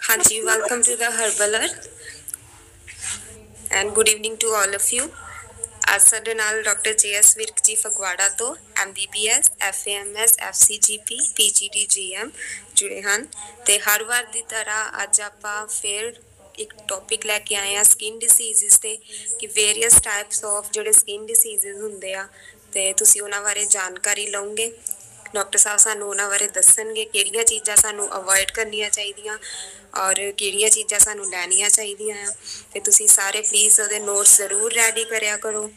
Hanji, welcome to the Herbal Earth and good evening to all of you. ਅੱਜ ਸਾਡੇ ਨਾਲ doctor JS Virk ਜੀ ਫਗਵਾੜਾ ਤੋਂ MBBS FAMS FCGP PGD GM ਜੁੜੇ ਹਨ ਤੇ ਹਰ ਵਾਰ ਦੀ ਤਰ੍ਹਾਂ ਅੱਜ ਆਪਾਂ ਫਿਰ ਇੱਕ ਟੌਪਿਕ ਲੈ ਕੇ ਆਏ ਆ ਸਕਿਨ ਡਿਸੀਜ਼ਸ ਤੇ ਕਿ ਵੇਰੀਅਸ ਟਾਈਪਸ ਆਫ ਜਿਹੜੇ ਸਕਿਨ ਡਿਸੀਜ਼ਸ ਹੁੰਦੇ ਆ ਤੇ ਤੁਸੀਂ ਉਹਨਾਂ ਬਾਰੇ ਜਾਣਕਾਰੀ ਲਓਗੇ। ਡਾਕਟਰ ਸਾਹਿਬ ਸਾਨੂੰ ਉਹਨਾਂ ਬਾਰੇ ਦੱਸਣਗੇ ਕਿਹੜੀਆਂ ਚੀਜ਼ਾਂ ਸਾਨੂੰ ਅਵੋਇਡ ਕਰਨੀਆਂ ਚਾਹੀਦੀਆਂ ਔਰ ਕਿਹੜੀਆਂ ਚੀਜ਼ਾਂ ਸਾਨੂੰ ਲੈਣੀਆਂ ਚਾਹੀਦੀਆਂ ਆ ਤੇ ਤੁਸੀਂ ਸਾਰੇ ਪਲੀਜ਼ ਉਹਦੇ ਨੋਟਸ ਜ਼ਰੂਰ ਰੈਡੀ ਕਰਿਆ ਕਰੋ।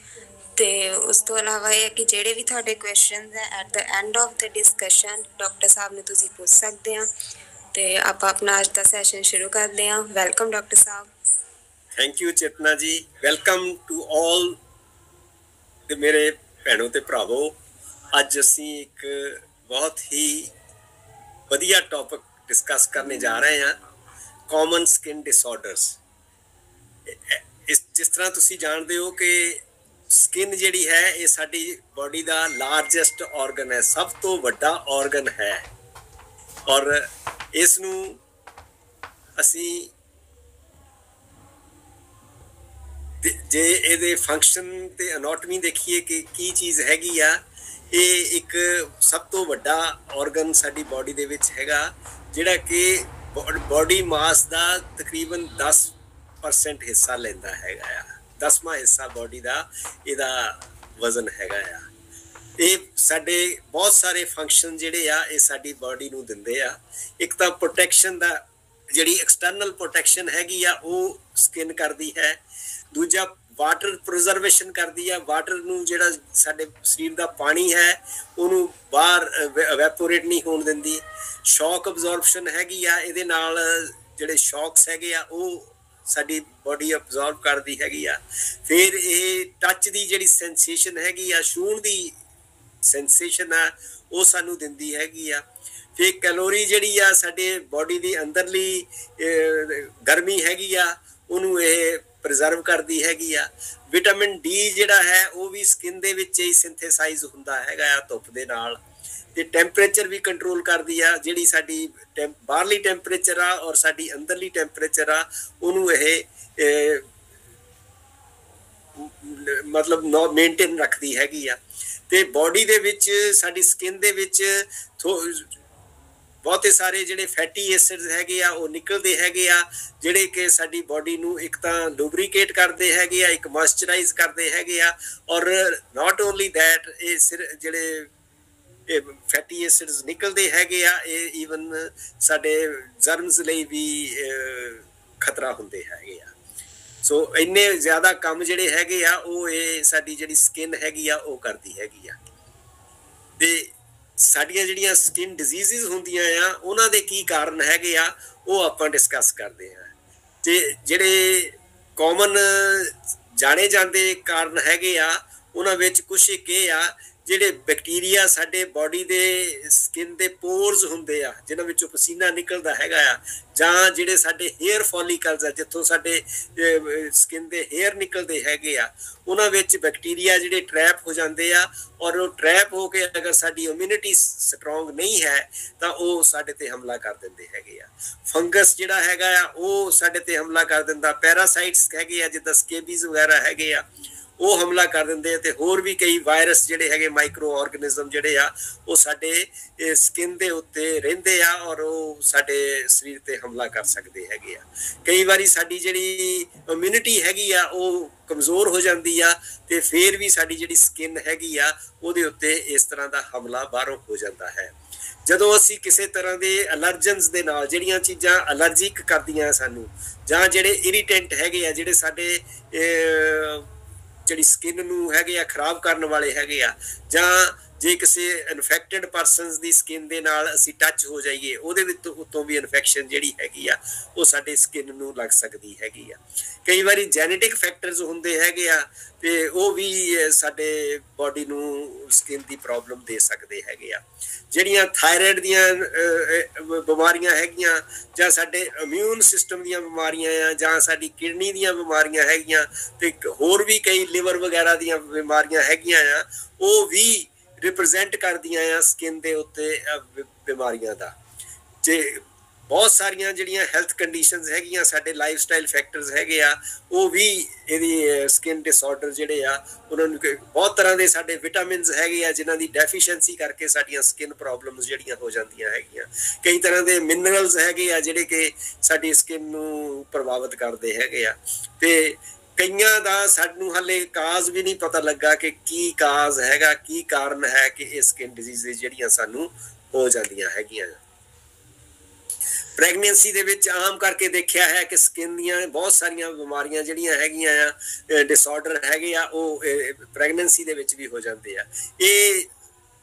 ਤੇ ਉਸ ਤੋਂ ਇਲਾਵਾ ਇਹ ਕਿ ਜਿਹੜੇ ਵੀ ਤੁਹਾਡੇ ਕੁਐਸਚਨਸ ਹੈ at the end of the discussion doctor ਸਾਹਿਬ ਨੂੰ ਤੁਸੀਂ ਪੁੱਛ ਸਕਦੇ ਆ ਤੇ ਆਪਾਂ ਆਪਣਾ ਅੱਜ ਦਾ ਸੈਸ਼ਨ ਸ਼ੁਰੂ ਕਰਦੇ ਆ। ਵੈਲਕਮ ਡਾਕਟਰ ਸਾਹਿਬ। Thank you Chetna ji. Welcome to all ਤੇ ਮੇਰੇ ਭੈਣੋ ਤੇ ਭਰਾਵੋ। ਅੱਜ ਅਸੀਂ ਇੱਕ ਬਹੁਤ ਹੀ ਵਧੀਆ ਟੌਪਿਕ ਡਿਸਕਸ ਕਰਨੇ ਜਾ ਰਹੇ ਹਾਂ, ਕਾਮਨ ਸਕਿਨ ਡਿਸਆਰਡਰਸ। ਜਿਸ ਤਰ੍ਹਾਂ ਤੁਸੀਂ ਜਾਣਦੇ ਹੋ ਕਿ ਸਕਿਨ ਜਿਹੜੀ ਹੈ ਇਹ ਸਾਡੀ ਬੋਡੀ ਦਾ ਲਾਰਜੈਸਟ ਆਰਗਨ ਹੈ, ਸਭ ਤੋਂ ਵੱਡਾ ਆਰਗਨ ਹੈ ਔਰ ਇਸ ਨੂੰ ਅਸੀਂ ਜੇ ਇਹਦੇ ਫੰਕਸ਼ਨ ਤੇ ਅਨਾਟਮੀ ਦੇਖੀਏ ਕਿ ਕੀ ਚੀਜ਼ ਹੈਗੀ ਆ, ਇਹ ਇੱਕ ਸਭ ਤੋਂ ਵੱਡਾ ਆਰਗਨ ਸਾਡੀ ਬੋਡੀ ਦੇ ਵਿੱਚ ਹੈਗਾ ਜਿਹੜਾ ਕਿ ਬੋਡੀ ਮਾਸ ਦਾ ਤਕਰੀਬਨ 10% ਹਿੱਸਾ ਲੈਂਦਾ ਹੈਗਾ ਆ। 10ਵਾਂ ਹਿੱਸਾ ਬੋਡੀ ਦਾ ਇਹਦਾ ਵਜ਼ਨ ਹੈਗਾ ਆ। ਇਹ ਸਾਡੇ ਬਹੁਤ ਸਾਰੇ ਫੰਕਸ਼ਨ ਜਿਹੜੇ ਆ ਇਹ ਸਾਡੀ ਬੋਡੀ ਨੂੰ ਦਿੰਦੇ ਆ। ਇੱਕ ਤਾਂ ਪ੍ਰੋਟੈਕਸ਼ਨ ਦਾ, ਜਿਹੜੀ ਐਕਸਟਰਨਲ ਪ੍ਰੋਟੈਕਸ਼ਨ ਹੈਗੀ ਆ ਉਹ ਸਕਿਨ ਕਰਦੀ ਹੈ। ਦੂਜਾ ਵਾਟਰ ਪ੍ਰੀਜ਼ਰਵੇਸ਼ਨ ਕਰਦੀ ਆ, ਵਾਟਰ ਨੂੰ ਜਿਹੜਾ ਸਾਡੇ ਸਰੀਰ ਦਾ ਪਾਣੀ ਹੈ ਉਹਨੂੰ ਬਾਹਰ ਵੈਪੋਰੇਟ ਨਹੀਂ ਹੋਣ ਦਿੰਦੀ। ਸ਼ੌਕ ਅਬਜ਼ੋਰਪਸ਼ਨ ਹੈਗੀ ਆ, ਇਹਦੇ ਨਾਲ ਜਿਹੜੇ ਸ਼ੌਕਸ ਹੈਗੇ ਆ ਉਹ ਸਾਡੀ ਬੋਡੀ ਅਬਜ਼ੋਰਬ ਕਰਦੀ ਹੈਗੀ ਆ। ਫਿਰ ਇਹ ਟੱਚ ਦੀ ਜਿਹੜੀ ਸੈਂਸੇਸ਼ਨ ਹੈਗੀ ਆ, ਛੂਹਣ ਦੀ ਸੈਂਸੇਸ਼ਨ ਆ, ਉਹ ਸਾਨੂੰ ਦਿੰਦੀ ਹੈਗੀ ਆ। ਫਿਰ ਕੈਲੋਰੀ ਜਿਹੜੀ ਆ ਸਾਡੇ ਬੋਡੀ ਦੀ ਅੰਦਰਲੀ ਗਰਮੀ ਹੈਗੀ ਆ ਉਹਨੂੰ ਇਹ ਪ੍ਰੀਜ਼ਰਵ ਕਰਦੀ ਹੈਗੀ ਆ। ਵਿਟਾਮਿਨ ਡੀ ਜਿਹੜਾ ਹੈ ਉਹ ਵੀ ਸਕਿਨ ਦੇ ਵਿੱਚ ਹੀ ਸਿੰਥੇਸਾਈਜ਼ ਹੁੰਦਾ ਹੈਗਾ ਆ ਧੁੱਪ ਦੇ ਨਾਲ। ਤੇ ਟੈਂਪਰੇਚਰ ਵੀ ਕੰਟਰੋਲ ਕਰਦੀ ਆ, ਜਿਹੜੀ ਸਾਡੀ ਬਾਹਰਲੀ ਟੈਂਪਰੇਚਰ ਆ ਔਰ ਸਾਡੀ ਅੰਦਰਲੀ ਟੈਂਪਰੇਚਰ ਆ ਉਹਨੂੰ ਇਹ ਮਤਲਬ ਮੇਨਟੇਨ ਰੱਖਦੀ ਹੈਗੀ ਆ। ਤੇ ਬੋਡੀ ਦੇ ਵਿੱਚ ਸਾਡੀ ਸਕਿਨ ਦੇ ਵਿੱਚ ਬਹੁਤੇ ਸਾਰੇ ਜਿਹੜੇ ਫੈਟੀ ਐਸਿਡਸ ਹੈਗੇ ਆ ਉਹ ਨਿਕਲਦੇ ਹੈਗੇ ਆ, ਜਿਹੜੇ ਕਿ ਸਾਡੀ ਬੋਡੀ ਨੂੰ ਇੱਕ ਤਾਂ ਲੂਬਰੀਕੇਟ ਕਰਦੇ ਹੈਗੇ ਆ, ਇੱਕ ਮੋਇਸਚਰਾਈਜ਼ ਕਰਦੇ ਹੈਗੇ ਆ। ਔਰ ਨਾਟ ਓਨਲੀ ਦੈਟ, ਇਹ ਜਿਹੜੇ ਇਹ ਫੈਟੀ ਐਸਿਡਸ ਨਿਕਲਦੇ ਹੈਗੇ ਆ ਇਹ ਈਵਨ ਸਾਡੇ ਜਰਮਸ ਲਈ ਵੀ ਖਤਰਾ ਹੁੰਦੇ ਹੈਗੇ ਆ। ਸੋ ਇੰਨੇ ਜ਼ਿਆਦਾ ਕੰਮ ਜਿਹੜੇ ਹੈਗੇ ਆ ਉਹ ਇਹ ਸਾਡੀ ਜਿਹੜੀ ਸਕਿਨ ਹੈਗੀ ਆ ਉਹ ਕਰਦੀ ਹੈਗੀ ਆ। ਤੇ ਸਾਡੀਆਂ ਜਿਹੜੀਆਂ ਸਕਿਨ ਡਿਜ਼ੀਜ਼ਸ ਹੁੰਦੀਆਂ ਆ ਉਹਨਾਂ ਦੇ ਕੀ ਕਾਰਨ ਹੈਗੇ ਆ ਉਹ ਆਪਾਂ ਡਿਸਕਸ ਕਰਦੇ ਹਾਂ। ਤੇ ਜਿਹੜੇ ਕਾਮਨ ਜਾਣੇ ਜਾਂਦੇ ਕਾਰਨ ਹੈਗੇ ਆ ਉਹਨਾਂ ਵਿੱਚ ਕੁਛ ਇੱਕ ਇਹ ਆ, ਜਿਹੜੇ ਬੈਕਟੀਰੀਆ ਸਾਡੇ ਬੋਡੀ ਦੇ ਸਕਿਨ ਦੇ ਪੋਰਸ ਹੁੰਦੇ ਆ ਜਿਹਨਾਂ ਵਿੱਚੋਂ ਪਸੀਨਾ ਨਿਕਲਦਾ ਹੈਗਾ ਆ, ਜਾਂ ਜਿਹੜੇ ਸਾਡੇ ਹੇਅਰ ਫੋਲੀਕਲਸ ਆ ਜਿੱਥੋਂ ਸਾਡੇ ਸਕਿਨ ਦੇ ਹੇਅਰ ਨਿਕਲਦੇ ਹੈਗੇ ਆ, ਉਹਨਾਂ ਵਿੱਚ ਬੈਕਟੀਰੀਆ ਜਿਹੜੇ ਟਰੈਪ ਹੋ ਜਾਂਦੇ ਆ ਔਰ ਉਹ ਟਰੈਪ ਹੋ ਕੇ ਅਗਰ ਸਾਡੀ ਇਮਿਊਨਿਟੀ ਸਟਰੋਂਗ ਨਹੀਂ ਹੈ ਤਾਂ ਉਹ ਸਾਡੇ ਤੇ ਹਮਲਾ ਕਰ ਦਿੰਦੇ ਹੈਗੇ ਆ। ਫੰਗਸ ਜਿਹੜਾ ਹੈਗਾ ਆ ਉਹ ਸਾਡੇ ਤੇ ਹਮਲਾ ਕਰ ਦਿੰਦਾ। ਪੈਰਾਸਾਈਟਸ ਹੈਗੇ ਆ ਜਿੱਦਾਂ ਸਕੇਬੀਜ਼ ਵਗੈਰਾ ਹੈਗੇ ਆ ਉਹ ਹਮਲਾ ਕਰ ਦਿੰਦੇ ਆ। ਤੇ ਹੋਰ ਵੀ ਕਈ ਵਾਇਰਸ ਜਿਹੜੇ ਹੈਗੇ, ਮਾਈਕਰੋ ਆਰਗੇਨਿਜ਼ਮ ਜਿਹੜੇ ਆ ਉਹ ਸਾਡੇ ਸਕਿਨ ਦੇ ਉੱਤੇ ਰਹਿੰਦੇ ਆ ਔਰ ਉਹ ਸਾਡੇ ਸਰੀਰ ਤੇ ਹਮਲਾ ਕਰ ਸਕਦੇ ਹੈਗੇ ਆ। ਕਈ ਵਾਰੀ ਸਾਡੀ ਜਿਹੜੀ ਇਮਿਊਨਿਟੀ ਹੈਗੀ ਆ ਉਹ ਕਮਜ਼ੋਰ ਹੋ ਜਾਂਦੀ ਆ ਤੇ ਫਿਰ ਵੀ ਸਾਡੀ ਜਿਹੜੀ ਸਕਿਨ ਹੈਗੀ ਆ ਉਹਦੇ ਉੱਤੇ ਇਸ ਤਰ੍ਹਾਂ ਦਾ ਹਮਲਾ ਬਾਹਰੋਂ ਹੋ ਜਾਂਦਾ ਹੈ। ਜਦੋਂ ਅਸੀਂ ਕਿਸੇ ਤਰ੍ਹਾਂ ਦੇ ਅਲਰਜਨਸ ਦੇ ਨਾਲ, ਜਿਹੜੀਆਂ ਚੀਜ਼ਾਂ ਅਲਰਜਿਕ ਕਰਦੀਆਂ ਸਾਨੂੰ, ਜਾਂ ਜਿਹੜੇ ਇਰੀਟੈਂਟ ਹੈਗੇ ਆ ਜਿਹੜੇ ਸਾਡੇ ਜਿਹੜੀ ਸਕਿਨ ਨੂੰ ਹੈਗੇ ਆ ਖਰਾਬ ਕਰਨ ਵਾਲੇ ਹੈਗੇ ਆ, ਜਾਂ ਜੇ ਕਿਸੇ ਇਨਫੈਕਟਡ ਪਰਸਨਸ ਦੀ ਸਕਿਨ ਦੇ ਨਾਲ ਅਸੀਂ ਟੱਚ ਹੋ ਜਾਈਏ ਉਹਦੇ ਵਿੱਚ ਉੱਤੋਂ ਵੀ ਇਨਫੈਕਸ਼ਨ ਜਿਹੜੀ ਹੈਗੀ ਆ ਉਹ ਸਾਡੇ ਸਕਿਨ ਨੂੰ ਲੱਗ ਸਕਦੀ ਹੈਗੀ ਆ। ਕਈ ਵਾਰੀ ਜੈਨੇਟਿਕ ਫੈਕਟਰਸ ਹੁੰਦੇ ਹੈਗੇ ਆ ਤੇ ਉਹ ਵੀ ਸਾਡੇ ਬੋਡੀ ਨੂੰ ਸਕਿਨ ਦੀ ਪ੍ਰੋਬਲਮ ਦੇ ਸਕਦੇ ਹੈਗੇ ਆ। ਜਿਹੜੀਆਂ ਥਾਇਰਾਇਡ ਦੀਆਂ ਬਿਮਾਰੀਆਂ ਹੈਗੀਆਂ, ਜਾਂ ਸਾਡੇ ਇਮਿਊਨ ਸਿਸਟਮ ਦੀਆਂ ਬਿਮਾਰੀਆਂ ਆ, ਜਾਂ ਸਾਡੀ ਕਿਡਨੀ ਦੀਆਂ ਬਿਮਾਰੀਆਂ ਹੈਗੀਆਂ, ਤੇ ਹੋਰ ਵੀ ਕਈ ਲਿਵਰ ਵਗੈਰਾ ਦੀਆਂ ਬਿਮਾਰੀਆਂ ਹੈਗੀਆਂ ਆ, ਉਹ ਵੀ ਰਿਪਰੈਜ਼ੈਂਟ ਕਰਦੀਆਂ ਆ ਸਕਿਨ ਦੇ ਉੱਤੇ ਬਿਮਾਰੀਆਂ ਦਾ। ਜੇ बहुत सारिया ਜਿਹੜੀਆਂ ਹੈਲਥ ਕੰਡੀਸ਼ਨਸ ਹੈਗੀਆਂ ਸਾਡੇ ਲਾਈਫ ਸਟਾਈਲ ਫੈਕਟਰਸ ਹੈਗੇ ਆ ਉਹ ਵੀ ਇਹਦੀ ਸਕਿਨ ਡਿਸਆਰਡਰ ਜਿਹੜੇ ਆ ਉਹਨਾਂ ਨੂੰ ਬਹੁਤ ਤਰ੍ਹਾਂ ਦੇ ਸਾਡੇ ਵਿਟਾਮਿਨਸ ਹੈਗੇ ਆ ਜਿਨ੍ਹਾਂ ਦੀ ਡੈਫੀਸ਼ੀਐਂਸੀ ਕਰਕੇ ਸਾਡੀਆਂ ਸਕਿਨ ਪ੍ਰੋਬਲਮਸ ਜਿਹੜੀਆਂ ਹੋ ਜਾਂਦੀਆਂ ਹੈਗੀਆਂ ਕਈ ਤਰ੍ਹਾਂ ਦੇ ਮਿਨਰਲਸ ਹੈਗੇ ਆ ਜਿਹੜੇ ਕਿ ਸਾਡੀ ਸਕਿਨ ਨੂੰ ਪ੍ਰਭਾਵਿਤ ਕਰਦੇ ਹੈਗੇ ਆ ਤੇ ਕਈਆਂ ਦਾ ਸਾਨੂੰ ਹਾਲੇ ਕਾਜ਼ ਵੀ ਨਹੀਂ ਪਤਾ ਲੱਗਾ ਕਿ ਕੀ ਕਾਜ਼ ਹੈਗਾ ਕੀ ਕਾਰਨ ਹੈ ਕਿ ਇਹ ਸਕਿਨ ਡਿਜ਼ੀਜ਼ ਜਿਹੜੀਆਂ ਸਾਨੂੰ ਹੋ ਜਾਂਦੀਆਂ ਹੈਗੀਆਂ ਪ੍ਰੈਗਨੈਂਸੀ ਦੇ ਵਿੱਚ ਆਮ ਕਰਕੇ ਦੇਖਿਆ ਹੈ ਕਿ ਸਕਿਨ ਦੀਆਂ ਬਹੁਤ ਸਾਰੀਆਂ ਬਿਮਾਰੀਆਂ ਜਿਹੜੀਆਂ ਹੈਗੀਆਂ ਆ ਡਿਸਆਰਡਰ ਹੈਗੇ ਆ ਉਹ ਪ੍ਰੈਗਨੈਂਸੀ ਦੇ ਵਿੱਚ ਵੀ ਹੋ ਜਾਂਦੇ ਆ ਇਹ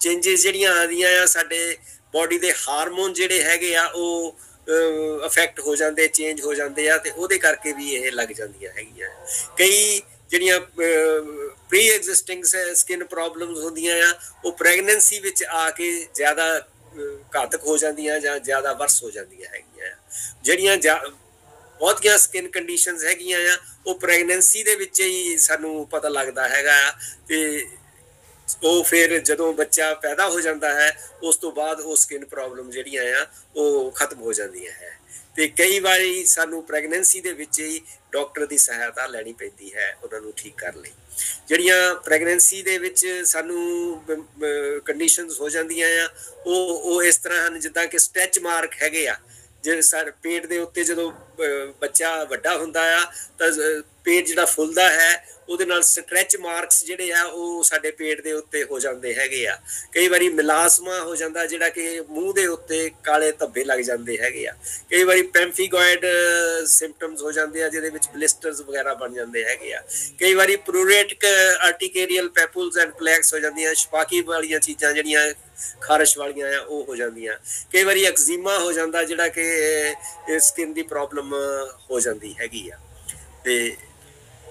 ਚੇਂਜਸ ਜਿਹੜੀਆਂ ਆਉਂਦੀਆਂ ਆ ਸਾਡੇ ਬੋਡੀ ਦੇ ਹਾਰਮੋਨ ਜਿਹੜੇ ਹੈਗੇ ਆ ਉਹ ਅਫੈਕਟ ਹੋ ਜਾਂਦੇ ਚੇਂਜ ਹੋ ਜਾਂਦੇ ਆ ਤੇ ਉਹਦੇ ਕਰਕੇ ਵੀ ਇਹ ਲੱਗ ਜਾਂਦੀਆਂ ਹੈਗੀਆਂ ਕਈ ਜਿਹੜੀਆਂ ਪ੍ਰੀ ਐਗਜ਼ਿਸਟਿੰਗ ਸਕਿਨ ਪ੍ਰੋਬਲਮਸ ਹੁੰਦੀਆਂ ਆ ਉਹ ਪ੍ਰੈਗਨੈਂਸੀ ਵਿੱਚ ਆ ਕੇ ਜ਼ਿਆਦਾ ਘਾਤਕ ਹੋ ਜਾਂਦੀਆਂ ਜਾਂ ਜ਼ਿਆਦਾ ਵਰਸ ਹੋ ਜਾਂਦੀਆਂ ਹੈਗੀਆਂ ਜਿਹੜੀਆਂ ਬਹੁਤੀਆਂ ਸਕਿਨ ਕੰਡੀਸ਼ਨਸ ਹੈਗੀਆਂ ਆ ਉਹ ਪ੍ਰੈਗਨੈਂਸੀ ਦੇ ਵਿੱਚ ਹੀ ਸਾਨੂੰ ਪਤਾ ਲੱਗਦਾ ਹੈਗਾ ਤੇ ਉਹ ਫਿਰ ਜਦੋਂ ਬੱਚਾ ਪੈਦਾ ਹੋ ਜਾਂਦਾ ਹੈ ਉਸ ਤੋਂ ਬਾਅਦ ਉਹ ਸਕਿਨ ਪ੍ਰੋਬਲਮ ਜਿਹੜੀਆਂ ਆ ਉਹ ਖਤਮ ਹੋ ਜਾਂਦੀਆਂ ਹੈ ਤੇ ਕਈ ਵਾਰੀ ਸਾਨੂੰ ਪ੍ਰੈਗਨੈਂਸੀ ਦੇ ਵਿੱਚ ਹੀ ਡਾਕਟਰ ਦੀ ਸਹਾਇਤਾ ਲੈਣੀ ਪੈਂਦੀ ਹੈ ਉਹਨਾਂ ਨੂੰ ਠੀਕ ਕਰਨ ਲਈ ਜਿਹੜੀਆਂ ਪ੍ਰੈਗਨੈਂਸੀ ਦੇ ਵਿੱਚ ਸਾਨੂੰ ਕੰਡੀਸ਼ਨਸ ਹੋ ਜਾਂਦੀਆਂ ਆ ਉਹ ਇਸ ਤਰ੍ਹਾਂ ਹਨ ਜਿੱਦਾਂ ਕਿ ਸਟ੍ਰੈਚ ਮਾਰਕ ਹੈਗੇ ਆ ਜੇ ਸਾਡੇ ਪੇਟ ਦੇ ਉੱਤੇ ਜਦੋਂ ਬੱਚਾ ਵੱਡਾ ਹੁੰਦਾ ਆ ਤਾਂ ਪੇਟ ਜਿਹੜਾ ਫੁੱਲਦਾ ਹੈ ਉਹਦੇ ਨਾਲ ਸਟ੍ਰੈਚ ਮਾਰਕਸ ਜਿਹੜੇ ਆ ਉਹ ਸਾਡੇ ਪੇਟ ਦੇ ਉੱਤੇ ਹੋ ਜਾਂਦੇ ਹੈਗੇ ਆ ਕਈ ਵਾਰੀ ਮਿਲਾਸਮਾ ਹੋ ਜਾਂਦਾ ਜਿਹੜਾ ਕਿ ਮੂੰਹ ਦੇ ਉੱਤੇ ਕਾਲੇ ਧੱਬੇ ਲੱਗ ਜਾਂਦੇ ਹੈਗੇ ਆ ਕਈ ਵਾਰੀ ਪੈਂਫੀਗੋਇਡ ਸਿੰਪਟਮਸ ਹੋ ਜਾਂਦੇ ਆ ਜਿਹਦੇ ਵਿੱਚ ਬਲਿਸਟਰਸ ਵਗੈਰਾ ਬਣ ਜਾਂਦੇ ਹੈਗੇ ਆ ਕਈ ਵਾਰੀ ਪ੍ਰੂਰੇਟਿਕ ਆਰਟੀਕੇਰੀਅਲ ਪੈਪੂਲਸ ਐਂਡ ਪਲੈਕਸ ਹੋ ਜਾਂਦੀਆਂ ਛਪਾਕੀ ਵਾਲੀਆਂ ਚੀਜ਼ਾਂ ਜਿਹੜੀਆਂ ਖਾਰਸ਼ ਵਾਲੀਆਂ ਆ ਉਹ ਹੋ ਜਾਂਦੀਆਂ ਕਈ ਵਾਰੀ ਐਕਜ਼ੀਮਾ ਹੋ ਜਾਂਦਾ ਜਿਹੜਾ ਕਿ ਸਕਿਨ ਦੀ ਪ੍ਰੋਬਲਮ ਹੋ ਜਾਂਦੀ ਹੈਗੀ ਆ ਤੇ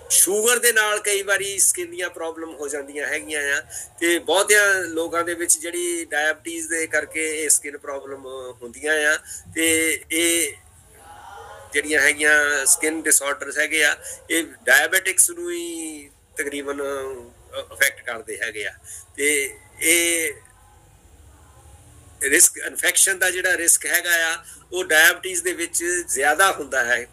ਸ਼ੂਗਰ ਦੇ ਨਾਲ ਕਈ ਵਾਰੀ ਸਕਿਨ ਦੀਆਂ ਪ੍ਰੋਬਲਮ ਹੋ ਜਾਂਦੀਆਂ ਹੈਗੀਆਂ ਆ ਤੇ ਬਹੁਤਿਆਂ ਲੋਕਾਂ ਦੇ ਵਿੱਚ ਜਿਹੜੀ ਡਾਇਬਟੀਜ਼ ਦੇ ਕਰਕੇ ਇਹ ਸਕਿਨ ਪ੍ਰੋਬਲਮ ਹੁੰਦੀਆਂ ਆ ਤੇ ਇਹ ਜਿਹੜੀਆਂ ਹੈਗੀਆਂ ਸਕਿਨ ਡਿਸਆਰਡਰਸ ਹੈਗੇ ਆ ਇਹ ਡਾਇਬੈਟਿਕਸ ਨੂੰ ਹੀ ਤਕਰੀਬਨ ਅਫੈਕਟ ਕਰਦੇ ਹੈਗੇ ਆ ਤੇ ਇਹ ਰਿਸਕ ਇਨਫੈਕਸ਼ਨ ਦਾ ਜਿਹੜਾ ਰਿਸਕ ਹੈਗਾ ਆ ਉਹ ਡਾਇਬਟੀਜ਼ ਦੇ ਵਿੱਚ ਜ਼ਿਆਦਾ ਹੁੰਦਾ ਹੈ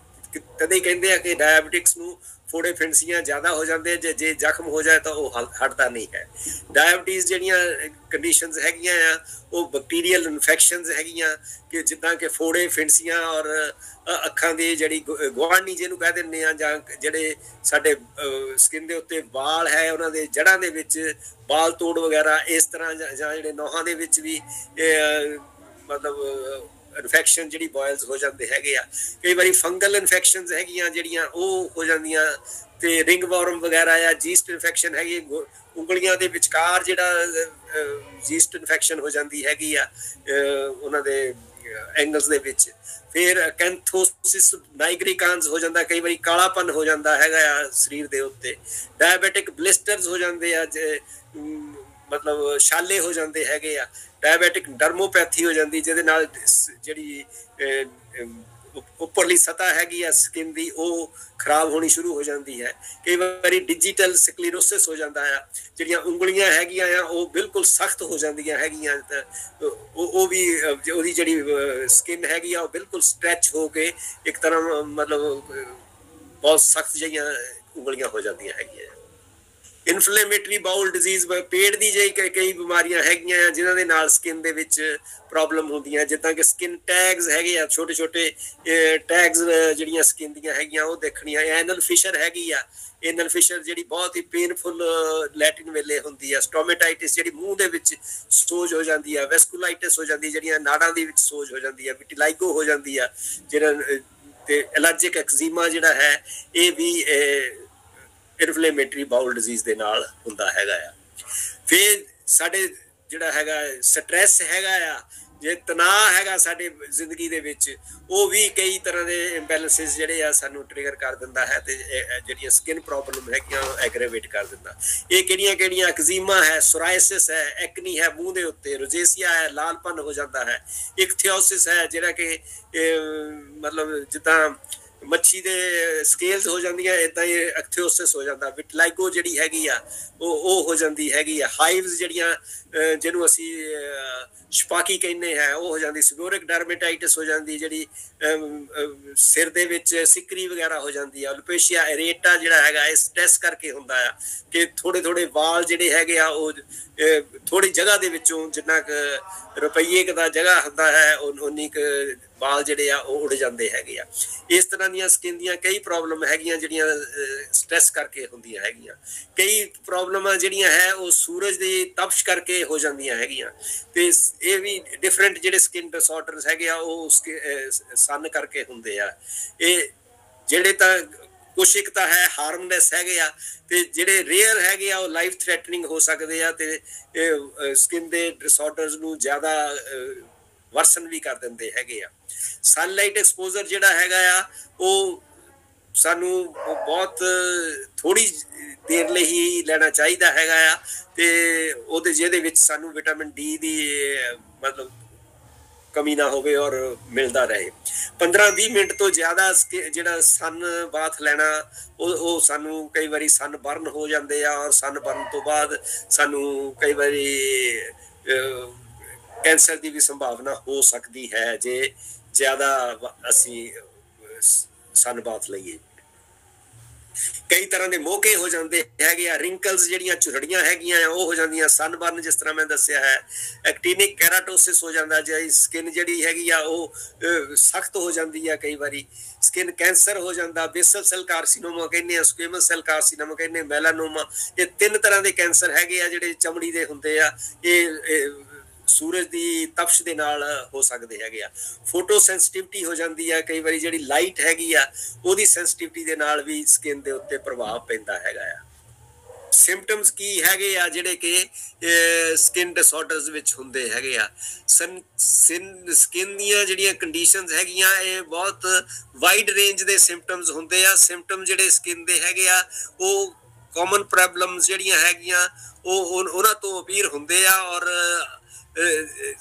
ਕਦੇ ਕਹਿੰਦੇ ਆ ਕਿ ਡਾਇਬਟਿਕਸ ਨੂੰ ਫੋੜੇ ਫਿੰਸੀਆਂ ਜ਼ਿਆਦਾ ਹੋ ਜਾਂਦੇ ਜੇ ਜ਼ਖਮ ਹੋ ਜਾਏ ਤਾਂ ਉਹ ਹਟਦਾ ਨਹੀਂ ਹੈ ਡਾਇਬਟੀਜ਼ ਜਿਹੜੀਆਂ ਕੰਡੀਸ਼ਨਸ ਹੈਗੀਆਂ ਆ ਉਹ ਬੈਕਟੀਰੀਅਲ ਇਨਫੈਕਸ਼ਨਸ ਹੈਗੀਆਂ ਕਿ ਜਿੱਦਾਂ ਕਿ ਫੋੜੇ ਫਿੰਸੀਆਂ ਔਰ ਅੱਖਾਂ ਦੀ ਜਿਹੜੀ ਗੁਆਂਢੀ ਜਿਹਨੂੰ ਕਹਿ ਦਿੰਦੇ ਆ ਜਾਂ ਜਿਹੜੇ ਸਾਡੇ ਸਕਿਨ ਦੇ ਉੱਤੇ ਵਾਲ ਹੈ ਉਹਨਾਂ ਦੇ ਜੜ੍ਹਾਂ ਦੇ ਵਿੱਚ ਵਾਲ ਤੋੜ ਵਗੈਰਾ ਇਸ ਤਰ੍ਹਾਂ ਜਾਂ ਜਿਹੜੇ ਨੋਹਾਂ ਦੇ ਵਿੱਚ ਵੀ ਮਤਲਬ ਇਨਫੈਕਸ਼ਨ ਜਿਹੜੀ ਬੋਇਲਸ ਹੋ ਜਾਂਦੇ ਹੈਗੇ ਆ ਕਈ ਵਾਰੀ ਫੰਗਲ ਇਨਫੈਕਸ਼ਨਸ ਹੈਗੀਆਂ ਜਿਹੜੀਆਂ ਉਹ ਹੋ ਜਾਂਦੀਆਂ ਤੇ ਰਿੰਗ ਵਾਰਮ ਵਗੈਰਾ ਆ ਜੀਸਟ ਇਨਫੈਕਸ਼ਨ ਹੈਗੀ ਉਂਗਲੀਆਂ ਦੇ ਵਿਚਕਾਰ ਜਿਹੜਾ ਜੀਸਟ ਇਨਫੈਕਸ਼ਨ ਹੋ ਜਾਂਦੀ ਹੈਗੀ ਆ ਉਹਨਾਂ ਦੇ ਐਂਗਲਸ ਦੇ ਵਿੱਚ ਫਿਰ ਕੈਂਥੋਸਿਸ ਨਾਈਗ੍ਰਿਕਾਂਸ ਹੋ ਜਾਂਦਾ ਕਈ ਵਾਰੀ ਕਾਲਾਪਨ ਹੋ ਜਾਂਦਾ ਹੈਗਾ ਆ ਸਰੀਰ ਦੇ ਉੱਤੇ ਡਾਇਬੈਟਿਕ ਬਲਿਸਟਰਸ ਹੋ ਜਾਂਦੇ ਆ ਮਤਲਬ ਛਾਲੇ ਹੋ ਜਾਂਦੇ ਹੈਗੇ ਆ ਡਾਇਬੈਟਿਕ ਡਰਮੋਪੈਥੀ ਹੋ ਜਾਂਦੀ ਜਿਹਦੇ ਨਾਲ ਜਿਹੜੀ ਉੱਪਰਲੀ ਸਤ੍ਹਾ ਹੈਗੀ ਆ ਸਕਿਨ ਦੀ ਉਹ ਖਰਾਬ ਹੋਣੀ ਸ਼ੁਰੂ ਹੋ ਜਾਂਦੀ ਹੈ ਕਈ ਵਾਰੀ ਡਿਜੀਟਲ ਸਕਲੀਰੋਸਿਸ ਹੋ ਜਾਂਦਾ ਆ ਜਿਹੜੀਆਂ ਉਂਗਲੀਆਂ ਹੈਗੀਆਂ ਆ ਉਹ ਬਿਲਕੁਲ ਸਖਤ ਹੋ ਜਾਂਦੀਆਂ ਹੈਗੀਆਂ ਉਹ ਵੀ ਉਹਦੀ ਜਿਹੜੀ ਸਕਿਨ ਹੈਗੀ ਆ ਉਹ ਬਿਲਕੁਲ ਸਟ੍ਰੈਚ ਹੋ ਕੇ ਇੱਕ ਤਰ੍ਹਾਂ ਮਤਲਬ ਬਹੁਤ ਸਖਤ ਜਿਹੀਆਂ ਉਂਗਲੀਆਂ ਹੋ ਜਾਂਦੀਆਂ ਹੈਗੀਆਂ ਇਨਫਲੇਮੇਟਰੀ ਬਾਊਲ ਡਿਜ਼ੀਜ਼ ਪੇਟ ਦੀ ਜੇ ਕਈ ਬਿਮਾਰੀਆਂ ਹੈਗੀਆਂ ਜਿਨ੍ਹਾਂ ਦੇ ਨਾਲ ਸਕਿਨ ਦੇ ਵਿੱਚ ਪ੍ਰੋਬਲਮ ਹੁੰਦੀਆਂ ਜਿੱਦਾਂ ਕਿ ਸਕਿਨ ਟੈਗਸ ਹੈਗੇ ਆ ਛੋਟੇ ਛੋਟੇ ਟੈਗਸ ਜਿਹੜੀਆਂ ਸਕਿਨ ਦੀਆਂ ਹੈਗੀਆਂ ਉਹ ਦੇਖਣੀਆਂ ਐਨਲ ਫਿਸ਼ਰ ਹੈਗੀ ਆ ਐਨਲ ਫਿਸ਼ਰ ਜਿਹੜੀ ਬਹੁਤ ਹੀ ਪੇਨਫੁਲ ਲੈਟਿਨ ਵੇਲੇ ਹੁੰਦੀ ਆ ਸਟੋਮੇਟਾਈਟਿਸ ਜਿਹੜੀ ਮੂੰਹ ਦੇ ਵਿੱਚ ਸੋਜ ਹੋ ਜਾਂਦੀ ਆ ਵੈਸਕੂਲਾਈਟਿਸ ਹੋ ਜਾਂਦੀ ਜਿਹੜੀਆਂ ਨਾੜਾਂ ਦੇ ਵਿੱਚ ਸੋਜ ਹੋ ਜਾਂਦੀ ਆ ਵਿਟਿਲਾਈਗੋ ਹੋ ਜਾਂਦੀ ਆ ਜਿਹੜਾ ਤੇ ਐਲਰਜਿਕ ਐਕਜ਼ੀਮਾ ਜਿਹੜਾ ਹੈ ਇਹ ਵੀ ਇਨਫਲੇਮੇਟਰੀ ਬਾਊਲ ਡਿਜ਼ੀਜ਼ ਦੇ ਨਾਲ ਹੁੰਦਾ ਹੈਗਾ ਆ ਫਿਰ ਸਾਡੇ ਜਿਹੜਾ ਹੈਗਾ ਸਟ੍ਰੈਸ ਹੈਗਾ ਆ ਜੇ ਤਣਾਅ ਹੈਗਾ ਸਾਡੇ ਜ਼ਿੰਦਗੀ ਦੇ ਵਿੱਚ ਉਹ ਵੀ ਕਈ ਤਰ੍ਹਾਂ ਦੇ ਇੰਬੈਲੈਂਸਿਸ ਜਿਹੜੇ ਆ ਸਾਨੂੰ ਟ੍ਰਿਗਰ ਕਰ ਦਿੰਦਾ ਹੈ ਤੇ ਜਿਹੜੀਆਂ ਸਕਿਨ ਪ੍ਰੋਬਲਮ ਹੈਗੀਆਂ ਐਗਰੇਵੇਟ ਕਰ ਦਿੰਦਾ ਇਹ ਕਿਹੜੀਆਂ ਐਕਜ਼ੀਮਾ ਹੈ ਸੋਰਾਇਸਿਸ ਹੈ ਐਕਨੀ ਹੈ ਮੂੰਹ ਦੇ ਉੱਤੇ ਰੋਜ਼ੇਸੀਆ ਹੈ ਲਾਲਪਨ ਹੋ ਜਾਂਦਾ ਹੈ ਇਕਥਿਓਸਿਸ ਹੈ ਜਿਹੜਾ ਕਿ ਮਤਲਬ ਜਿੱਦਾਂ ਮੱਛੀ ਦੇ ਸਕੇਲਸ ਹੋ ਜਾਂਦੀਆਂ, ਇਦਾਂ ਹੀ ਐਕਥਿਓਸਿਸ ਹੋ ਜਾਂਦਾ, ਵਿਟਲਾਈਗੋ ਜਿਹੜੀ ਹੈਗੀ ਆ ਉਹ ਹੋ ਜਾਂਦੀ ਹੈਗੀ ਆ, ਹਾਈਵਸ ਜਿਹੜੀਆਂ ਜਿਹਨੂੰ ਅਸੀਂ ਛਪਾਕੀ ਕਹਿੰਦੇ ਹੈ ਉਹ ਹੋ ਜਾਂਦੀ, ਸਿਗੋਰਿਕ ਡਰਮੇਟਾਈਟਿਸ ਹੋ ਜਾਂਦੀ, ਜਿਹੜੀ ਸਿਰ ਦੇ ਵਿੱਚ ਸਿਕਰੀ ਵਗੈਰਾ ਹੋ ਜਾਂਦੀ ਆ, ਅਲੋਪੇਸ਼ੀਆ ਐਰੇਟਾ ਜਿਹੜਾ ਹੈਗਾ ਇਸ ਟੈਸਟ ਕਰਕੇ ਹੁੰਦਾ ਆ ਕਿ ਥੋੜੇ ਵਾਲ ਜਿਹੜੇ ਹੈਗੇ ਆ ਉਹ ਥੋੜੀ ਜਗ੍ਹਾ ਦੇ ਵਿੱਚੋਂ ਜਿੰਨਾ ਕੁ ਰੁਪਈਏ ਦਾ ਜਗ੍ਹਾ ਹੁੰਦਾ ਹੈ ਉਨੀ ਕੁ ਵਾਲ ਜਿਹੜੇ ਆ ਉਹ ਉੜ ਜਾਂਦੇ ਹੈਗੇ ਆ। ਇਸ ਤਰ੍ਹਾਂ ਦੀਆਂ ਸਕਿਨ ਦੀਆਂ ਕਈ ਪ੍ਰੋਬਲਮ ਹੈਗੀਆਂ ਜਿਹੜੀਆਂ ਸਟ੍ਰੈਸ ਕਰਕੇ ਹੁੰਦੀਆਂ ਹੈਗੀਆਂ। ਕਈ ਪ੍ਰੋਬਲਮਾਂ ਜਿਹੜੀਆਂ ਹੈ ਉਹ ਸੂਰਜ ਦੀ ਤਪਸ਼ ਕਰਕੇ ਹੋ ਜਾਂਦੀਆਂ ਹੈਗੀਆਂ, ਤੇ ਇਹ ਵੀ ਡਿਫਰੈਂਟ ਜਿਹੜੇ ਸਕਿਨ ਡਿਸਆਰਡਰਸ ਹੈਗੇ ਆ ਉਹ ਸਨ ਕਰਕੇ ਹੁੰਦੇ ਆ। ਇਹ ਜਿਹੜੇ ਤਾਂ ਕੁਛ ਇੱਕ ਤਾਂ ਹੈ ਹਾਰਮਲੈਸ ਹੈਗੇ ਆ, ਤੇ ਜਿਹੜੇ ਰੇਅਰ ਹੈਗੇ ਆ ਉਹ ਲਾਈਫ ਥ੍ਰੈਟਨਿੰਗ ਹੋ ਸਕਦੇ ਆ, ਤੇ ਸਕਿਨ ਦੇ ਡਿਸਆਰਡਰਸ ਨੂੰ ਜ਼ਿਆਦਾ ਵਰਸਨ ਵੀ ਕਰ ਦਿੰਦੇ ਹੈਗੇ ਆ। ਸਨਲਾਈਟ ਐਕਸਪੋਜ਼ਰ ਜਿਹੜਾ ਹੈਗਾ ਆ ਉਹ ਸਾਨੂੰ ਬਹੁਤ ਥੋੜੀ ਦੇਰ ਲਈ ਹੀ ਲੈਣਾ ਚਾਹੀਦਾ ਹੈਗਾ ਆ, ਤੇ ਉਹਦੇ ਜਿਹਦੇ ਵਿੱਚ ਸਾਨੂੰ ਵਿਟਾਮਿਨ ਡੀ ਦੀ ਮਤਲਬ ਕਮੀ ਨਾ ਹੋਵੇ ਔਰ ਮਿਲਦਾ ਰਹੇ। 15-20 ਮਿੰਟ ਤੋਂ ਜ਼ਿਆਦਾ ਜਿਹੜਾ ਸਨ ਬਾਥ ਲੈਣਾ ਉਹ ਸਾਨੂੰ ਕਈ ਵਾਰੀ ਸਨ ਬਰਨ ਹੋ ਜਾਂਦੇ ਆ, ਔਰ ਸਨ ਬਰਨ ਤੋਂ ਬਾਅਦ ਸਾਨੂੰ ਕਈ ਵਾਰੀ ਕੈਂਸਰ ਦੀ ਵੀ ਸੰਭਾਵਨਾ ਹੋ ਸਕਦੀ ਹੈ ਜੇ ਜ਼ਿਆਦਾ ਅਸੀਂ ਸਨ ਬਾਥ ਲਈਏ। ਕਈ ਤਰ੍ਹਾਂ ਦੇ ਮੋਕੇ ਹੋ ਜਾਂਦੇ ਹੈਗੇ ਆ, ਰਿੰਕਲਸ ਜਿਹੜੀਆਂ ਝੁਰੜੀਆਂ ਹੈਗੀਆਂ ਆ ਉਹ ਹੋ ਜਾਂਦੀਆਂ, ਸਨ ਬਰਨ ਜਿਸ ਤਰ੍ਹਾਂ ਮੈਂ ਦੱਸਿਆ ਹੈ, ਐਕਟੀਨਿਕ ਕੈਰਾਟੋਸਿਸ ਹੋ ਜਾਂਦਾ, ਜੇ ਸਕਿਨ ਜਿਹੜੀ ਹੈਗੀ ਆ ਉਹ ਸਖਤ ਹੋ ਜਾਂਦੀ ਆ, ਕਈ ਵਾਰੀ ਸਕਿਨ ਕੈਂਸਰ ਹੋ ਜਾਂਦਾ, ਬੇਸਲ ਸੈਲ ਕਾਰਸੀਨੋਮਾ ਕਹਿੰਦੇ ਆ, ਸਕੁਇਮਸ ਸੈਲ ਕਾਰਸੀਨੋਮਾ ਕਹਿੰਦੇ, ਮੈਲਾਨੋਮਾ। ਇਹ 3 ਤਰ੍ਹਾਂ ਦੇ ਕੈਂਸਰ ਹੈਗੇ ਆ ਜਿਹੜੇ ਚਮੜੀ ਦੇ ਹੁੰਦੇ ਆ, ਇਹ ਸੂਰਜ ਦੀ ਤਪਸ਼ ਦੇ ਨਾਲ ਹੋ ਸਕਦੇ ਹੈਗੇ ਆ। ਫੋਟੋ ਸੈਂਸਿਟਿਵਿਟੀ ਹੋ ਜਾਂਦੀ ਆ, ਕਈ ਵਾਰੀ ਜਿਹੜੀ ਲਾਈਟ ਹੈਗੀ ਆ ਉਹਦੀ ਸੈਂਸਿਟਿਵਿਟੀ ਦੇ ਨਾਲ ਵੀ ਸਕਿਨ ਦੇ ਉੱਤੇ ਪ੍ਰਭਾਵ ਪੈਂਦਾ ਹੈਗਾ ਆ। ਸਿੰਪਟਮਸ ਕੀ ਹੈਗੇ ਆ ਜਿਹੜੇ ਕਿ ਸਕਿਨ ਡਿਸਆਰਡਰਸ ਵਿੱਚ ਹੁੰਦੇ ਹੈਗੇ ਆ। ਸਕਿਨ ਦੀਆਂ ਜਿਹੜੀਆਂ ਕੰਡੀਸ਼ਨਸ ਹੈਗੀਆਂ ਇਹ ਬਹੁਤ ਵਾਈਡ ਰੇਂਜ ਦੇ ਸਿੰਪਟਮਸ ਹੁੰਦੇ ਆ। ਸਿੰਪਟਮ ਜਿਹੜੇ ਸਕਿਨ ਦੇ ਹੈਗੇ ਆ ਉਹ ਕਾਮਨ ਪ੍ਰੋਬਲਮਸ ਜਿਹੜੀਆਂ ਹੈਗੀਆਂ ਉਹ ਉਹਨਾਂ ਤੋਂ ਅਪੀਅਰ ਹੁੰਦੇ ਆ, ਔਰ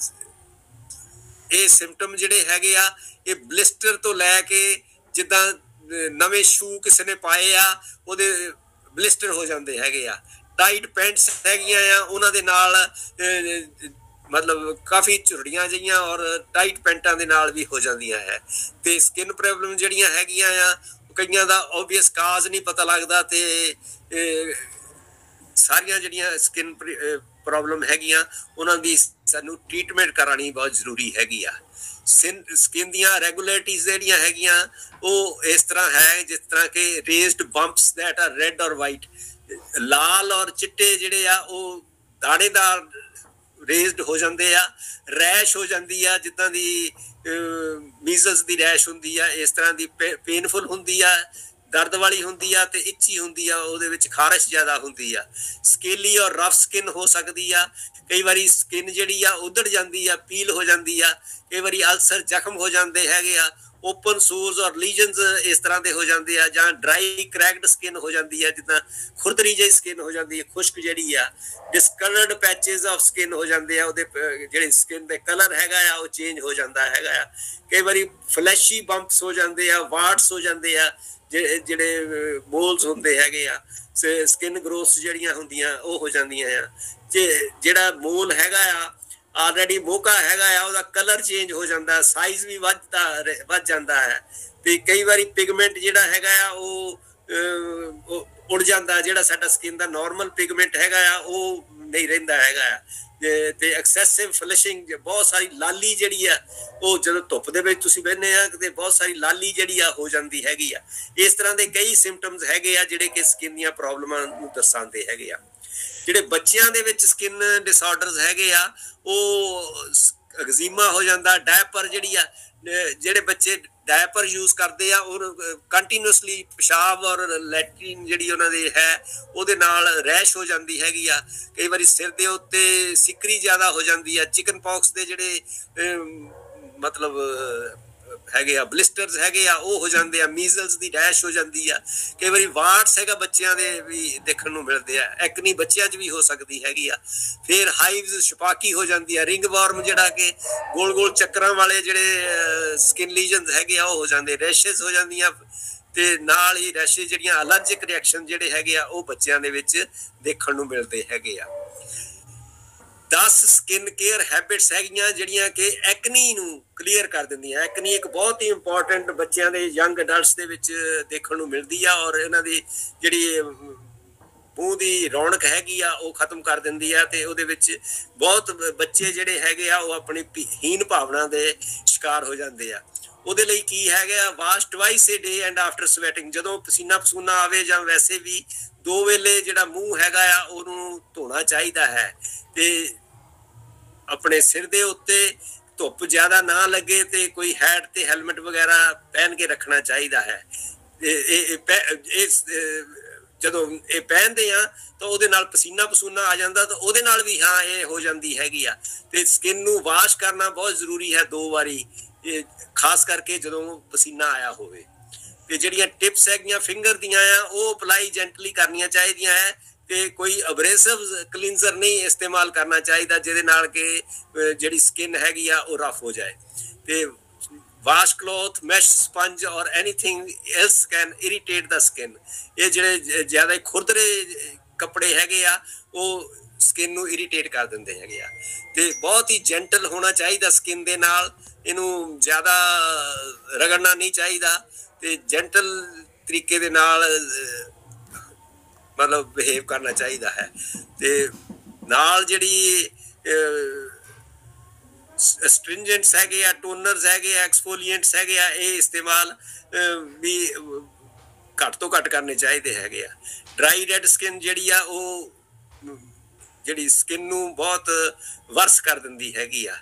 ਇਹ ਸਿੰਪਟਮ ਜਿਹੜੇ ਹੈਗੇ ਆ ਇਹ ਬਲਿਸਟਰ ਤੋਂ ਲੈ ਕੇ ਜਿੱਦਾਂ ਨਵੇਂ ਸ਼ੂ ਕਿਸੇ ਨੇ ਪਾਏ ਆ ਉਹਦੇ ਬਲਿਸਟਰ ਹੋ ਜਾਂਦੇ ਹੈਗੇ ਆ। ਟਾਈਟ ਪੈਂਟਸ ਹੈਗੀਆਂ ਆ ਉਹਨਾਂ ਦੇ ਨਾਲ ਮਤਲਬ ਕਾਫੀ ਝੁਰੜੀਆਂ ਜਿਹੀਆਂ ਔਰ ਟਾਈਟ ਪੈਂਟਾਂ ਦੇ ਨਾਲ ਵੀ ਹੋ ਜਾਂਦੀਆਂ ਹੈ। ਤੇ ਸਕਿਨ ਪ੍ਰੋਬਲਮ ਜਿਹੜੀਆਂ ਹੈਗੀਆਂ ਆ ਕਈਆਂ ਦਾ ਓਬਵੀਅਸ ਕਾਜ਼ ਨਹੀਂ ਪਤਾ ਲੱਗਦਾ, ਤੇ ਸਾਰੀਆਂ ਜਿਹੜੀਆਂ ਸਕਿਨ ਪ੍ਰੋਬਲਮ ਹੈਗੀਆਂ ਉਹਨਾਂ ਦੀ ਸਾਨੂੰ ਟ੍ਰੀਟਮੈਂਟ ਕਰਾਉਣੀ ਬਹੁਤ ਜ਼ਰੂਰੀ ਹੈਗੀ ਆ। ਸਕਿਨ ਦੀਆਂ ਰੈਗੂਲਰਿਟੀਜ਼ ਜਿਹੜੀਆਂ ਹੈਗੀਆਂ ਉਹ ਇਸ ਤਰ੍ਹਾਂ ਹੈ ਜਿਸ ਤਰ੍ਹਾਂ ਕਿ ਰੇਜ਼ਡ ਬੰਪਸ ਦੈਟ ਆਰ ਰੈਡ ਔਰ ਵਾਈਟ, ਲਾਲ ਔਰ ਚਿੱਟੇ ਜਿਹੜੇ ਆ ਉਹ ਦਾਣੇਦਾਰ ਰੇਜ਼ਡ ਹੋ ਜਾਂਦੇ ਆ। ਰੈਸ਼ ਹੋ ਜਾਂਦੀ ਆ ਜਿੱਦਾਂ ਦੀ ਮੀਜ਼ਲਸ ਦੀ ਰੈਸ਼ ਹੁੰਦੀ ਆ, ਇਸ ਤਰ੍ਹਾਂ ਦੀ ਪੇਨਫੁਲ ਹੁੰਦੀ ਆ, ਦਰਦ ਵਾਲੀ ਹੁੰਦੀ ਆ ਤੇ ਇੱਚੀ ਹੁੰਦੀ ਆ, ਉਹਦੇ ਵਿੱਚ ਖਾਰਿਸ਼ ਜ਼ਿਆਦਾ ਹੁੰਦੀ ਆ। ਸਕੇਲੀ ਔਰ ਰਫ ਸਕਿਨ ਹੋ ਸਕਦੀ ਆ, ਕਈ ਵਾਰੀ ਸਕਿਨ ਜਿਹੜੀ ਆ ਉਧੜ ਜਾਂਦੀ ਆ, ਪੀਲ ਹੋ ਜਾਂਦੀ ਆ, ਕਈ ਵਾਰੀ ਅਲਸਰ ਜ਼ਖਮ ਹੋ ਜਾਂਦੇ ਹੈਗੇ ਆ, ਓਪਨ ਸੋਰਸ ਔਰ ਲੀਜਨਸ ਇਸ ਤਰ੍ਹਾਂ ਦੇ ਹੋ ਜਾਂਦੇ ਆ, ਜਾਂ ਡਰਾਈ ਕਰੈਕਡ ਸਕਿਨ ਹੋ ਜਾਂਦੀ ਆ, ਜਿੱਦਾਂ ਖੁਰਦਰੀ ਜਿਹੀ ਸਕਿਨ ਹੋ ਜਾਂਦੀ ਹੈ, ਖੁਸ਼ਕ ਜਿਹੜੀ ਆ। ਡਿਸਕਲਰਡ ਪੈਚਸ ਆਫ ਸਕਿਨ ਹੋ ਜਾਂਦੇ ਆ, ਉਹਦੇ ਜਿਹੜੇ ਸਕਿਨ ਦੇ ਕਲਰ ਹੈਗਾ ਆ ਉਹ ਚੇਂਜ ਹੋ ਜਾਂਦਾ ਹੈਗਾ ਆ। ਕਈ ਵਾਰੀ ਫਲੈਸ਼ੀ ਬੰਪਸ ਹੋ ਜਾਂਦੇ ਆ, ਵਾਰਟਸ ਹੋ ਜਾਂਦੇ ਆ, ਜਿਹੜੇ ਮੋਲਸ ਹੁੰਦੇ ਹੈਗੇ ਆ, ਸਕਿਨ ਗਰੋਥ ਜਿਹੜੀਆਂ ਹੁੰਦੀਆਂ ਉਹ ਹੋ ਜਾਂਦੀਆਂ ਆ। ਜਿਹੜਾ ਮੋਲ ਹੈਗਾ ਆ ਆਲਰੇਡੀ ਮੋਕਾ ਹੈਗਾ ਆ ਉਹਦਾ ਕਲਰ ਚੇਂਜ ਹੋ ਜਾਂਦਾ, ਸਾਈਜ਼ ਵੀ ਵੱਧ ਜਾਂਦਾ ਹੈ, ਤੇ ਕਈ ਵਾਰੀ ਪਿਗਮੈਂਟ ਜਿਹੜਾ ਹੈਗਾ ਆ ਉਹ ਉੜ ਜਾਂਦਾ, ਜਿਹੜਾ ਸਾਡਾ ਸਕਿਨ ਦਾ ਨਾਰਮਲ ਪਿਗਮੈਂਟ ਹੈਗਾ ਆ ਉਹ ਨਹੀਂ ਰਹਿੰਦਾ ਹੈਗਾ ਆ। ਤੇ ਐਕਸੈਸਿਵ ਫਲਸ਼ਿੰਗ, ਬਹੁਤ ਸਾਰੀ ਲਾਲੀ ਜਿਹੜੀ ਆ ਉਹ ਜਦੋਂ ਧੁੱਪ ਦੇ ਵਿੱਚ ਤੁਸੀਂ ਬਹਿੰਦੇ ਆ ਤੇ ਬਹੁਤ ਸਾਰੀ ਲਾਲੀ ਜਿਹੜੀ ਆ ਹੋ ਜਾਂਦੀ ਹੈਗੀ ਆ। ਇਸ ਤਰ੍ਹਾਂ ਦੇ ਕਈ ਸਿੰਪਟਮਸ ਹੈਗੇ ਆ ਜਿਹੜੇ ਕਿ ਸਕਿਨ ਦੀਆਂ ਪ੍ਰੋਬਲਮਾਂ ਨੂੰ ਦਰਸਾਉਂਦੇ ਹੈਗੇ ਆ। ਜਿਹੜੇ ਬੱਚਿਆਂ ਦੇ ਵਿੱਚ ਸਕਿਨ ਡਿਸਆਰਡਰਸ ਹੈਗੇ ਆ ਉਹ ਐਗਜ਼ੀਮਾ ਹੋ ਜਾਂਦਾ, ਡਾਇਪਰ ਜਿਹੜੀ ਆ, ਜਿਹੜੇ ਬੱਚੇ ਡਾਇਪਰ ਯੂਜ਼ ਕਰਦੇ ਆ ਉਹ ਕੰਟੀਨਿਊਸਲੀ ਪਿਸ਼ਾਬ ਔਰ ਲੈਟਰਿਨ ਜਿਹੜੀ ਉਹਨਾਂ ਦੇ ਹੈ ਉਹਦੇ ਨਾਲ ਰੈਸ਼ ਹੋ ਜਾਂਦੀ ਹੈਗੀ ਆ। ਕਈ ਵਾਰੀ ਸਿਰ ਦੇ ਉੱਤੇ ਸਿਕਰੀ ਜ਼ਿਆਦਾ ਹੋ ਜਾਂਦੀ ਆ। ਚਿਕਨ ਪੌਕਸ ਦੇ ਜਿਹੜੇ ਮਤਲਬ ਹੈਗੇ ਆ ਬਲਿਸਟਰਸ ਹੈਗੇ ਆ ਉਹ ਹੋ ਜਾਂਦੇ ਆ, ਮੀਜ਼ਲਸ ਦੀ ਡੈਸ਼ ਹੋ ਜਾਂਦੀ ਆ, ਕਈ ਵਾਰੀ ਵਾਰਟਸ ਹੈਗਾ ਬੱਚਿਆਂ ਦੇ ਵੀ ਦੇਖਣ ਨੂੰ ਮਿਲਦੇ ਆ, ਐਕਨੀ ਬੱਚਿਆਂ 'ਚ ਵੀ ਹੋ ਸਕਦੀ ਹੈਗੀ ਆ। ਫਿਰ ਹਾਈਵਜ਼ ਛਪਾਕੀ ਹੋ ਜਾਂਦੀ ਆ, ਰਿੰਗ ਵਾਰਮ ਜਿਹੜਾ ਕਿ ਗੋਲ ਗੋਲ ਚੱਕਰਾਂ ਵਾਲੇ ਜਿਹੜੇ ਸਕਿਨ ਲੀਜਨਸ ਹੈਗੇ ਆ ਉਹ ਹੋ ਜਾਂਦੇ, ਰੈਸ਼ਸ ਹੋ ਜਾਂਦੀਆਂ, ਤੇ ਨਾਲ ਹੀ ਰੈਸ਼ਸ ਜਿਹੜੀਆਂ ਅਲਰਜਿਕ ਰਿਐਕਸ਼ਨ ਜਿਹੜੇ ਹੈਗੇ ਆ ਉਹ ਬੱਚਿਆਂ ਦੇ ਵਿੱਚ ਦੇਖਣ ਨੂੰ ਮਿਲਦੇ ਹੈਗੇ ਆ। 10 ਸਕਿਨ ਕੇਅਰ ਹੈਬਿਟਸ ਹੈਗੀਆਂ ਜਿਹੜੀਆਂ ਕਿ ਐਕਨੀ ਨੂੰ ਕਲੀਅਰ ਕਰ ਦਿੰਦੀਆਂ। ਐਕਨੀ ਇੱਕ ਬਹੁਤ ਹੀ ਇੰਪੋਰਟੈਂਟ ਬੱਚਿਆਂ ਦੇ ਯੰਗ ਅਡਲਟਸ ਦੇ ਵਿੱਚ ਦੇਖਣ ਨੂੰ ਮਿਲਦੀ ਆ, ਔਰ ਇਹਨਾਂ ਦੀ ਜਿਹੜੀ ਮੂੰਹ ਦੀ ਰੌਣਕ ਹੈਗੀ ਆ ਉਹ ਖਤਮ ਕਰ ਦਿੰਦੀ ਆ, ਤੇ ਉਹਦੇ ਵਿੱਚ ਬਹੁਤ ਬੱਚੇ ਜਿਹੜੇ ਹੈਗੇ ਆ ਉਹ ਆਪਣੀ ਹੀਨ ਭਾਵਨਾ ਦੇ ਸ਼ਿਕਾਰ ਹੋ ਜਾਂਦੇ ਆ। ਉਹਦੇ ਲਈ ਕੀ ਹੈਗਾ, wash twice A day and after sweating, ਜਦੋਂ ਪਸੀਨਾ ਪਸੂਨਾ ਆਵੇ ਜਾਂ ਵੈਸੇ ਵੀ 2 ਵੇਲੇ ਜਿਹੜਾ ਮੂੰਹ ਹੈਗਾ ਆ ਉਹਨੂੰ ਧੋਣਾ ਚਾਹੀਦਾ ਹੈ। ਤੇ ਆਪਣੇ ਸਿਰ ਦੇ ਉੱਤੇ ਧੁੱਪ ਜ਼ਿਆਦਾ ਨਾ ਲੱਗੇ ਤੇ ਕੋਈ ਹੈਟ ਤੇ ਹੈਲਮਟ ਵਗੈਰਾ ਪਹਿਨ ਕੇ ਰੱਖਣਾ ਚਾਹੀਦਾ ਹੈ। ਜਦੋਂ ਇਹ ਪਹਿਨਦੇ ਆ ਤਾਂ ਉਹਦੇ ਨਾਲ ਪਸੀਨਾ ਪਸੂਨਾ ਆ ਜਾਂਦਾ, ਤਾਂ ਉਹਦੇ ਨਾਲ ਵੀ ਹਾਂ ਇਹ ਹੋ ਜਾਂਦੀ ਹੈਗੀ ਆ। ਤੇ ਸਕਿਨ ਨੂੰ ਵਾਸ਼ ਕਰਨਾ ਬਹੁਤ ਜ਼ਰੂਰੀ ਹੈ 2 ਵਾਰੀ, ਖਾਸ ਕਰਕੇ ਜਦੋਂ ਪਸੀਨਾ ਆਇਆ ਹੋਵੇ। ਤੇ ਜਿਹੜੀਆਂ ਟਿਪਸ ਹੈਗੀਆਂ ਫਿੰਗਰ ਦੀਆਂ ਆ ਉਹ ਅਪਲਾਈ ਜੈਂਟਲੀ ਕਰਨੀਆਂ ਚਾਹੀਦੀਆਂ ਹੈ, ਤੇ ਕੋਈ ਅਬਰੇਸਿਵ ਕਲੀਨਜ਼ਰ ਨਹੀਂ ਇਸਤੇਮਾਲ ਕਰਨਾ ਚਾਹੀਦਾ ਜਿਹਦੇ ਨਾਲ ਕਿ ਜਿਹੜੀ ਸਕਿਨ ਹੈਗੀ ਆ ਉਹ ਰਫ ਹੋ ਜਾਏ। ਤੇ ਵਾਸ਼ ਕਲੋਥ, ਮੈਸ਼ ਸਪੰਜ ਔਰ anything else can irritate the skin, ਇਹ ਜਿਹੜੇ ਜ਼ਿਆਦਾ ਖੁਰਦਰੇ ਕੱਪੜੇ ਹੈਗੇ ਆ ਉਹ ਸਕਿਨ ਨੂੰ ਇਰੀਟੇਟ ਕਰ ਦਿੰਦੇ ਹੈਗੇ ਆ। ਤੇ ਬਹੁਤ ਹੀ ਜੈਂਟਲ ਹੋਣਾ ਚਾਹੀਦਾ ਸਕਿਨ ਦੇ ਨਾਲ, ਇਹਨੂੰ ਜ਼ਿਆਦਾ ਰਗੜਨਾ ਨਹੀਂ ਚਾਹੀਦਾ, ਤੇ ਜੈਂਟਲ ਤਰੀਕੇ ਦੇ ਨਾਲ ਮਤਲਬ ਬਿਹੇਵ ਕਰਨਾ ਚਾਹੀਦਾ ਹੈ। ਤੇ ਨਾਲ ਜਿਹੜੀ ਸਟ੍ਰਿੰਜੈਂਟਸ ਹੈਗੇ ਆ, ਟੋਨਰਸ ਹੈਗੇ ਆ, ਐਕਸਫੋਲੀਐਂਟਸ ਹੈਗੇ ਆ, ਇਹ ਇਸਤੇਮਾਲ ਵੀ ਘੱਟ ਤੋਂ ਘੱਟ ਕਰਨੇ ਚਾਹੀਦੇ ਹੈਗੇ ਆ। ਡਰਾਈ ਰੈਡ ਸਕਿਨ ਜਿਹੜੀ ਆ ਉਹ ਜਿਹੜੀ ਸਕਿਨ ਨੂੰ ਬਹੁਤ ਵਰਸ ਕਰ ਦਿੰਦੀ ਹੈਗੀ ਆ।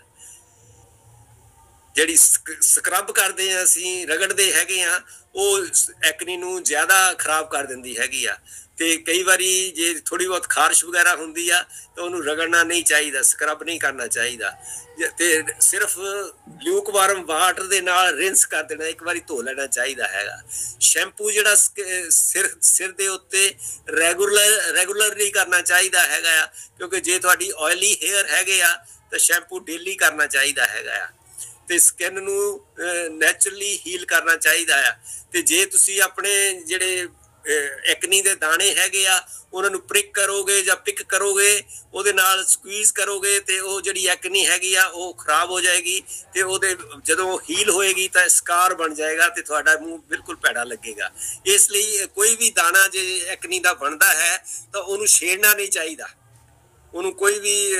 ਜਿਹੜੀ ਸਕਰਬ ਕਰਦੇ ਆ ਅਸੀਂ, ਰਗੜਦੇ ਹੈਗੇ ਆ, ਉਹ ਐਕਨੀ ਨੂੰ ਜ਼ਿਆਦਾ ਖਰਾਬ ਕਰ ਦਿੰਦੀ ਹੈਗੀ ਆ। ਤੇ ਕਈ ਵਾਰੀ ਜੇ ਥੋੜੀ ਬਹੁਤ ਖਾਰਿਸ਼ ਵਗੈਰਾ ਹੁੰਦੀ ਆ ਤਾਂ ਉਹਨੂੰ ਰਗੜਨਾ ਨਹੀਂ ਚਾਹੀਦਾ, ਸਕਰਬ ਨਹੀਂ ਕਰਨਾ ਚਾਹੀਦਾ, ਤੇ ਸਿਰਫ ਲਿਊਕ ਵਾਰਮ ਵਾਟਰ ਦੇ ਨਾਲ ਰਿੰਸ ਕਰ ਦੇਣਾ, ਇੱਕ ਵਾਰੀ ਧੋ ਲੈਣਾ ਚਾਹੀਦਾ ਹੈਗਾ। ਸ਼ੈਂਪੂ ਜਿਹੜਾ ਸਿਰ ਦੇ ਉੱਤੇ ਰੈਗੂਲਰਲੀ ਕਰਨਾ ਚਾਹੀਦਾ ਹੈਗਾ ਆ, ਕਿਉਂਕਿ ਜੇ ਤੁਹਾਡੀ ਆਇਲੀ ਹੇਅਰ ਹੈਗੇ ਆ ਤਾਂ ਸ਼ੈਂਪੂ ਡੇਲੀ ਕਰਨਾ ਚਾਹੀਦਾ ਹੈਗਾ ਆ, ਤੇ ਸਕਿਨ ਨੂੰ ਨੈਚੁਰਲੀ ਹੀਲ ਕਰਨਾ ਚਾਹੀਦਾ ਆ। ਤੇ ਜੇ ਤੁਸੀਂ ਆਪਣੇ ਜਿਹੜੇ ਐਕਨੀ ਦੇ ਦਾਣੇ ਹੈਗੇ ਆ ਉਹਨਾਂ ਨੂੰ ਪ੍ਰਿਕ ਕਰੋਗੇ ਜਾਂ ਪਿਕ ਕਰੋਗੇ, ਉਹਦੇ ਨਾਲ ਸਕਵੀਜ਼ ਕਰੋਗੇ, ਤੇ ਉਹ ਜਿਹੜੀ ਐਕਨੀ ਹੈਗੀ ਆ ਉਹ ਖਰਾਬ ਹੋ ਜਾਏਗੀ, ਤੇ ਉਹਦੇ ਜਦੋਂ ਹੀਲ ਹੋਏਗੀ ਤਾਂ ਸਕਾਰ ਬਣ ਜਾਏਗਾ ਤੇ ਤੁਹਾਡਾ ਮੂੰਹ ਬਿਲਕੁਲ ਭੈੜਾ ਲੱਗੇਗਾ। ਇਸ ਲਈ ਕੋਈ ਵੀ ਦਾਣਾ ਜੇ ਐਕਨੀ ਦਾ ਬਣਦਾ ਹੈ ਤਾਂ ਉਹਨੂੰ ਛੇੜਨਾ ਨਹੀਂ ਚਾਹੀਦਾ, ਉਹਨੂੰ ਕੋਈ ਵੀ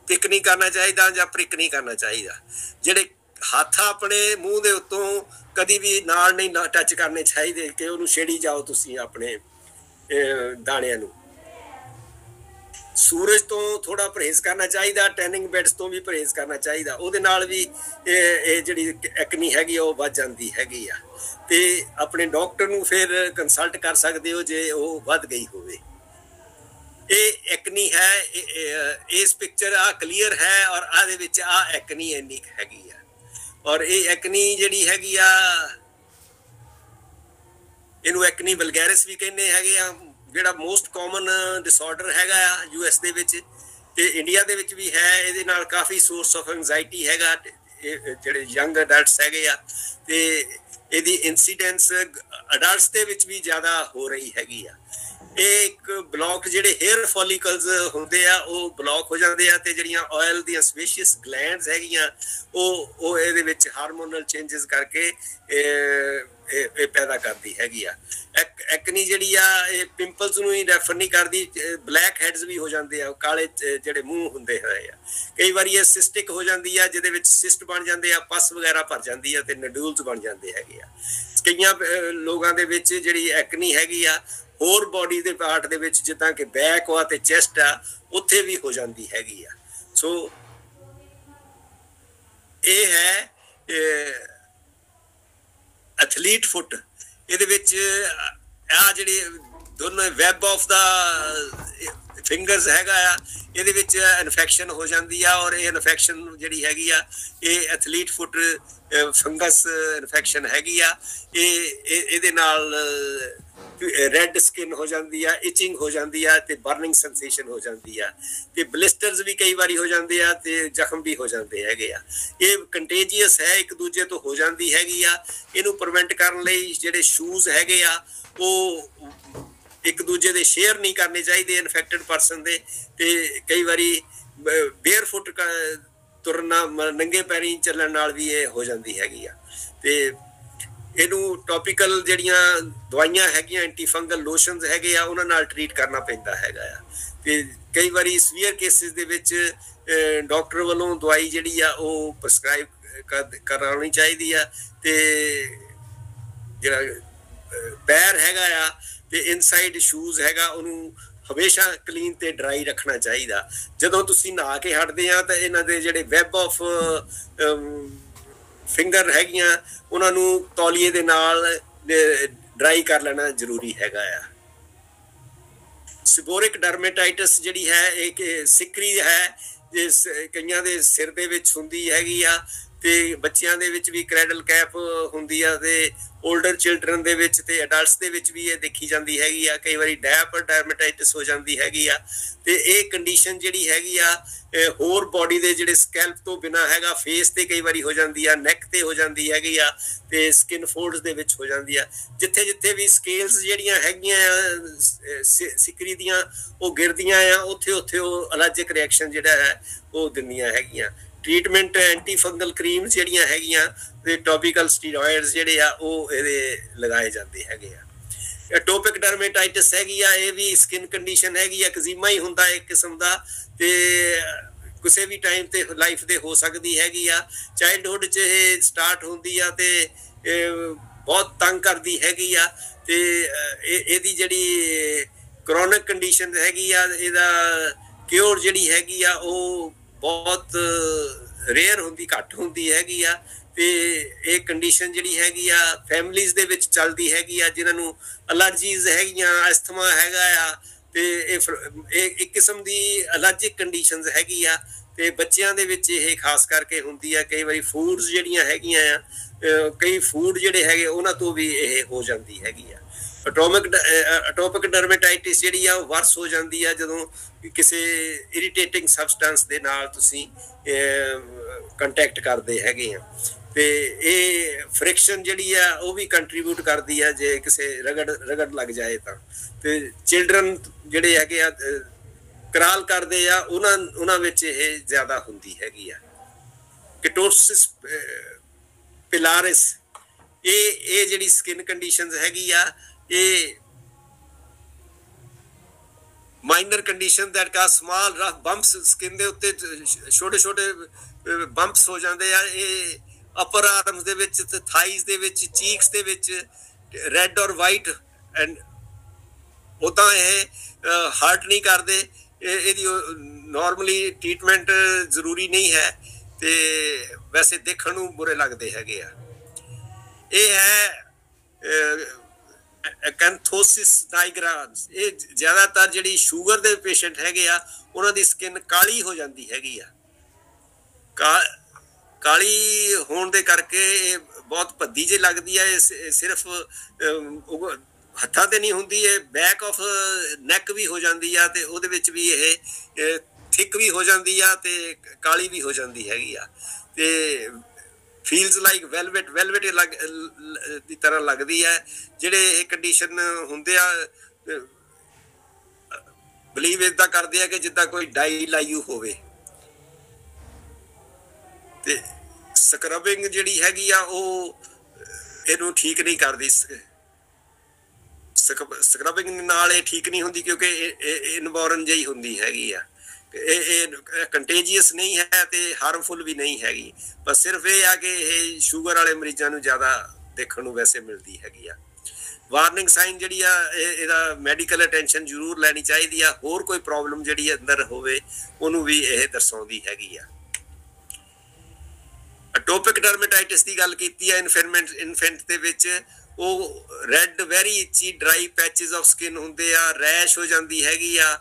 ਪਿਕ ਨਹੀਂ ਕਰਨਾ ਚਾਹੀਦਾ ਜਾਂ ਪ੍ਰਿਕ ਨਹੀਂ ਕਰਨਾ ਚਾਹੀਦਾ। ਜਿਹੜੇ ਹੱਥ ਆਪਣੇ ਮੂੰਹ ਦੇ ਉੱਤੋਂ ਕਦੀ ਵੀ ਨਾਲ ਨਹੀਂ ਟੱਚ ਕਰਨੇ ਚਾਹੀਦੇ ਕਿ ਉਹਨੂੰ ਛੇੜੀ ਜਾਓ ਤੁਸੀਂ ਆਪਣੇ ਦਾਣਿਆਂ ਨੂੰ। ਸੂਰਜ ਤੋਂ ਥੋੜਾ ਪਰਹੇਜ਼ ਕਰਨਾ ਚਾਹੀਦਾ, ਟੈਨਿੰਗ ਬੈਡਸ ਤੋਂ ਵੀ ਪਰਹੇਜ਼ ਕਰਨਾ ਚਾਹੀਦਾ, ਉਹਦੇ ਨਾਲ ਵੀ ਇਹ ਜਿਹੜੀ ਐਕਨੀ ਹੈਗੀ ਉਹ ਵੱਧ ਜਾਂਦੀ ਹੈਗੀ ਆ। ਤੇ ਆਪਣੇ ਡਾਕਟਰ ਨੂੰ ਫਿਰ ਕੰਸਲਟ ਕਰ ਸਕਦੇ ਹੋ ਜੇ ਉਹ ਵੱਧ ਗਈ ਹੋਵੇ। ਇਹ ਐਕਨੀ ਹੈ, ਇਸ ਪਿਕਚਰ ਆ ਕਲੀਅਰ ਹੈ, ਔਰ ਆਦੇ ਵਿੱਚ ਆ ਐਕਨੀ ਇੰਨੀ ਹੈਗੀ ਆ। ਔਰ ਇਹ ਐਕਨੀ ਜਿਹੜੀ ਹੈਗੀ ਆ ਇਹਨੂੰ ਐਕਨੀ ਵਲਗੈਰਿਸ ਵੀ ਕਹਿੰਦੇ ਹੈਗੇ ਆ, ਜਿਹੜਾ ਮੋਸਟ ਕਾਮਨ ਡਿਸਆਰਡਰ ਹੈਗਾ ਆ US ਦੇ ਵਿੱਚ, ਤੇ ਇੰਡੀਆ ਦੇ ਵਿੱਚ ਵੀ ਹੈ। ਇਹਦੇ ਨਾਲ ਕਾਫੀ ਸੋਰਸ ਆਫ ਐਂਜ਼ਾਈਟੀ ਹੈਗਾ ਜਿਹੜੇ ਯੰਗ ਅਡਲਟਸ ਹੈਗੇ ਆ, ਤੇ ਇਹਦੀ ਇਨਸੀਡੈਂਸ ਅਡਲਟਸ ਦੇ ਵਿੱਚ ਵੀ ਜ਼ਿਆਦਾ ਹੋ ਰਹੀ ਹੈਗੀ ਆ। ਇਹ ਇੱਕ ਬਲੌਕ ਜਿਹੜੇ ਹੇਅਰ ਫੋਲੀਕਲਸ ਹੁੰਦੇ ਆ ਉਹ ਬਲੌਕ ਹੋ ਜਾਂਦੇ ਆ, ਤੇ ਜਿਹੜੀਆਂ ਆਇਲ ਦੀਆਂ ਸਪੇਸ਼ੀਅਸ ਗਲੈਂਡਸ ਹੈਗੀਆਂ ਉਹ ਇਹਦੇ ਵਿੱਚ ਹਾਰਮੋਨਲ ਚੇਂਜਸ ਕਰਕੇ ਇਹ ਪੈਦਾ ਕਰਦੀ ਹੈਗੀ ਆ। ਐਕਨੀ ਜਿਹੜੀ ਆ ਇਹ ਪਿੰਪਲਸ ਨੂੰ ਹੀ ਰੈਫਰ ਨਹੀਂ ਕਰਦੀ, ਬਲੈਕ ਹੈਡਸ ਵੀ ਹੋ ਜਾਂਦੇ ਆ, ਕਾਲੇ ਜਿਹੜੇ ਮੂੰਹ ਹੁੰਦੇ ਹੋਏ ਆ। ਕਈ ਵਾਰੀ ਇਹ ਸਿਸਟਿਕ ਹੋ ਜਾਂਦੀ ਆ, ਜਿਹਦੇ ਵਿੱਚ ਸਿਸਟ ਬਣ ਜਾਂਦੇ ਆ, ਪਸ ਵਗੈਰਾ ਭਰ ਜਾਂਦੀ ਆ, ਤੇ ਨਡੂਲਸ ਬਣ ਜਾਂਦੇ ਹੈਗੇ ਆ। ਕਈਆਂ ਲੋਕਾਂ ਦੇ ਵਿੱਚ ਜਿਹੜੀ ਐਕਨੀ ਹੈਗੀ ਆ ਹੋਰ ਬੋਡੀ ਦੇ ਪਾਰਟ ਦੇ ਵਿੱਚ, ਜਿੱਦਾਂ ਕਿ ਬੈਕ ਆ ਤੇ ਚੈਸਟ ਆ, ਉੱਥੇ ਵੀ ਹੋ ਜਾਂਦੀ ਹੈਗੀ ਆ। ਸੋ ਇਹ ਹੈ ਐਥਲੀਟ ਫੁੱਟ। ਇਹਦੇ ਵਿੱਚ ਆ ਜਿਹੜੇ ਦੋਨੋਂ ਵੈਬ ਆਫ ਦਾ ਫਿੰਗਰਸ ਹੈਗਾ ਆ, ਇਹਦੇ ਵਿੱਚ ਇਨਫੈਕਸ਼ਨ ਹੋ ਜਾਂਦੀ ਆ, ਔਰ ਇਹ ਇਨਫੈਕਸ਼ਨ ਜਿਹੜੀ ਹੈਗੀ ਆ ਇਹ ਐਥਲੀਟ ਫੁੱਟ ਫੰਗਸ ਇਨਫੈਕਸ਼ਨ ਹੈਗੀ ਆ। ਇਹਦੇ ਨਾਲ ਰੈਡ ਸਕਿਨ ਹੋ ਜਾਂਦੀ ਆ, ਇਚਿੰਗ ਹੋ ਜਾਂਦੀ ਆ ਤੇ ਬਰਨਿੰਗ ਸੈਂਸੇਸ਼ਨ ਹੋ ਜਾਂਦੀ ਆ, ਤੇ ਬਲਿਸਟਰਸ ਵੀ ਕਈ ਵਾਰੀ ਹੋ ਜਾਂਦੇ ਆ ਤੇ ਜ਼ਖਮ ਵੀ ਹੋ ਜਾਂਦੇ ਹੈਗੇ ਆ। ਇਹ ਕੰਟੇਜੀਅਸ ਹੈ, ਇੱਕ ਦੂਜੇ ਤੋਂ ਹੋ ਜਾਂਦੀ ਹੈਗੀ ਆ। ਇਹਨੂੰ ਪ੍ਰੀਵੈਂਟ ਕਰਨ ਲਈ ਜਿਹੜੇ ਸ਼ੂਜ਼ ਹੈਗੇ ਆ ਉਹ ਇੱਕ ਦੂਜੇ ਦੇ ਸ਼ੇਅਰ ਨਹੀਂ ਕਰਨੇ ਚਾਹੀਦੇ ਇਨਫੈਕਟਡ ਪਰਸਨ ਦੇ, ਤੇ ਕਈ ਵਾਰੀ ਬੇਅਰ ਫੁੱਟ ਤੁਰਨਾ, ਨੰਗੇ ਪੈਰੀਂ ਚੱਲਣ ਨਾਲ ਵੀ ਇਹ ਹੋ ਜਾਂਦੀ ਹੈਗੀ ਆ। ਤੇ ਇਹਨੂੰ ਟੌਪੀਕਲ ਜਿਹੜੀਆਂ ਦਵਾਈਆਂ ਹੈਗੀਆਂ, ਐਂਟੀ ਫੰਗਲ ਲੋਸ਼ਨਸ ਹੈਗੇ ਆ, ਉਹਨਾਂ ਨਾਲ ਟਰੀਟ ਕਰਨਾ ਪੈਂਦਾ ਹੈਗਾ ਆ। ਤੇ ਕਈ ਵਾਰੀ ਸੀਵੀਅਰ ਕੇਸਿਸ ਦੇ ਵਿੱਚ ਡਾਕਟਰ ਵੱਲੋਂ ਦਵਾਈ ਜਿਹੜੀ ਆ ਉਹ ਪ੍ਰਸਕ੍ਰਾਈਬ ਕਰਾਉਣੀ ਚਾਹੀਦੀ ਆ। ਤੇ ਜਿਹੜਾ ਪੈਰ ਹੈਗਾ ਆ ਤੇ ਇਨਸਾਈਡ ਸ਼ੂਜ਼ ਹੈਗਾ ਉਹਨੂੰ ਹਮੇਸ਼ਾ ਕਲੀਨ ਤੇ ਡਰਾਈ ਰੱਖਣਾ ਚਾਹੀਦਾ। ਜਦੋਂ ਤੁਸੀਂ ਨਹਾ ਕੇ ਹਟਦੇ ਆ ਤਾਂ ਇਹਨਾਂ ਦੇ ਜਿਹੜੇ ਵੈਬ ਆਫ ਫਿੰਗਰ ਹੈਗੀਆਂ ਉਹਨਾਂ ਨੂੰ ਤੌਲੀਏ ਦੇ ਨਾਲ ਡਰਾਈ ਕਰ ਲੈਣਾ ਜ਼ਰੂਰੀ ਹੈਗਾ ਆ। ਸਿਬੋਰਿਕ ਡਰਮੇਟਾਈਟਸ ਜਿਹੜੀ ਹੈ ਇਹ ਸਿਕਰੀ ਹੈ, ਕਈਆਂ ਦੇ ਸਿਰ ਦੇ ਵਿੱਚ ਹੁੰਦੀ ਹੈਗੀ ਆ, ਤੇ ਬੱਚਿਆਂ ਦੇ ਵਿੱਚ ਵੀ ਕ੍ਰੈਡਲ ਕੈਪ ਹੁੰਦੀ ਆ, ਤੇ ਓਲਡਰ ਚਿਲਡਰਨ ਦੇ ਵਿੱਚ ਤੇ ਅਡਲਟਸ ਦੇ ਵਿੱਚ ਵੀ ਇਹ ਦੇਖੀ ਜਾਂਦੀ ਹੈਗੀ ਆ। ਕਈ ਵਾਰੀ ਡਾਇਪਰ ਡਰਮੇਟਾਈਟਸ ਹੋ ਜਾਂਦੀ ਹੈਗੀ ਆ। ਤੇ ਇਹ ਕੰਡੀਸ਼ਨ ਜਿਹੜੀ ਹੈਗੀ ਆ ਹੋਰ ਬੋਡੀ ਦੇ ਜਿਹੜੇ ਸਕੈਲਪ ਤੋਂ ਬਿਨਾਂ ਹੈਗਾ, ਫੇਸ ਤੇ ਕਈ ਵਾਰੀ ਹੋ ਜਾਂਦੀ ਆ, ਨੈਕ ਤੇ ਹੋ ਜਾਂਦੀ ਹੈਗੀ ਆ, ਤੇ ਸਕਿਨ ਫੋਲਡਸ ਦੇ ਵਿੱਚ ਹੋ ਜਾਂਦੀ ਆ। ਜਿੱਥੇ ਜਿੱਥੇ ਵੀ ਸਕੇਲਸ ਜਿਹੜੀਆਂ ਹੈਗੀਆਂ ਆ ਸਿਕਰੀ ਦੀਆਂ ਉਹ ਗਿਰਦੀਆਂ ਆ, ਉੱਥੇ ਉੱਥੇ ਉਹ ਅਲਰਜਿਕ ਰਿਐਕਸ਼ਨ ਜਿਹੜਾ ਹੈ ਉਹ ਦਿੰਦੀਆਂ ਹੈਗੀਆਂ। ਟ੍ਰੀਟਮੈਂਟ ਐਂਟੀ ਫੰਗਲ ਕਰੀਮਸ ਜਿਹੜੀਆਂ ਹੈਗੀਆਂ ਤੇ ਟੌਪੀਕਲ ਸਟੀਰੋਇਡਸ ਜਿਹੜੇ ਆ ਉਹ ਇਹਦੇ ਲਗਾਏ ਜਾਂਦੇ ਹੈਗੇ ਆ। ਐਟੋਪਿਕ ਡਰਮੇਟਾਈਟਸ ਹੈਗੀ ਆ, ਇਹ ਵੀ ਸਕਿਨ ਕੰਡੀਸ਼ਨ ਹੈਗੀ ਆ, ਐਕਜ਼ੀਮਾ ਹੀ ਹੁੰਦਾ ਇੱਕ ਕਿਸਮ ਦਾ, ਤੇ ਕਿਸੇ ਵੀ ਟਾਈਮ ਤੇ ਲਾਈਫ ਦੇ ਹੋ ਸਕਦੀ ਹੈਗੀ ਆ। ਚਾਈਲਡਹੁੱਡ 'ਚ ਇਹ ਸਟਾਰਟ ਹੁੰਦੀ ਆ ਤੇ ਬਹੁਤ ਤੰਗ ਕਰਦੀ ਹੈਗੀ ਆ, ਤੇ ਇਹਦੀ ਜਿਹੜੀ ਕਰੋਨਿਕ ਕੰਡੀਸ਼ਨ ਹੈਗੀ ਆ, ਇਹਦਾ ਕਿਉਰ ਜਿਹੜੀ ਹੈਗੀ ਆ ਉਹ ਬਹੁਤ ਰੇਅਰ ਹੁੰਦੀ, ਘੱਟ ਹੁੰਦੀ ਹੈਗੀ ਆ। ਤੇ ਇਹ ਕੰਡੀਸ਼ਨ ਜਿਹੜੀ ਹੈਗੀ ਆ ਫੈਮਲੀਜ਼ ਦੇ ਵਿੱਚ ਚੱਲਦੀ ਹੈਗੀ ਆ, ਜਿਨ੍ਹਾਂ ਨੂੰ ਅਲਰਜੀਜ਼ ਹੈਗੀਆਂ, ਅਸਥਮਾ ਹੈਗਾ ਆ, ਤੇ ਇਹ ਇੱਕ ਕਿਸਮ ਦੀ ਅਲਰਜਿਕ ਕੰਡੀਸ਼ਨਸ ਹੈਗੀ ਆ। ਤੇ ਬੱਚਿਆਂ ਦੇ ਵਿੱਚ ਇਹ ਖਾਸ ਕਰਕੇ ਹੁੰਦੀ ਆ। ਕਈ ਵਾਰੀ ਫੂਡਸ ਜਿਹੜੀਆਂ ਹੈਗੀਆਂ ਆ, ਕਈ ਫੂਡ ਜਿਹੜੇ ਹੈਗੇ ਉਹਨਾਂ ਤੋਂ ਵੀ ਇਹ ਹੋ ਜਾਂਦੀ ਹੈਗੀ ਆ। ਅਟੋਪਿਕ ਡਰਮੇਟਾਈਟਿਸ ਜਿਹੜੀ ਆ ਉਹ ਵਰਸ ਹੋ ਜਾਂਦੀ ਆ ਜਦੋਂ ਕਿਸੇ ਇਰੀਟੇਟਿੰਗ ਸਬਸਟੈਂਸ ਦੇ ਨਾਲ ਤੁਸੀਂ ਕੰਟੈਕਟ ਕਰਦੇ ਹੈਗੇ ਆ। ਤੇ ਇਹ ਫ੍ਰਿਕਸ਼ਨ ਜਿਹੜੀ ਆ ਉਹ ਵੀ ਕੰਟਰੀਬਿਊਟ ਕਰਦੀ ਆ ਜੇ ਕਿਸੇ ਰਗੜ ਲੱਗ ਜਾਏ ਤਾਂ। ਤੇ ਚਿਲਡਰਨ ਜਿਹੜੇ ਹੈਗੇ ਆ ਕਰਾਲ ਕਰਦੇ ਆ, ਉਹਨਾਂ ਵਿੱਚ ਇਹ ਜ਼ਿਆਦਾ ਹੁੰਦੀ ਹੈਗੀ ਆ। ਕਿਟੋਸਿਸ ਪਿਲਾਰਿਸ ਇਹ ਜਿਹੜੀ ਸਕਿਨ ਕੰਡੀਸ਼ਨਸ ਹੈਗੀ ਆ, ਇਹ ਮਾਈਨਰ ਕੰਡੀਸ਼ਨ ਦੈਟ ਕਾ ਸਮਾਲ ਰਫ ਬੰਪਸ, ਸਕਿਨ ਦੇ ਉੱਤੇ ਛੋਟੇ ਛੋਟੇ ਬੰਪਸ ਹੋ ਜਾਂਦੇ ਆ। ਇਹ ਅਪਰ ਆਰਮਸ ਦੇ ਵਿੱਚ ਤੇ ਥਾਈਜ਼ ਦੇ ਵਿੱਚ, ਚੀਕਸ ਦੇ ਵਿੱਚ ਰੈਡ ਔਰ ਵਾਈਟ, ਐਂਡ ਉਦਾਂ ਇਹ ਹਰਟ ਨਹੀਂ ਕਰਦੇ। ਇਹਦੀ ਨਾਰਮਲੀ ਟ੍ਰੀਟਮੈਂਟ ਜ਼ਰੂਰੀ ਨਹੀਂ ਹੈ, ਤੇ ਵੈਸੇ ਦੇਖਣ ਨੂੰ ਬੁਰੇ ਲੱਗਦੇ ਹੈਗੇ ਆ। ਇਹ ਹੈ ਐਕੈਂਥੋਸਿਸ ਨਾਈਗਰਾਂਸ। ਇਹ ਜ਼ਿਆਦਾਤਰ ਜਿਹੜੀ ਸ਼ੂਗਰ ਦੇ ਪੇਸ਼ੈਂਟ ਹੈਗੇ ਆ ਉਹਨਾਂ ਦੀ ਸਕਿਨ ਕਾਲੀ ਹੋ ਜਾਂਦੀ ਹੈਗੀ ਆ। ਕਾਲੀ ਹੋਣ ਦੇ ਕਰਕੇ ਇਹ ਬਹੁਤ ਭੱਦੀ ਜਿਹੀ ਲੱਗਦੀ ਆ। ਇਹ ਸਿਰਫ ਹੱਥਾਂ ਤੇ ਨਹੀਂ ਹੁੰਦੀ, ਇਹ ਬੈਕ ਆਫ ਨੈਕ ਵੀ ਹੋ ਜਾਂਦੀ ਆ, ਤੇ ਉਹਦੇ ਵਿੱਚ ਵੀ ਇਹ ਥਿਕ ਵੀ ਹੋ ਜਾਂਦੀ ਆ ਤੇ ਕਾਲੀ ਵੀ ਹੋ ਜਾਂਦੀ ਹੈਗੀ ਆ। ਤੇ ਫੀਲਸ ਲਾਈਕ ਵੈਲਵੇਟ ਦੀ ਤਰ੍ਹਾਂ ਲੱਗਦੀ ਹੈ। ਜਿਹੜੇ ਇਹ ਕੰਡੀਸ਼ਨ ਹੁੰਦੇ ਆ ਬਲੀਵ ਏਦਾਂ ਕਰਦੇ ਆ ਕਿ ਜਿੱਦਾਂ ਕੋਈ ਡਾਈ ਲਾਈਓ ਹੋਵੇ। ਤੇ ਸਕਰਬਿੰਗ ਜਿਹੜੀ ਹੈਗੀ ਆ ਉਹ ਇਹਨੂੰ ਠੀਕ ਨਹੀਂ ਕਰਦੀ। ਸਕਰਬਿੰਗ ਨਾਲ ਇਹ ਠੀਕ ਨਹੀਂ ਹੁੰਦੀ ਕਿਉਂਕਿ ਇਹ ਇਨਬੋਰਨ ਜਿਹੀ ਹੁੰਦੀ ਹੈਗੀ ਆ। ਇਹ ਕੰਟੇਜੀਅਸ ਨਹੀਂ ਹੈ ਤੇ ਹਾਰਮਫੁਲ ਵੀ ਨਹੀਂ ਹੈਗੀ। ਬਸ ਸਿਰਫ ਇਹ ਆ ਕਿ ਇਹ ਸ਼ੂਗਰ ਵਾਲੇ ਮਰੀਜ਼ਾਂ ਨੂੰ ਜ਼ਿਆਦਾ ਦੇਖਣ ਨੂੰ ਵੈਸੇ ਮਿਲਦੀ ਹੈਗੀ ਆ। ਵਾਰਨਿੰਗ ਸਾਈਨ ਜਿਹੜੀ ਆ ਇਹਦਾ ਮੈਡੀਕਲ ਅਟੈਂਸ਼ਨ ਜ਼ਰੂਰ ਲੈਣੀ ਚਾਹੀਦੀ ਆ। ਹੋਰ ਕੋਈ ਪ੍ਰੋਬਲਮ ਜਿਹੜੀ ਅੰਦਰ ਹੋਵੇ ਉਹਨੂੰ ਵੀ ਇਹ ਦਰਸਾਉਂਦੀ ਹੈਗੀ ਆ। ਅਟੋਪਿਕ ਡਰਮੇਟਾਈਟਿਸ ਦੀ ਗੱਲ ਕੀਤੀ ਆ ਇਨਫੈਂਟ ਦੇ ਵਿੱਚ, ਉਹ red very itchy dry patches of skin ਹੁੰਦੇ ਆ, ਰੈਸ਼ ਹੋ ਜਾਂਦੀ ਹੈਗੀ ਆ,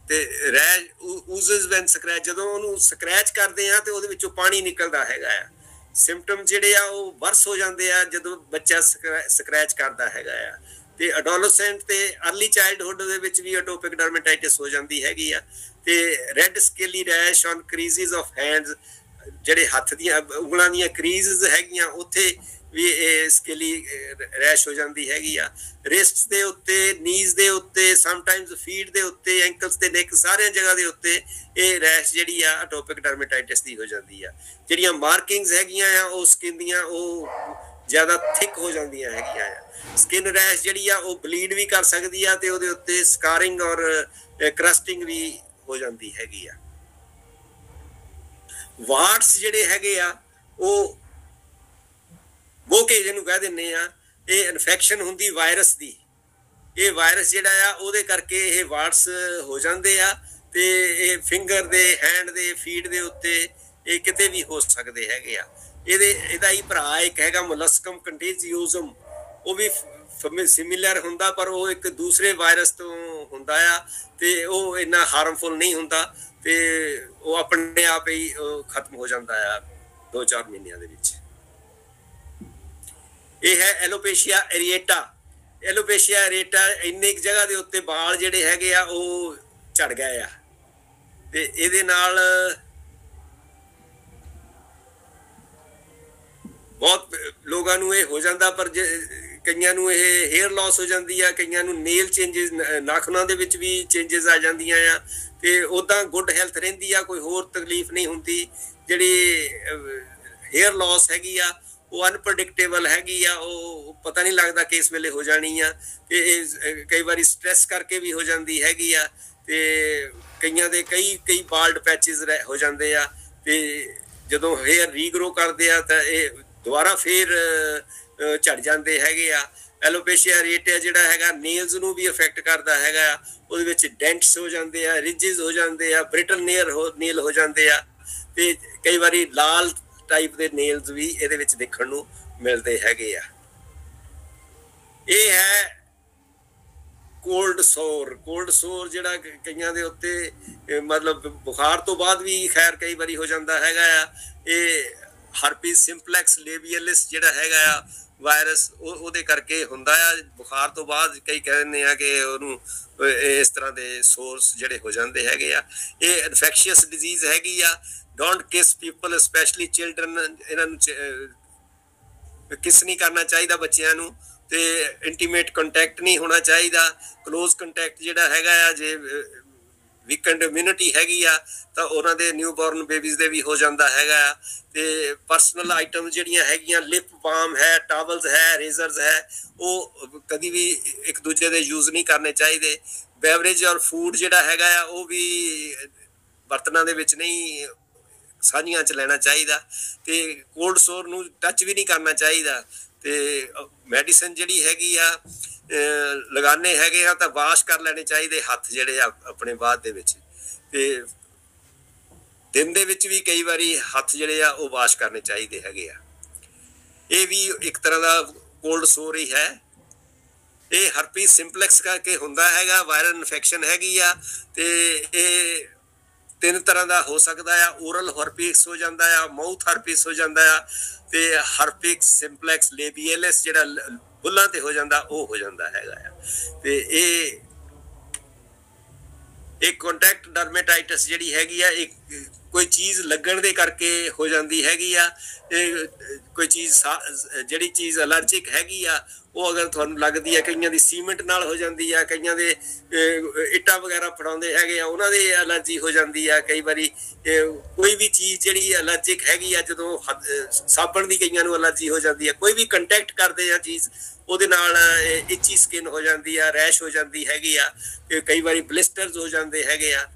ਤੇ ਰੈਸ਼ ਊਜ਼ਸ ਵੈਨ ਸਕ੍ਰੈਚ, ਜਦੋਂ ਉਹਨੂੰ ਸਕ੍ਰੈਚ ਕਰਦੇ ਆ ਤੇ ਉਹਦੇ ਵਿੱਚੋਂ ਪਾਣੀ ਨਿਕਲਦਾ ਹੈਗਾ ਆ। ਸਿੰਪਟਮ ਜਿਹੜੇ ਆ ਉਹ ਵਰਸ ਹੋ ਜਾਂਦੇ ਆ ਜਦੋਂ ਬੱਚਾ ਸਕ੍ਰੈਚ ਕਰਦਾ ਹੈਗਾ ਆ। ਤੇ ਅਡੋਲਸੈਂਟ ਤੇ ਅਰਲੀ ਚਾਈਲਡਹੁੱਡ ਦੇ ਵਿੱਚ ਵੀ ਅਟੋਪਿਕ ਡਰਮੇਟਾਈਟਿਸ ਹੋ ਜਾਂਦੀ ਹੈਗੀ ਆ। ਤੇ red scaly rash on creases of hands, ਜਿਹੜੇ ਹੱਥ ਦੀਆਂ ਉਂਗਲਾਂ ਦੀਆਂ ਕਰੀਜ਼ਸ ਹੈਗੀਆਂ ਉੱਥੇ ਵੀ ਇਹ ਸਕੇਲੀ ਰੈਸ਼ ਹੋ ਜਾਂਦੀ ਹੈਗੀ ਆ। ਰਿਸਟਸ ਦੇ ਉੱਤੇ, ਨੀਜ਼ ਦੇ ਉੱਤੇ, ਸਮਟਾਈਮਸ ਫੀਟ ਦੇ ਉੱਤੇ, ਐਂਕਲਸ ਤੇ ਨੈਕ, ਸਾਰੀਆਂ ਜਗ੍ਹਾ ਦੇ ਉੱਤੇ ਇਹ ਰੈਸ਼ ਜਿਹੜੀ ਆ ਅਟੋਪਿਕ ਡਰਮੇਟਾਈਟਿਸ ਦੀ ਹੋ ਜਾਂਦੀ ਆ। ਜਿਹੜੀਆਂ ਮਾਰਕਿੰਗਸ ਹੈਗੀਆਂ ਆ ਉਹ ਸਕਿਨ ਦੀਆਂ ਉਹ ਜ਼ਿਆਦਾ ਥਿਕ ਹੋ ਜਾਂਦੀਆਂ ਹੈਗੀਆਂ ਆ। ਸਕਿਨ ਰੈਸ਼ ਜਿਹੜੀ ਆ ਉਹ ਬਲੀਡ ਵੀ ਕਰ ਸਕਦੀ ਆ ਤੇ ਉਹਦੇ ਉੱਤੇ ਸਕਾਰਿੰਗ ਔਰ ਕਰਸਟਿੰਗ ਵੀ ਹੋ ਜਾਂਦੀ ਹੈਗੀ ਆ। ਵਾਰਟਸ ਜਿਹੜੇ ਹੈਗੇ ਆ ਉਹ ਬੋਕੇ ਜਿਹਨੂੰ ਕਹਿ ਦਿੰਦੇ ਆ, ਇਹ ਇਨਫੈਕਸ਼ਨ ਹੁੰਦੀ ਵਾਇਰਸ ਦੀ। ਇਹ ਵਾਇਰਸ ਜਿਹੜਾ ਆ ਉਹਦੇ ਕਰਕੇ ਇਹ ਵਾਰਟਸ ਹੋ ਜਾਂਦੇ ਆ ਤੇ ਇਹ ਫਿੰਗਰ ਦੇ, ਹੈਂਡ ਦੇ, ਫੀਟ ਦੇ ਉੱਤੇ ਇਹ ਕਿਤੇ ਵੀ ਹੋ ਸਕਦੇ ਹੈਗੇ ਆ। ਇਹਦਾ ਹੀ ਭਰਾ ਇੱਕ ਹੈਗਾ ਮੋਲਸਕਮ ਕੰਟੇਜੀਓਜ਼ਮ, ਉਹ ਵੀ ਸਿਮਿਲਰ ਹੁੰਦਾ ਪਰ ਉਹ ਇੱਕ ਦੂਸਰੇ ਵਾਇਰਸ ਤੋਂ ਹੁੰਦਾ ਆ ਤੇ ਉਹ ਇੰਨਾ ਹਾਰਮਫੁਲ ਨਹੀਂ ਹੁੰਦਾ ਤੇ ਉਹ ਆਪਣੇ ਆਪ ਹੀ ਖਤਮ ਹੋ ਜਾਂਦਾ ਆ 2-4 ਮਹੀਨਿਆਂ ਦੇ ਵਿੱਚ। ਇਹ ਹੈ ਐਲੋਪੇਸ਼ੀਆ ਐਰੀਏਟਾ। ਐਲੋਪੇਸ਼ੀਆ ਐਰੀਏਟਾ ਇੰਨੇ ਇੱਕ ਜਗ੍ਹਾ ਦੇ ਉੱਤੇ ਵਾਲ ਜਿਹੜੇ ਹੈਗੇ ਆ ਉਹ ਝੜ ਗਏ ਆ ਤੇ ਇਹਦੇ ਨਾਲ ਬਹੁਤ ਲੋਕਾਂ ਨੂੰ ਇਹ ਹੋ ਜਾਂਦਾ, ਪਰ ਕਈਆਂ ਨੂੰ ਇਹ ਹੇਅਰ ਲਾਸ ਹੋ ਜਾਂਦੀ ਆ, ਕਈਆਂ ਨੂੰ ਨੇਲ ਚੇਂਜਸ, ਨਾਖੂਨਾਂ ਦੇ ਵਿੱਚ ਵੀ ਚੇਂਜਸ ਆ ਜਾਂਦੀਆਂ ਆ ਤੇ ਉੱਦਾਂ ਗੁੱਡ ਹੈਲਥ ਰਹਿੰਦੀ ਆ, ਕੋਈ ਹੋਰ ਤਕਲੀਫ ਨਹੀਂ ਹੁੰਦੀ। ਜਿਹੜੀ ਹੇਅਰ ਲਾਸ ਹੈਗੀ ਆ ਉਹ ਅਨਪ੍ਰੈਡਿਕਟੇਬਲ ਹੈਗੀ ਆ, ਉਹ ਪਤਾ ਨਹੀਂ ਲੱਗਦਾ ਕਿਸ ਵੇਲੇ ਹੋ ਜਾਣੀ ਆ ਤੇ ਇਹ ਕਈ ਵਾਰੀ ਸਟ੍ਰੈਸ ਕਰਕੇ ਵੀ ਹੋ ਜਾਂਦੀ ਹੈਗੀ ਆ ਤੇ ਕਈਆਂ ਦੇ ਕਈ ਬਾਲਡ ਪੈਚਿਸ ਹੋ ਜਾਂਦੇ ਆ ਤੇ ਜਦੋਂ ਹੇਅਰ ਰੀਗਰੋ ਕਰਦੇ ਆ ਤਾਂ ਇਹ ਦੁਬਾਰਾ ਫੇਰ ਝੜ ਜਾਂਦੇ ਹੈਗੇ ਆ। ਐਲੋਪੇਸ਼ੀਆ ਐਰੀਏਟਾ ਜਿਹੜਾ ਹੈਗਾ ਨੇਲਸ ਨੂੰ ਵੀ ਅਫੈਕਟ ਕਰਦਾ ਹੈਗਾ ਆ, ਉਹਦੇ ਵਿੱਚ ਡੈਂਟਸ ਹੋ ਜਾਂਦੇ ਆ, ਰਿਜਿਸ ਹੋ ਜਾਂਦੇ ਆ, ਬ੍ਰਿਟਲ ਨੇਲ ਹੋ ਜਾਂਦੇ ਆ ਤੇ ਕਈ ਵਾਰੀ ਲਾਲ ਟਾਈਪ ਦੇ ਨੇਲਸ ਵੀ ਇਹਦੇ ਵਿੱਚ ਦੇਖਣ ਨੂੰ ਮਿਲਦੇ ਹੈਗੇ ਆ। ਇਹ ਹੈ ਕੋਲਡ ਸੋਰ। ਕੋਲਡ ਸੋਰ ਜਿਹੜਾ ਕਈਆਂ ਦੇ ਉੱਤੇ ਮਤਲਬ ਬੁਖਾਰ ਤੋਂ ਬਾਅਦ ਵੀ ਖੈਰ ਕਈ ਵਾਰੀ ਹੋ ਜਾਂਦਾ ਹੈਗਾ ਆ। ਇਹ ਹਰਪੀਸ ਸਿੰਪਲੈਕਸ ਲੇਬੀਅਲਿਸ ਜਿਹੜਾ ਹੈਗਾ ਆ ਵਾਇਰਸ ਉਹਦੇ ਕਰਕੇ ਹੁੰਦਾ ਆ। ਬੁਖਾਰ ਤੋਂ ਬਾਅਦ ਕਈ ਕਹਿੰਦੇ ਆ ਕਿ ਉਹਨੂੰ ਇਸ ਤਰ੍ਹਾਂ ਦੇ ਸੋਰਸ ਜਿਹੜੇ ਹੋ ਜਾਂਦੇ ਹੈਗੇ ਆ। ਇਹ ਇਨਫੈਕਸ਼ੀਅਸ ਡਿਜ਼ੀਜ਼ ਹੈਗੀ ਆ। ਡੋਂਟ ਕਿਸ ਪੀਪਲ ਸਪੈਸ਼ਲੀ ਚਿਲਡਰਨ, ਇਹਨਾਂ ਨੂੰ ਕਿਸ ਨਹੀਂ ਕਰਨਾ ਚਾਹੀਦਾ ਬੱਚਿਆਂ ਨੂੰ ਤੇ ਇੰਟੀਮੇਟ ਕੰਟੈਕਟ ਨਹੀਂ ਹੋਣਾ ਚਾਹੀਦਾ। ਕਲੋਜ਼ ਕੰਟੈਕਟ ਜਿਹੜਾ ਹੈਗਾ ਆ, ਜੇ ਵੀਕਐਂਡ ਇਮਿਊਨਿਟੀ ਹੈਗੀ ਆ ਤਾਂ ਉਹਨਾਂ ਦੇ ਨਿਊਬੋਰਨ ਬੇਬੀਜ਼ ਦੇ ਵੀ ਹੋ ਜਾਂਦਾ ਹੈਗਾ ਆ। ਤੇ ਪਰਸਨਲ ਆਈਟਮ ਜਿਹੜੀਆਂ ਹੈਗੀਆਂ, ਲਿਪ ਬਾਮ ਹੈ, ਟਾਵਲਸ ਹੈ, ਰੇਜ਼ਰਸ ਹੈ, ਉਹ ਕਦੀ ਵੀ ਇੱਕ ਦੂਜੇ ਦੇ ਯੂਜ਼ ਨਹੀਂ ਕਰਨੇ ਚਾਹੀਦੇ। ਬੈਵਰੇਜ ਔਰ ਫੂਡ ਜਿਹੜਾ ਹੈਗਾ ਆ ਉਹ ਵੀ ਬਰਤਨਾਂ ਦੇ ਵਿੱਚ ਨਹੀਂ, ਸਾਂਝੀਆਂ 'ਚ ਲੈਣਾ ਚਾਹੀਦਾ ਤੇ ਕੋਲਡ ਸੋਰ ਨੂੰ ਟੱਚ ਵੀ ਨਹੀਂ ਕਰਨਾ ਚਾਹੀਦਾ। ਤੇ ਮੈਡੀਸਨ ਜਿਹੜੀ ਹੈਗੀ ਆ ਲਗਾਨੇ ਹੈਗੇ ਆ ਤਾਂ ਵਾਸ਼ ਕਰ ਲੈਣੇ ਚਾਹੀਦੇ ਹੱਥ ਜਿਹੜੇ ਆ ਆਪਣੇ ਬਾਅਦ ਦੇ ਵਿੱਚ। ਤੇ ਦਿਨ ਦੇ ਵਿੱਚ ਵੀ ਕਈ ਵਾਰੀ ਹੱਥ ਜਿਹੜੇ ਆ ਉਹ ਵਾਸ਼ ਕਰਨੇ ਚਾਹੀਦੇ ਹੈਗੇ ਆ। ਇਹ ਵੀ ਇੱਕ ਤਰ੍ਹਾਂ ਦਾ ਕੋਲਡ ਸੋਰ ਹੀ ਹੈ। ਇਹ ਹਰਪੀਸ ਸਿੰਪਲੈਕਸ ਕਰਕੇ ਹੁੰਦਾ ਹੈਗਾ, ਵਾਇਰਲ ਇਨਫੈਕਸ਼ਨ ਹੈਗੀ ਆ ਤੇ ਇਹ 3 ਤਰ੍ਹਾਂ ਦਾ ਹੋ ਸਕਦਾ ਆ। ਓਰਲ ਹਰਪੀਸ ਹੋ ਜਾਂਦਾ ਆ, ਮਾਊਥ ਹਰਪੀਸ ਹੋ ਜਾਂਦਾ ਆ ਤੇ ਹਰਪੀਸ ਸਿੰਪਲੈਕਸ ਲੇਬੀਅਲਿਸ ਜਿਹੜਾ ਬੁੱਲਾਂ ਤੇ ਹੋ ਜਾਂਦਾ ਉਹ ਹੋ ਜਾਂਦਾ ਹੈਗਾ ਆ। ਤੇ ਇਹ ਕੰਟੈਕਟ ਡਰਮੇਟਾਈਟਿਸ ਜਿਹੜੀ ਹੈਗੀ ਆ ਇਹ ਕੋਈ ਚੀਜ਼ ਲੱਗਣ ਦੇ ਕਰਕੇ ਹੋ ਜਾਂਦੀ ਹੈਗੀ ਆ। ਇਹ ਕੋਈ ਚੀਜ਼ ਜਿਹੜੀ ਚੀਜ਼ ਅਲਰਜਿਕ ਹੈਗੀ ਆ ਉਹ ਅਗਰ ਤੁਹਾਨੂੰ ਲੱਗਦੀ ਹੈ, ਕਈਆਂ ਦੀ ਸੀਮੈਂਟ ਨਾਲ ਹੋ ਜਾਂਦੀ ਆ, ਕਈਆਂ ਦੇ ਇੱਟਾਂ ਵਗੈਰਾ ਫੜਾਉਂਦੇ ਹੈਗੇ ਆ ਉਹਨਾਂ ਦੇ ਅਲਰਜੀ ਹੋ ਜਾਂਦੀ ਆ। ਕਈ ਵਾਰੀ ਕੋਈ ਵੀ ਚੀਜ਼ ਜਿਹੜੀ ਅਲਰਜਿਕ ਹੈਗੀ ਆ, ਜਦੋਂ ਸਾਬਣ ਦੀ ਕਈਆਂ ਨੂੰ ਅਲਰਜੀ ਹੋ ਜਾਂਦੀ ਆ, ਕੋਈ ਵੀ ਕੰਟੈਕਟ ਕਰਦੇ ਆ ਚੀਜ਼ ਉਹਦੇ ਨਾਲ ਇੱਚੀ ਸਕਿਨ ਹੋ ਜਾਂਦੀ ਆ, ਰੈਸ਼ ਹੋ ਜਾਂਦੀ ਹੈਗੀ ਆ, ਕਈ ਵਾਰੀ ਬਲਿਸਟਰਸ ਹੋ ਜਾਂਦੇ ਹੈਗੇ ਆ।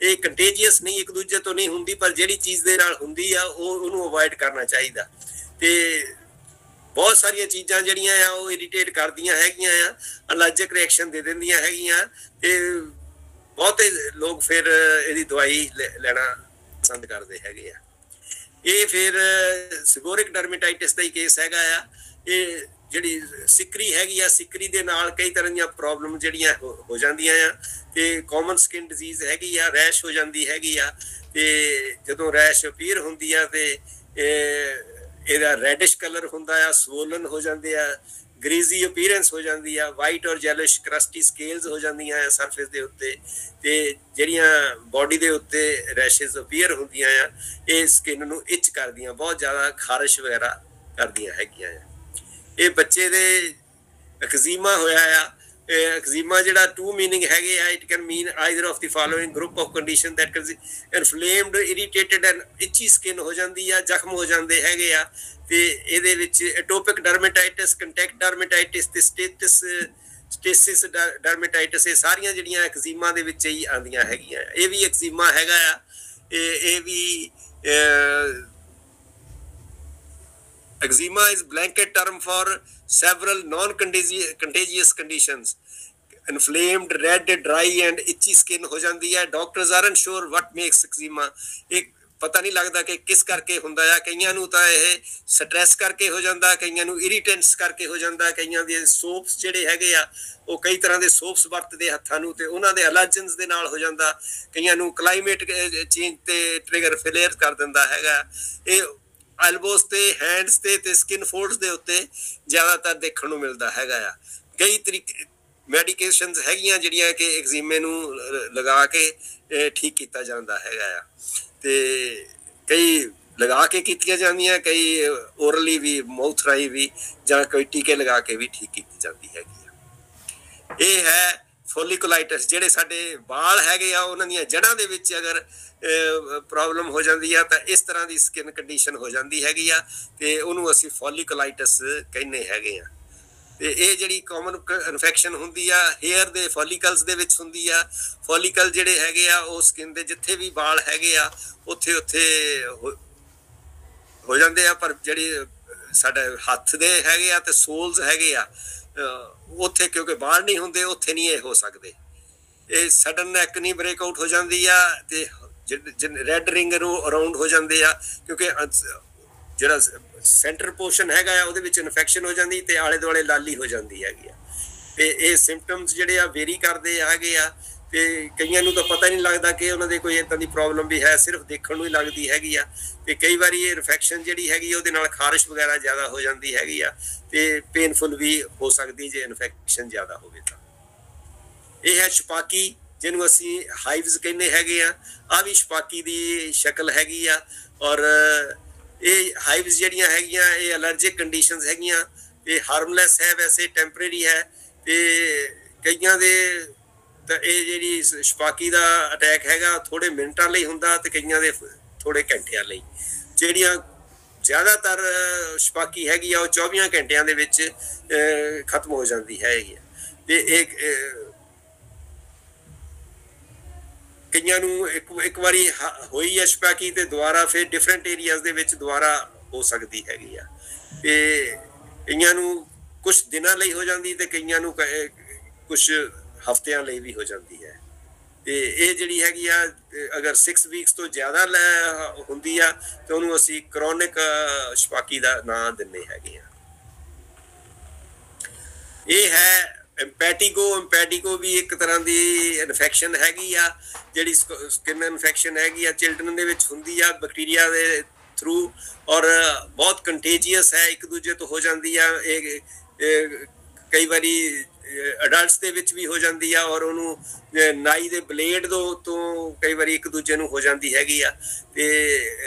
ਇਹ ਕੰਟੇਜੀਅਸ ਨਹੀਂ, ਇੱਕ ਦੂਜੇ ਤੋਂ ਨਹੀਂ ਹੁੰਦੀ, ਪਰ ਜਿਹੜੀ ਚੀਜ਼ ਦੇ ਨਾਲ ਹੁੰਦੀ ਆ ਉਹਨੂੰ ਅਵੋਇਡ ਕਰਨਾ ਚਾਹੀਦਾ। ਤੇ ਬਹੁਤ ਸਾਰੀਆਂ ਚੀਜ਼ਾਂ ਜਿਹੜੀਆਂ ਆ ਉਹ ਇਰੀਟੇਟ ਕਰਦੀਆਂ ਹੈਗੀਆਂ ਆ, ਅਲਰਜਿਕ ਰਿਐਕਸ਼ਨ ਦੇ ਦਿੰਦੀਆਂ ਹੈਗੀਆਂ ਤੇ ਬਹੁਤੇ ਲੋਕ ਫਿਰ ਇਹਦੀ ਦਵਾਈ ਲੈਣਾ ਪਸੰਦ ਕਰਦੇ ਹੈਗੇ ਆ। ਇਹ ਫਿਰ ਸਿਗੋਰਿਕ ਡਰਮੇਟਾਈਟਿਸ ਦਾ ਹੀ ਕੇਸ ਹੈਗਾ ਆ। ਇਹ ਜਿਹੜੀ ਸਿਕਰੀ ਹੈਗੀ ਆ, ਸਿਕਰੀ ਦੇ ਨਾਲ ਕਈ ਤਰ੍ਹਾਂ ਦੀਆਂ ਪ੍ਰੋਬਲਮ ਜਿਹੜੀਆਂ ਹੋ ਜਾਂਦੀਆਂ ਆ। ਤੇ ਕਾਮਨ ਸਕਿਨ ਡਿਜ਼ੀਜ਼ ਹੈਗੀ ਆ, ਰੈਸ਼ ਹੋ ਜਾਂਦੀ ਹੈਗੀ ਆ। ਤੇ ਜਦੋਂ ਰੈਸ਼ ਅਪੀਅਰ ਹੁੰਦੀ ਆ ਤੇ ਇਹਦਾ ਰੈਡਿਸ਼ ਕਲਰ ਹੁੰਦਾ ਆ, ਸਵੋਲਨ ਹੋ ਜਾਂਦੇ ਆ, ਗ੍ਰੀਜ਼ੀ ਅਪੀਅਰੈਂਸ ਹੋ ਜਾਂਦੀ ਆ, ਵਾਈਟ ਔਰ ਜੈਲਿਸ਼ ਕਰਸਟੀ ਸਕੇਲਸ ਹੋ ਜਾਂਦੀਆਂ ਆ ਸਰਫੇਸ ਦੇ ਉੱਤੇ। ਤੇ ਜਿਹੜੀਆਂ ਬਾਡੀ ਦੇ ਉੱਤੇ ਰੈਸ਼ਿਸ ਅਪੀਅਰ ਹੁੰਦੀਆਂ ਆ, ਇਹ ਸਕਿਨ ਨੂੰ ਇਚ ਕਰਦੀਆਂ, ਬਹੁਤ ਜ਼ਿਆਦਾ ਖਾਰਿਸ਼ ਵਗੈਰਾ ਕਰਦੀਆਂ ਹੈਗੀਆਂ ਆ। ਇਹ ਬੱਚੇ ਦੇ ਐਕਜ਼ੀਮਾ ਹੋਇਆ ਆ। ਐਕਜ਼ੀਮਾ ਜਿਹੜਾ ਟੂ ਮੀਨਿੰਗ ਹੈਗੇ ਆ। It can mean either of the following group of condition that inflamed, irritated and itchy skin ਹੋ ਜਾਂਦੀ ਆ, ਜ਼ਖਮ ਹੋ ਜਾਂਦੇ ਹੈਗੇ ਆ। ਤੇ ਇਹਦੇ ਵਿੱਚ ਐਟੋਪਿਕ ਡਰਮੇਟਾਈਟਿਸ, ਕੰਟੈਕਟ ਡਰਮੇਟਾਈਟਿਸ ਤੇ ਸਟੇਸਿਸ ਡਰਮੇਟਾਈਟਿਸ, ਇਹ ਸਾਰੀਆਂ ਜਿਹੜੀਆਂ ਐਕਜ਼ੀਮਾ ਦੇ ਵਿੱਚ ਹੀ ਆਉਂਦੀਆਂ ਹੈਗੀਆਂ। ਇਹ ਵੀ ਐਕਜ਼ੀਮਾ ਹੈਗਾ ਆ। ਇਹ ਵੀ eczema is blanket term for several non-contagious conditions. Inflamed, red, dry and itchy skin ਹੋ ਜਾਂਦੀ ਹੈ। Doctors aren't sure what makes eczema. ਇਹ ਪਤਾ ਨਹੀਂ ਲੱਗਦਾ ਕਿ ਕਿਸ ਕਰਕੇ ਹੁੰਦਾ ਆ। ਕਈਆਂ ਨੂੰ ਤਾਂ ਇਹ ਸਟ੍ਰੈਸ ਕਰਕੇ ਹੋ ਜਾਂਦਾ, ਕਈਆਂ ਨੂੰ ਇਰੀਟੈਂਟਸ ਕਰਕੇ ਹੋ ਜਾਂਦਾ, ਕਈਆਂ ਦੇ ਸੋਪਸ ਜਿਹੜੇ ਹੈਗੇ ਆ ਉਹ ਕਈ ਤਰ੍ਹਾਂ ਦੇ ਸੋਪਸ ਵਰਤਦੇ ਹੱਥਾਂ ਨੂੰ ਤੇ ਉਹਨਾਂ ਦੇ ਅਲਰਜਨਸ ਦੇ ਨਾਲ ਹੋ ਜਾਂਦਾ। ਕਈਆਂ ਨੂੰ ਕਲਾਈਮੇਟ ਚੇਂਜ ਤੇ ਟ੍ਰਿਗਰ ਫੇਲੇਅਰ ਕਰ ਦਿੰਦਾ ਹੈਗਾ। ਇਹ ਐਲਬੋਸ ਤੇ, ਹੈਂਡਸ ਤੇ ਸਕਿਨ ਫੋਲਡਸ ਦੇ ਉੱਤੇ ਜ਼ਿਆਦਾਤਰ ਦੇਖਣ ਨੂੰ ਮਿਲਦਾ ਹੈਗਾ ਆ। ਕਈ ਤਰੀਕੇ ਮੈਡੀਕੇਸ਼ਨਸ ਹੈਗੀਆਂ ਜਿਹੜੀਆਂ ਕਿ ਐਗਜ਼ੀਮੇ ਨੂੰ ਲਗਾ ਕੇ ਠੀਕ ਕੀਤਾ ਜਾਂਦਾ ਹੈਗਾ ਆ। ਤੇ ਕਈ ਲਗਾ ਕੇ ਕੀਤੀਆਂ ਜਾਂਦੀਆਂ, ਕਈ ਓਰਲੀ ਵੀ, ਮਾਊਥ ਰਾਹੀਂ ਵੀ, ਜਾਂ ਕੋਈ ਟੀਕੇ ਲਗਾ ਕੇ ਵੀ ਠੀਕ ਕੀਤੀ ਜਾਂਦੀ ਹੈਗੀ ਆ। ਇਹ ਹੈ ਫੋਲੀਕੁਲਾਈਟਿਸ। ਜਿਹੜੇ ਸਾਡੇ ਵਾਲ ਹੈਗੇ ਆ ਉਹਨਾਂ ਦੀਆਂ ਜੜ੍ਹਾਂ ਦੇ ਵਿੱਚ ਅਗਰ ਪ੍ਰੋਬਲਮ ਹੋ ਜਾਂਦੀ ਆ ਤਾਂ ਇਸ ਤਰ੍ਹਾਂ ਦੀ ਸਕਿਨ ਕੰਡੀਸ਼ਨ ਹੋ ਜਾਂਦੀ ਹੈਗੀ ਆ ਤੇ ਉਹਨੂੰ ਅਸੀਂ ਫੋਲੀਕੁਲਾਈਟਿਸ ਕਹਿੰਦੇ ਹੈਗੇ ਆ। ਤੇ ਇਹ ਜਿਹੜੀ ਕਾਮਨ ਇਨਫੈਕਸ਼ਨ ਹੁੰਦੀ ਆ ਹੇਅਰ ਦੇ ਫੋਲੀਕਲਸ ਦੇ ਵਿੱਚ ਹੁੰਦੀ ਆ। ਫੋਲੀਕਲ ਜਿਹੜੇ ਹੈਗੇ ਆ ਉਹ ਸਕਿਨ ਦੇ ਜਿੱਥੇ ਵੀ ਵਾਲ ਹੈਗੇ ਆ ਉੱਥੇ ਹੋ ਜਾਂਦੇ ਆ। ਪਰ ਜਿਹੜੇ ਸਾਡੇ ਹੱਥ ਦੇ ਹੈਗੇ ਆ ਤੇ ਸੋਲਸ ਹੈਗੇ ਆ ਉੱਥੇ ਕਿਉਂਕਿ ਵਾਲ ਨਹੀਂ ਹੁੰਦੇ, ਉੱਥੇ ਨਹੀਂ ਇਹ ਹੋ ਸਕਦੇ। ਇਹ ਸਡਨ ਨੈਕ ਨਹੀਂ ਬ੍ਰੇਕਆਊਟ ਹੋ ਜਾਂਦੀ ਆ ਤੇ ਰੈਡ ਰਿੰਗ ਅਰਾਊਂਡ ਹੋ ਜਾਂਦੇ ਆ ਕਿਉਂਕਿ ਜਿਹੜਾ ਸੈਂਟਰ ਪੋਰਸ਼ਨ ਹੈਗਾ ਆ ਉਹਦੇ ਵਿੱਚ ਇਨਫੈਕਸ਼ਨ ਹੋ ਜਾਂਦੀ ਤੇ ਆਲੇ ਦੁਆਲੇ ਲਾਲੀ ਹੋ ਜਾਂਦੀ ਹੈਗੀ ਆ। ਤੇ ਇਹ ਸਿੰਪਟਮਸ ਜਿਹੜੇ ਆ ਵੇਰੀ ਕਰਦੇ ਹੈਗੇ ਆ ਤੇ ਕਈਆਂ ਨੂੰ ਤਾਂ ਪਤਾ ਨਹੀਂ ਲੱਗਦਾ ਕਿ ਉਹਨਾਂ ਦੇ ਕੋਈ ਇੱਦਾਂ ਦੀ ਪ੍ਰੋਬਲਮ ਵੀ ਹੈ, ਸਿਰਫ ਦੇਖਣ ਨੂੰ ਹੀ ਲੱਗਦੀ ਹੈਗੀ ਆ। ਤੇ ਕਈ ਵਾਰੀ ਇਹ ਇਨਫੈਕਸ਼ਨ ਜਿਹੜੀ ਹੈਗੀ ਉਹਦੇ ਨਾਲ ਖਾਰਿਸ਼ ਵਗੈਰਾ ਜ਼ਿਆਦਾ ਹੋ ਜਾਂਦੀ ਹੈਗੀ ਆ ਤੇ ਪੇਨਫੁਲ ਵੀ ਹੋ ਸਕਦੀ ਜੇ ਇਨਫੈਕਸ਼ਨ ਜ਼ਿਆਦਾ ਹੋਵੇ ਤਾਂ। ਇਹ ਹੈ ਛਪਾਕੀ, ਜਿਹਨੂੰ ਅਸੀਂ ਹਾਈਵਜ਼ ਕਹਿੰਦੇ ਹੈਗੇ ਆ। ਆਹ ਵੀ ਛਪਾਕੀ ਦੀ ਸ਼ਕਲ ਹੈਗੀ ਆ। ਔਰ ਇਹ ਹਾਈਵਜ਼ ਜਿਹੜੀਆਂ ਹੈਗੀਆਂ ਇਹ ਅਲਰਜਿਕ ਕੰਡੀਸ਼ਨਸ ਹੈਗੀਆਂ। ਇਹ ਹਾਰਮਲੈਸ ਹੈ, ਵੈਸੇ ਟੈਂਪਰੇਰੀ ਹੈ। ਤੇ ਕਈਆਂ ਦੇ ਤਾਂ ਇਹ ਜਿਹੜੀ ਛਪਾਕੀ ਦਾ ਅਟੈਕ ਹੈਗਾ ਥੋੜੇ ਮਿੰਟਾਂ ਲਈ ਹੁੰਦਾ ਤੇ ਕਈਆਂ ਦੇ ਥੋੜੇ ਘੰਟਿਆਂ ਲਈ। ਜਿਹੜੀਆਂ ਜ਼ਿਆਦਾਤਰ ਛਪਾਕੀ ਹੈਗੀ ਆ ਉਹ 24 ਘੰਟਿਆਂ ਦੇ ਵਿੱਚ ਖਤਮ ਹੋ ਜਾਂਦੀ ਹੈਗੀ ਆ। ਤੇ ਇਹ ਕਈਆਂ ਨੂੰ ਇੱਕ ਵਾਰੀ ਹੋਈ ਹੈ ਛਪਾਕੀ ਤੇ ਦੁਬਾਰਾ ਫਿਰ ਡਿਫਰੈਂਟ ਏਰੀਆਜ਼ ਦੇ ਵਿੱਚ ਦੁਬਾਰਾ ਹੋ ਸਕਦੀ ਹੈਗੀ ਆ। ਤੇ ਕਈਆਂ ਨੂੰ ਕੁਛ ਦਿਨਾਂ ਲਈ ਹੋ ਜਾਂਦੀ ਤੇ ਕਈਆਂ ਨੂੰ ਕੁਛ ਹਫ਼ਤਿਆਂ ਲਈ ਵੀ ਹੋ ਜਾਂਦੀ ਹੈ। ਤੇ ਇਹ ਜਿਹੜੀ ਹੈਗੀ ਆ ਅਗਰ 6 ਵੀਕਸ ਤੋਂ ਜ਼ਿਆਦਾ ਹੁੰਦੀ ਆ ਤੇ ਉਹਨੂੰ ਅਸੀਂ ਕਰੋਨਿਕ ਛਪਾਕੀ ਦਾ ਨਾਂ ਦਿੰਦੇ ਹੈਗੇ ਆ। ਇਹ ਹੈ ਇੰਪੈਟੀਗੋ ਵੀ ਇੱਕ ਤਰ੍ਹਾਂ ਦੀ ਇਨਫੈਕਸ਼ਨ ਹੈਗੀ ਆ। ਜਿਹੜੀ ਸਕਿਨ ਇਨਫੈਕਸ਼ਨ ਹੈਗੀ ਆ ਚਿਲਡਰਨ ਦੇ ਵਿੱਚ ਹੁੰਦੀ ਆ ਬੈਕਟੀਰੀਆ ਦੇ ਥਰੂ ਔਰ ਬਹੁਤ ਕੰਟੇਜੀਅਸ ਹੈ, ਇੱਕ ਦੂਜੇ ਤੋਂ ਹੋ ਜਾਂਦੀ ਆ। ਇਹ ਕਈ ਵਾਰੀ ਅਡਲਟਸ ਦੇ ਵਿੱਚ ਵੀ ਹੋ ਜਾਂਦੀ ਆ ਔਰ ਉਹਨੂੰ ਨਾਈ ਦੇ ਬਲੇਡ ਤੋਂ ਕਈ ਵਾਰੀ ਇੱਕ ਦੂਜੇ ਨੂੰ ਹੋ ਜਾਂਦੀ ਹੈਗੀ ਆ। ਤੇ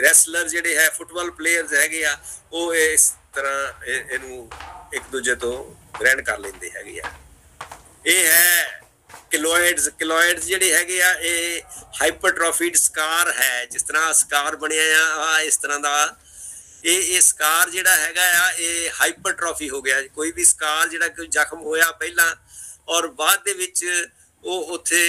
ਰੈਸਲਰ ਜਿਹੜੇ ਹੈ, ਫੁੱਟਬਾਲ ਪਲੇਅਰਸ ਹੈਗੇ ਆ, ਉਹ ਇਸ ਤਰ੍ਹਾਂ ਇਹਨੂੰ ਇੱਕ ਦੂਜੇ ਤੋਂ ਗ੍ਰਹਿਣ ਕਰ ਲੈਂਦੇ ਹੈਗੇ ਆ। ਇਹ ਹੈ ਕਿਲੋਇਡਸ ਜਿਹੜੇ ਹੈਗੇ ਆ ਇਹ ਹਾਈਪਰਟ੍ਰੋਫੀਡ ਸਕਾਰ ਹੈ। ਜਿਸ ਤਰ੍ਹਾਂ ਸਕਾਰ ਬਣਿਆ ਆ ਇਸ ਤਰ੍ਹਾਂ ਦਾ ਇਹ ਸਕਾਰ ਜਿਹੜਾ ਹੈਗਾ ਆ ਇਹ ਹਾਈਪਰਟ੍ਰੋਫੀ ਹੋ ਗਿਆ। ਕੋਈ ਵੀ ਸਕਾਰ ਜਿਹੜਾ ਕੋਈ ਜ਼ਖਮ ਹੋਇਆ ਪਹਿਲਾਂ ਔਰ ਬਾਅਦ ਦੇ ਵਿੱਚ ਉਹ ਉੱਥੇ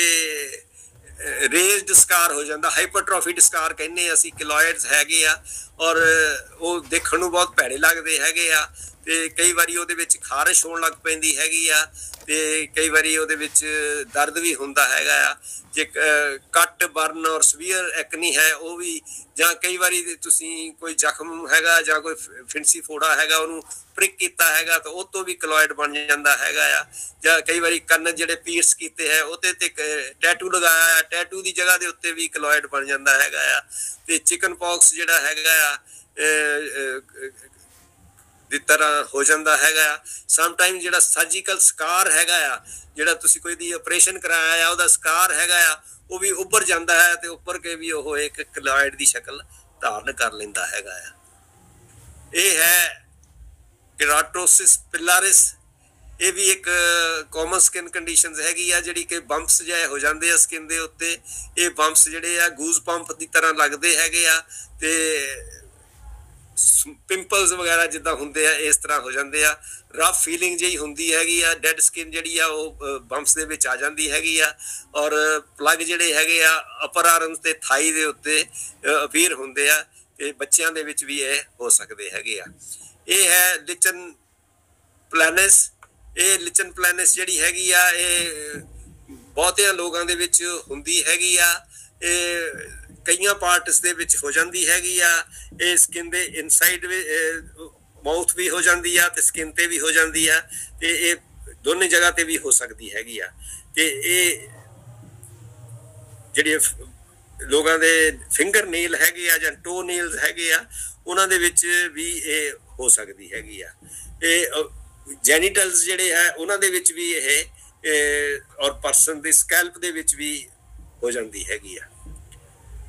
ਰੇਜ਼ਡ ਸਕਾਰ ਹੋ ਜਾਂਦਾ, ਹਾਈਪਰਟ੍ਰੋਫੀਡ ਸਕਾਰ ਕਹਿੰਦੇ ਅਸੀਂ। ਕਿਲੋਇਡਸ ਹੈਗੇ ਆ ਔਰ ਉਹ ਦੇਖਣ ਨੂੰ ਬਹੁਤ ਭੈੜੇ ਲੱਗਦੇ ਹੈਗੇ ਆ ਤੇ ਕਈ ਵਾਰੀ ਉਹਦੇ ਵਿੱਚ ਖਾਰਿਸ਼ ਹੋਣ ਲੱਗ ਪੈਂਦੀ ਹੈਗੀ ਆ ਤੇ ਕਈ ਵਾਰੀ ਉਹਦੇ ਵਿੱਚ ਦਰਦ ਵੀ ਹੁੰਦਾ ਹੈਗਾ ਆ। ਜੇ ਕੱਟ ਬਰਨ ਔਰ ਸਵੀਅਰ ਐਕਨੀ ਹੈ ਉਹ ਵੀ ਜਾਂ ਕਈ ਵਾਰੀ ਤੁਸੀਂ ਕੋਈ ਜ਼ਖਮ ਹੈਗਾ ਜਾਂ ਕੋਈ ਫਿੰਸੀ ਫੋੜਾ ਹੈਗਾ ਉਹਨੂੰ ਪ੍ਰਿਕ ਕੀਤਾ ਹੈਗਾ ਤਾਂ ਉਹ ਤੋਂ ਵੀ ਕਲੋਇਡ ਬਣ ਜਾਂਦਾ ਹੈਗਾ ਆ। ਜਾਂ ਕਈ ਵਾਰੀ ਕੰਨ ਜਿਹੜੇ ਪੀਰਸ ਕੀਤੇ ਹੈ ਉਹਦੇ ਤੇ ਟੈਟੂ ਲਗਾਇਆ ਆ, ਟੈਟੂ ਦੀ ਜਗ੍ਹਾ ਦੇ ਉੱਤੇ ਵੀ ਕਲੋਇਡ ਬਣ ਜਾਂਦਾ ਹੈਗਾ ਆ। ਤੇ ਚਿਕਨ ਪੌਕਸ ਜਿਹੜਾ ਹੈਗਾ ਆ ਦੀ ਤਰ੍ਹਾਂ ਹੋ ਜਾਂਦਾ ਹੈਗਾ ਆ। ਸਮਟਾਈਮ ਜਿਹੜਾ ਸਰਜੀਕਲ ਸਕਾਰ ਹੈਗਾ ਆ, ਜਿਹੜਾ ਤੁਸੀਂ ਕੋਈ ਦੀ ਆਪਰੇਸ਼ਨ ਕਰਾਇਆ ਆ ਉਹਦਾ ਸਕਾਰ ਹੈਗਾ ਆ, ਉਹ ਵੀ ਉੱਭਰ ਜਾਂਦਾ ਹੈ ਤੇ ਉੱਭਰ ਕੇ ਵੀ ਉਹ ਇੱਕ ਕਲੋਇਡ ਦੀ ਸ਼ਕਲ ਧਾਰਨ ਕਰ ਲੈਂਦਾ ਹੈਗਾ ਆ। ਇਹ ਹੈ ਕੇਰਾਟੋਸਿਸ ਪਿਲਾਰਿਸ। ਇਹ ਵੀ ਇੱਕ ਕਾਮਨ ਸਕਿਨ ਕੰਡੀਸ਼ਨਸ ਹੈਗੀ ਆ ਜਿਹੜੀ ਕਿ ਬੰਪਸ ਜਿਹੇ ਹੋ ਜਾਂਦੇ ਆ ਸਕਿਨ ਦੇ ਉੱਤੇ। ਇਹ ਬੰਪਸ ਜਿਹੜੇ ਆ ਗੂਜ਼ ਪੰਪ ਦੀ ਤਰ੍ਹਾਂ ਲੱਗਦੇ ਹੈਗੇ ਆ ਤੇ ਪਿੰਪਲਸ ਵਗੈਰਾ ਜਿੱਦਾਂ ਹੁੰਦੇ ਆ ਇਸ ਤਰ੍ਹਾਂ ਹੋ ਜਾਂਦੇ ਆ। ਰਫ ਫੀਲਿੰਗ ਜਿਹੀ ਹੁੰਦੀ ਹੈਗੀ ਆ, ਡੈਡ ਸਕਿਨ ਜਿਹੜੀ ਆ ਉਹ ਬੰਪਸ ਦੇ ਵਿੱਚ ਆ ਜਾਂਦੀ ਹੈਗੀ ਆ। ਔਰ ਪਲੱਗ ਜਿਹੜੇ ਹੈਗੇ ਆ ਅਪਰ ਆਰਮਸ ਤੇ ਥਾਈ ਦੇ ਉੱਤੇ ਅਪੀਅਰ ਹੁੰਦੇ ਆ ਤੇ ਬੱਚਿਆਂ ਦੇ ਵਿੱਚ ਵੀ ਇਹ ਹੋ ਸਕਦੇ ਹੈਗੇ ਆ। ਇਹ ਹੈ ਲਿਚਨ ਪਲੈਨਸ। ਇਹ ਲਿਚਨ ਪਲੈਨਸ ਜਿਹੜੀ ਹੈਗੀ ਆ ਇਹ ਬਹੁਤਿਆਂ ਲੋਕਾਂ ਦੇ ਵਿੱਚ ਹੁੰਦੀ ਹੈਗੀ ਆ। ਇਹ ਕਈਆਂ ਪਾਰਟਸ ਦੇ ਵਿੱਚ ਹੋ ਜਾਂਦੀ ਹੈਗੀ ਆ। ਇਹ ਸਕਿਨ ਦੇ ਇਨਸਾਈਡ ਮਾਊਥ ਵੀ ਹੋ ਜਾਂਦੀ ਆ ਤੇ ਸਕਿਨ ਤੇ ਵੀ ਹੋ ਜਾਂਦੀ ਆ ਤੇ ਇਹ ਦੋਨੇ ਜਗ੍ਹਾ ਤੇ ਵੀ ਹੋ ਸਕਦੀ ਹੈਗੀ ਆ। ਤੇ ਇਹ ਜਿਹੜੇ ਲੋਕਾਂ ਦੇ ਫਿੰਗਰ ਨੇਲ ਹੈਗੇ ਆ ਜਾਂ ਟੋ ਨੇਲਸ ਹੈਗੇ ਆ ਉਹਨਾਂ ਦੇ ਵਿੱਚ ਵੀ ਇਹ ਹੋ ਸਕਦੀ ਹੈਗੀ ਆ। ਇਹ ਜੈਨੀਟਲਸ ਜਿਹੜੇ ਹੈ ਉਹਨਾਂ ਦੇ ਵਿੱਚ ਵੀ ਇਹ ਔਰ ਪਰਸਨ ਦੇ ਸਕੈਲਪ ਦੇ ਵਿੱਚ ਵੀ ਹੋ ਜਾਂਦੀ ਹੈਗੀ ਆ।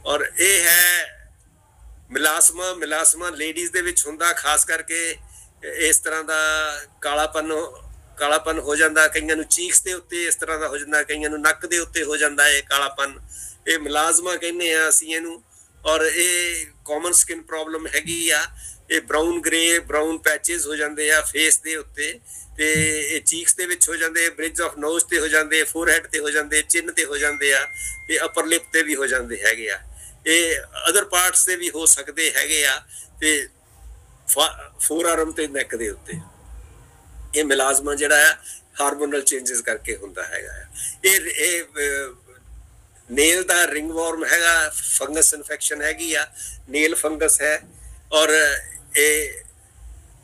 ਔਰ ਇਹ ਹੈ ਮਿਲਾਸਮਾ। ਮਿਲਾਸਮਾ ਲੇਡੀਜ਼ ਦੇ ਵਿੱਚ ਹੁੰਦਾ, ਖਾਸ ਕਰਕੇ ਇਸ ਤਰ੍ਹਾਂ ਦਾ ਕਾਲਾਪਨ ਹੋ ਜਾਂਦਾ। ਕਈਆਂ ਨੂੰ ਚੀਕਸ ਦੇ ਉੱਤੇ ਇਸ ਤਰ੍ਹਾਂ ਦਾ ਹੋ ਜਾਂਦਾ, ਕਈਆਂ ਨੂੰ ਨੱਕ ਦੇ ਉੱਤੇ ਹੋ ਜਾਂਦਾ ਇਹ ਕਾਲਾਪਨ। ਇਹ ਮਿਲਾਜ਼ਮਾ ਕਹਿੰਦੇ ਆ ਅਸੀਂ ਇਹਨੂੰ। ਔਰ ਇਹ ਕਾਮਨ ਸਕਿਨ ਪ੍ਰੋਬਲਮ ਹੈਗੀ ਆ। ਇਹ ਬਰਾਊਨ ਗ੍ਰੇ ਬਰਾਊਨ ਪੈਚਸ ਹੋ ਜਾਂਦੇ ਆ ਫੇਸ ਦੇ ਉੱਤੇ ਤੇ ਇਹ ਚੀਕਸ ਦੇ ਵਿੱਚ ਹੋ ਜਾਂਦੇ, ਬ੍ਰਿਜ ਆਫ ਨੋਜ਼ ਤੇ ਹੋ ਜਾਂਦੇ, ਫੋਰਹੈਡ ਤੇ ਹੋ ਜਾਂਦੇ, ਚਿੰਨ ਤੇ ਹੋ ਜਾਂਦੇ ਆ ਤੇ ਅਪਰ ਲਿਪ ਤੇ ਵੀ ਹੋ ਜਾਂਦੇ ਹੈਗੇ ਆ। ਇਹ ਅਦਰ ਪਾਰਟਸ ਤੇ ਵੀ ਹੋ ਸਕਦੇ ਹੈਗੇ ਆ ਤੇ ਫੋਰ ਆਰਮ ਤੇ ਨੈਕ ਦੇ ਉੱਤੇ। ਇਹ ਮਿਲਾਜ਼ਮਾ ਜਿਹੜਾ ਆ ਹਾਰਮੋਨਲ ਚੇਂਜਸ ਕਰਕੇ ਹੁੰਦਾ ਹੈਗਾ ਆ। ਇਹ ਨੇਲ ਦਾ ਰਿੰਗ ਵਾਰਮ ਹੈਗਾ, ਫੰਗਸ ਇਨਫੈਕਸ਼ਨ ਹੈਗੀ ਆ, ਨੇਲ ਫੰਗਸ ਹੈ। ਔਰ ਇਹ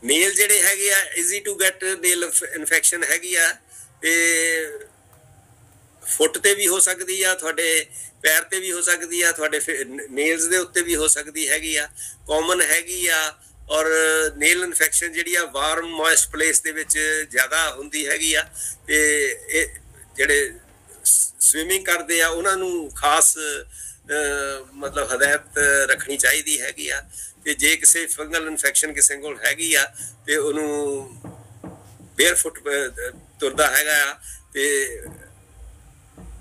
ਨੇਲ ਜਿਹੜੇ ਹੈਗੇ ਆ easy to get nail infection ਹੈਗੀ ਆ। ਤੇ ਫੁੱਟ ਤੇ ਵੀ ਹੋ ਸਕਦੀ ਆ, ਤੁਹਾਡੇ ਪੈਰ ਤੇ ਵੀ ਹੋ ਸਕਦੀ ਆ, ਤੁਹਾਡੇ ਨੇਲਸ ਦੇ ਉੱਤੇ ਵੀ ਹੋ ਸਕਦੀ ਹੈਗੀ ਆ, ਕਾਮਨ ਹੈਗੀ ਆ। ਔਰ ਨੇਲ ਇਨਫੈਕਸ਼ਨ ਜਿਹੜੀ ਆ ਵਾਰਮ ਮੋਇਸਟ ਪਲੇਸ ਦੇ ਵਿੱਚ ਜ਼ਿਆਦਾ ਹੁੰਦੀ ਹੈਗੀ ਆ। ਤੇ ਇਹ ਜਿਹੜੇ ਸਵਿਮਿੰਗ ਕਰਦੇ ਆ ਉਹਨਾਂ ਨੂੰ ਖਾਸ ਮਤਲਬ ਹਦਾਇਤ ਰੱਖਣੀ ਚਾਹੀਦੀ ਹੈਗੀ ਆ। ਤੇ ਜੇ ਕਿਸੇ ਫੰਗਲ ਇਨਫੈਕਸ਼ਨ ਕਿਸੇ ਕੋਲ ਹੈਗੀ ਆ ਤੇ ਉਹਨੂੰ ਬੇਅਰਫੁੱਟ ਤੁਰਦਾ ਹੈਗਾ ਆ ਤੇ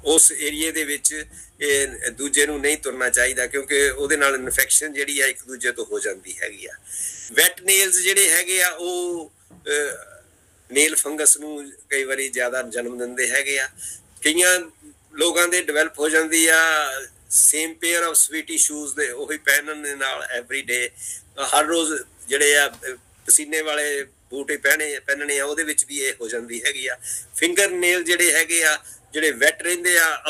ਉਸ ਏਰੀਏ ਦੇ ਵਿੱਚ ਇਹ ਦੂਜੇ ਨੂੰ ਨਹੀਂ ਤੁਰਨਾ ਚਾਹੀਦਾ ਕਿਉਂਕਿ ਉਹਦੇ ਨਾਲ ਇਨਫੈਕਸ਼ਨ ਜਿਹੜੀ ਆ ਇੱਕ ਦੂਜੇ ਤੋਂ ਹੋ ਜਾਂਦੀ ਹੈਗੀ ਆ। ਵੈਟ ਨੇਲਸ ਜਿਹੜੇ ਹੈਗੇ ਆ ਉਹ ਨੇਲ ਫੰਗਸ ਨੂੰ ਕਈ ਵਾਰੀ ਜ਼ਿਆਦਾ ਜਨਮ ਦਿੰਦੇ ਹੈਗੇ ਆ। ਕਈਆਂ ਲੋਕਾਂ ਦੇ ਡਿਵੈਲਪ ਹੋ ਜਾਂਦੀ ਆ same pair of sweaty shoes ਦੇ, ਉਹੀ ਪਹਿਨਣ ਦੇ ਨਾਲ ਐਵਰੀ ਡੇ ਹਰ ਰੋਜ਼ ਜਿਹੜੇ ਆ ਪਸੀਨੇ ਵਾਲੇ ਬੂਟ ਪਹਿਨਣੇ ਆ ਉਹਦੇ ਵਿੱਚ ਵੀ ਇਹ ਹੋ ਜਾਂਦੀ ਹੈਗੀ ਆ। ਫਿੰਗਰ ਨੇਲ ਜਿਹੜੇ ਹੈਗੇ ਆ ਜਿਹੜੇ ਵੈਟ ਰਹਿੰਦੇ ਆ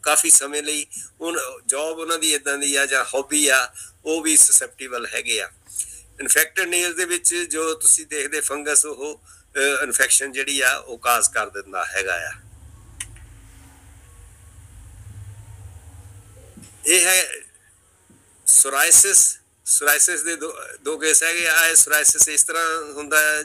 ਕਾਫੀ ਸਮੇਂ ਲਈ, ਹੁਣ ਜੌਬ ਉਹਨਾਂ ਦੀ ਇਦਾਂ ਦੀ ਆ ਜਾਂ ਹੌਬੀ ਆ, ਉਹ ਵੀ ਸਸੈਪਟੀਬਲ ਹੈਗੇ ਆ। ਇਨਫੈਕਟਡ ਨੇਲ ਦੇ ਵਿੱਚ ਜੋ ਤੁਸੀਂ ਦੇਖਦੇ ਫੰਗਸ ਉਹ ਇਨਫੈਕਸ਼ਨ ਜਿਹੜੀ ਆ ਉਹ ਕਾਜ਼ ਕਰ ਦਿੰਦਾ ਹੈਗਾ ਆ। ਇਹ ਹੈ ਸੋਰਾਇਸਿਸ ਦੇ ਦੋ ਕੇਸ ਹੈਗੇ ਆ। ਸੋਰਾਇਸਿਸ ਇਸ ਤਰ੍ਹਾਂ ਹੁੰਦਾ ਹੈ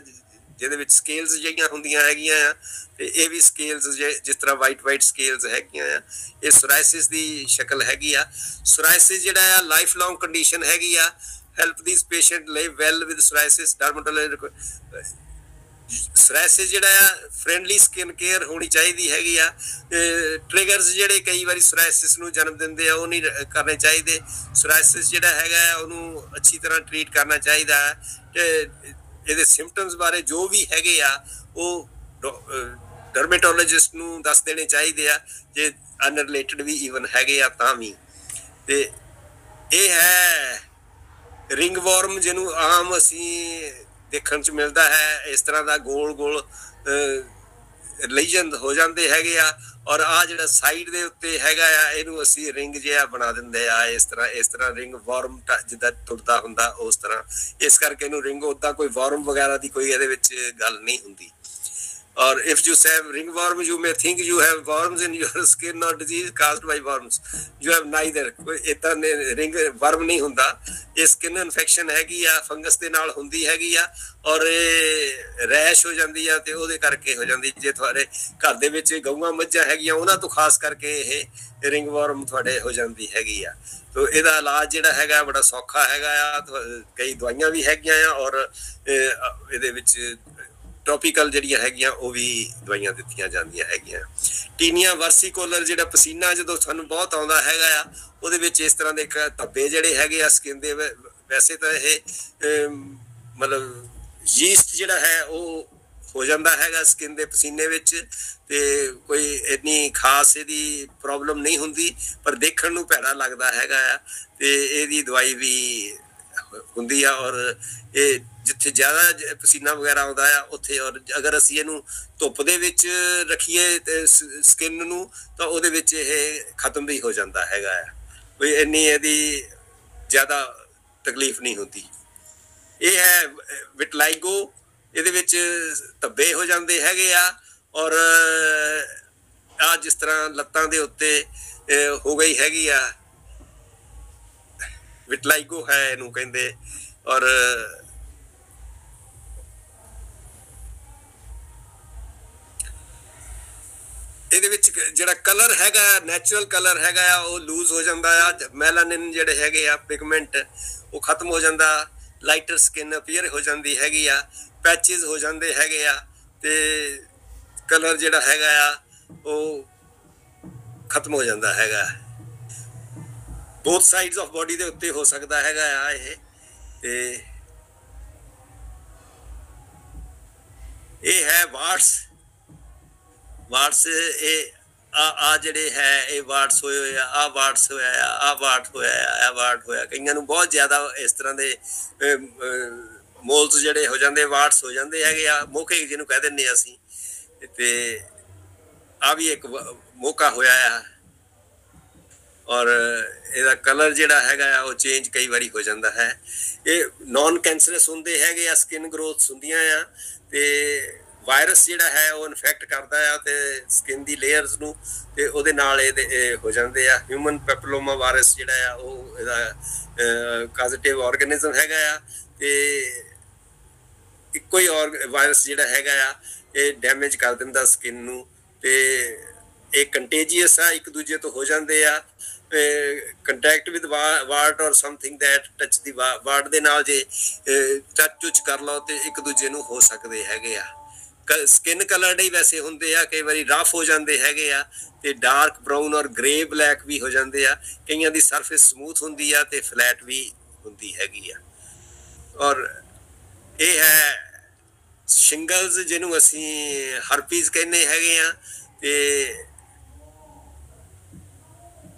ਜਿਹਦੇ ਵਿੱਚ ਸਕੇਲਸ ਜਿਹੜੀਆਂ ਹੁੰਦੀਆਂ ਹੈਗੀਆਂ ਆ ਤੇ ਇਹ ਵੀ ਸਕੇਲਸ ਜਿਸ ਤਰ੍ਹਾਂ ਵਾਈਟ ਸਕੇਲਸ ਹੈਗੀਆਂ ਆ, ਇਹ ਸੋਰਾਇਸਿਸ ਦੀ ਸ਼ਕਲ ਹੈਗੀ ਆ। ਸੋਰਾਇਸਿਸ ਜਿਹੜਾ ਆ ਲਾਈਫ ਲੌਂਗ ਕੰਡੀਸ਼ਨ ਹੈਗੀ ਆ। Help this patient live well with psoriasis. Psoriasis ਜਿਹੜਾ ਆ ਫਰੈਂਡਲੀ ਸਕਿਨ ਕੇਅਰ ਹੋਣੀ ਚਾਹੀਦੀ ਹੈਗੀ ਆ। ਟ੍ਰਿਗਰਸ ਜਿਹੜੇ ਕਈ ਵਾਰੀ ਸੋਰਾਇਸਿਸ ਨੂੰ ਜਨਮ ਦਿੰਦੇ ਆ ਉਹ ਨਹੀਂ ਕਰਨੇ ਚਾਹੀਦੇ। ਸੋਰਾਇਸਿਸ ਜਿਹੜਾ ਹੈਗਾ ਆ ਉਹਨੂੰ ਅੱਛੀ ਤਰ੍ਹਾਂ ਟਰੀਟ ਕਰਨਾ ਚਾਹੀਦਾ ਹੈ ਤੇ ਇਹਦੇ ਸਿੰਪਟਮਸ ਬਾਰੇ ਜੋ ਵੀ ਹੈਗੇ ਆ ਉਹ ਡਰਮੇਟੋਲੋਜਿਸਟ ਨੂੰ ਦੱਸ ਦੇਣੇ ਚਾਹੀਦੇ ਆ ਜੇ ਅਨਰਿਲੇਟਡ ਵੀ ਈਵਨ ਹੈਗੇ ਆ ਤਾਂ ਵੀ। ਤੇ ਇਹ ਹੈ ਰਿੰਗ ਵਾਰਮ ਜਿਹਨੂੰ ਆਮ ਅਸੀਂ ਦੇਖਣ 'ਚ ਮਿਲਦਾ ਹੈ, ਇਸ ਤਰ੍ਹਾਂ ਦਾ ਗੋਲ ਰਿਲੀਜਨ ਹੋ ਜਾਂਦੇ ਹੈਗੇ ਆ। ਔਰ ਆ ਜਿਹੜਾ ਸਾਈਡ ਦੇ ਉੱਤੇ ਹੈਗਾ ਆ ਇਹਨੂੰ ਅਸੀਂ ਰਿੰਗ ਜਿਹਾ ਬਣਾ ਦਿੰਦੇ ਆ, ਇਸ ਤਰ੍ਹਾਂ ਰਿੰਗ ਵਾਰਮ ਜਿੱਦਾਂ ਤੁਰਦਾ ਹੁੰਦਾ ਉਸ ਤਰ੍ਹਾਂ, ਇਸ ਕਰਕੇ ਇਹਨੂੰ ਰਿੰਗ, ਉੱਦਾਂ ਕੋਈ ਵਾਰਮ ਵਗੈਰਾ ਦੀ ਕੋਈ ਇਹਦੇ ਵਿੱਚ ਗੱਲ ਨਹੀਂ ਹੁੰਦੀ। Or if you have ringworm, you may think you have worms in your skin or disease caused by worms. You have neither. ਕੋਈ ਇਦਾਂ ਰਿੰਗ ਵਰਮ ਨਹੀਂ ਹੁੰਦਾ, ਇਹ ਸਕਿਨ ਇਨਫੈਕਸ਼ਨ ਹੈਗੀ ਆ, ਫੰਗਸ ਦੇ ਨਾਲ ਹੁੰਦੀ ਹੈਗੀ ਆ, ਔਰ ਇਹ ਰੈਸ਼ ਹੋ ਜਾਂਦੀ ਆ ਤੇ ਉਹਦੇ ਕਰਕੇ ਹੋ ਜਾਂਦੀ। ਜੇ ਤੁਹਾਡੇ ਘਰ ਦੇ ਵਿੱਚ ਗਊਆਂ ਮੱਝਾਂ ਹੈਗੀਆਂ ਉਹਨਾਂ ਤੋਂ ਖਾਸ ਕਰਕੇ ਇਹ ਰਿੰਗ ਵਰਮ ਤੁਹਾਡੇ ਹੋ ਜਾਂਦੀ ਹੈਗੀ ਆ। ਤੋ ਇਹਦਾ ਇਲਾਜ ਜਿਹੜਾ ਹੈਗਾ ਬੜਾ ਸੌਖਾ ਹੈਗਾ ਆ, ਕਈ ਦਵਾਈਆਂ ਵੀ ਹੈਗੀਆਂ ਆ, ਔਰ ਇਹਦੇ ਵਿੱਚ ਟੌਪੀਕਲ ਜਿਹੜੀਆਂ ਹੈਗੀਆਂ ਉਹ ਵੀ ਦਵਾਈਆਂ ਦਿੱਤੀਆਂ ਜਾਂਦੀਆਂ ਹੈਗੀਆਂ। ਟੀਨੀਆ ਵਰਸੀਕੋਲਰ, ਜਿਹੜਾ ਪਸੀਨਾ ਜਦੋਂ ਸਾਨੂੰ ਬਹੁਤ ਆਉਂਦਾ ਹੈਗਾ ਆ, ਉਹਦੇ ਵਿੱਚ ਇਸ ਤਰ੍ਹਾਂ ਦੇ ਧੱਬੇ ਜਿਹੜੇ ਹੈਗੇ ਆ ਸਕਿਨ ਦੇ, ਵੈਸੇ ਤਾਂ ਇਹ ਮਤਲਬ ਯੀਸਟ ਜਿਹੜਾ ਹੈ ਉਹ ਹੋ ਜਾਂਦਾ ਹੈਗਾ ਸਕਿਨ ਦੇ ਪਸੀਨੇ ਵਿੱਚ, ਤੇ ਕੋਈ ਇੰਨੀ ਖਾਸ ਇਹਦੀ ਪ੍ਰੋਬਲਮ ਨਹੀਂ ਹੁੰਦੀ, ਪਰ ਦੇਖਣ ਨੂੰ ਭੈੜਾ ਲੱਗਦਾ ਹੈਗਾ ਆ, ਤੇ ਇਹਦੀ ਦਵਾਈ ਵੀ ਹੁੰਦੀ ਆ। ਔਰ ਇਹ ਜਿੱਥੇ ਜ਼ਿਆਦਾ ਪਸੀਨਾ ਵਗੈਰਾ ਆਉਂਦਾ ਆ ਉੱਥੇ, ਔਰ ਅਗਰ ਅਸੀਂ ਇਹਨੂੰ ਧੁੱਪ ਦੇ ਵਿੱਚ ਰੱਖੀਏ ਤੇ ਸਕਿਨ ਨੂੰ, ਤਾਂ ਉਹਦੇ ਵਿੱਚ ਇਹ ਖਤਮ ਵੀ ਹੋ ਜਾਂਦਾ ਹੈਗਾ ਆ, ਕੋਈ ਇੰਨੀ ਇਹਦੀ ਜ਼ਿਆਦਾ ਤਕਲੀਫ ਨਹੀਂ ਹੁੰਦੀ। ਇਹ ਹੈ ਵਿਟਲਾਈਗੋ, ਇਹਦੇ ਵਿੱਚ ਧੱਬੇ ਹੋ ਜਾਂਦੇ ਹੈਗੇ ਆ, ਔਰ ਆ ਜਿਸ ਤਰ੍ਹਾਂ ਲੱਤਾਂ ਦੇ ਉੱਤੇ ਹੋ ਗਈ ਹੈਗੀ ਆ, ਵਿਟਲਾਈਗੋ ਹੈ ਇਹਨੂੰ ਕਹਿੰਦੇ। ਔਰ ਇਹਦੇ ਵਿੱਚ ਜਿਹੜਾ ਕਲਰ ਹੈਗਾ, ਨੈਚੁਰਲ ਕਲਰ ਹੈਗਾ ਆ, ਉਹ ਲੂਜ਼ ਹੋ ਜਾਂਦਾ ਆ, ਮੈਲਾਨਿਨ ਜਿਹੜੇ ਹੈਗੇ ਆ ਪਿਗਮੈਂਟ ਉਹ ਖਤਮ ਹੋ ਜਾਂਦਾ, ਲਾਈਟਰ ਸਕਿਨ ਅਪੀਅਰ ਹੋ ਜਾਂਦੀ ਹੈਗੀ ਆ, ਪੈਚਿਸ ਹੋ ਜਾਂਦੇ ਹੈਗੇ ਆ, ਤੇ ਕਲਰ ਜਿਹੜਾ ਹੈਗਾ ਆ ਉਹ ਖਤਮ ਹੋ ਜਾਂਦਾ ਹੈਗਾ। ਬੋਥ ਸਾਈਡਸ ਆਫ ਬੋਡੀ ਦੇ ਉੱਤੇ ਹੋ ਸਕਦਾ ਹੈਗਾ ਆ ਇਹ। ਤੇ ਇਹ ਹੈ ਵਾਟਸ, ਇਹ ਆ ਜਿਹੜੇ ਹੈ ਇਹ ਵਾਟਸ ਹੋਏ ਹੋਏ ਆ, ਆ ਵਾਟਸ ਹੋਇਆ ਆ, ਆ ਵਾਟ ਹੋਇਆ ਆ, ਇਹ ਵਾਟ ਹੋਇਆ। ਕਈਆਂ ਨੂੰ ਬਹੁਤ ਜ਼ਿਆਦਾ ਇਸ ਤਰ੍ਹਾਂ ਦੇ ਮੋਲਸ ਜਿਹੜੇ ਹੋ ਜਾਂਦੇ, ਵਾਟਸ ਹੋ ਜਾਂਦੇ ਹੈਗੇ ਆ, ਮੋਕੇ ਜਿਹਨੂੰ ਕਹਿ ਦਿੰਦੇ ਆ ਅਸੀਂ। ਤੇ ਆ ਵੀ ਇੱਕ ਮੌਕਾ ਹੋਇਆ ਆ, ਔਰ ਇਹਦਾ ਕਲਰ ਜਿਹੜਾ ਹੈਗਾ ਆ ਉਹ ਚੇਂਜ ਕਈ ਵਾਰੀ ਹੋ ਜਾਂਦਾ ਹੈ। ਇਹ ਨੌਨ ਕੈਂਸਰਸ ਹੁੰਦੇ ਹੈਗੇ ਆ, ਸਕਿਨ ਗਰੋਥ ਹੁੰਦੀਆਂ ਆ, ਤੇ ਵਾਇਰਸ ਜਿਹੜਾ ਹੈ ਉਹ ਇਨਫੈਕਟ ਕਰਦਾ ਆ ਤੇ ਸਕਿਨ ਦੀ ਲੇਅਰਸ ਨੂੰ, ਤੇ ਉਹਦੇ ਨਾਲ ਇਹਦੇ ਹੋ ਜਾਂਦੇ ਆ। ਹਿਊਮਨ ਪੈਪਿਲੋਮਾ ਵਾਇਰਸ ਜਿਹੜਾ ਆ ਉਹ ਇਹਦਾ ਕਾਜ਼ੇਟਿਵ ਆਰਗੇਨਿਜ਼ਮ ਹੈਗਾ ਆ, ਤੇ ਇੱਕੋ ਹੀ ਵਾਇਰਸ ਜਿਹੜਾ ਹੈਗਾ ਆ ਇਹ ਡੈਮੇਜ ਕਰ ਦਿੰਦਾ ਸਕਿਨ ਨੂੰ, ਤੇ ਇਹ ਕੰਟੇਜੀਅਸ ਆ, ਇੱਕ ਦੂਜੇ ਤੋਂ ਹੋ ਜਾਂਦੇ ਆ। ਕੰਟੈਕਟ ਵਿਦ ਵਾਰਟ ਔਰ ਸਮਥਿੰਗ ਦੈਟ ਟੱਚ ਦੀ ਵਾਰਟ ਦੇ ਨਾਲ ਜੇ ਟੱਚ ਕਰ ਲਓ ਤੇ ਇੱਕ ਦੂਜੇ ਨੂੰ ਹੋ ਸਕਦੇ ਹੈਗੇ ਆ। ਸਕਿਨ ਕਲਰ ਹੀ ਵੈਸੇ ਹੁੰਦੇ ਆ, ਕਈ ਵਾਰੀ ਰਫ ਹੋ ਜਾਂਦੇ ਹੈਗੇ ਆ, ਤੇ ਡਾਰਕ ਬਰਾਊਨ ਔਰ ਗ੍ਰੇ ਬਲੈਕ ਵੀ ਹੋ ਜਾਂਦੇ ਆ। ਕਈਆਂ ਦੀ ਸਰਫੇਸ ਸਮੂਥ ਹੁੰਦੀ ਆ ਤੇ ਫਲੈਟ ਵੀ ਹੁੰਦੀ ਹੈਗੀ ਆ। ਔਰ ਇਹ ਹੈ ਸ਼ਿੰਗਲਸ, ਜਿਹਨੂੰ ਅਸੀਂ ਹਰਪੀਸ ਕਹਿੰਦੇ ਹੈਗੇ ਆ, ਤੇ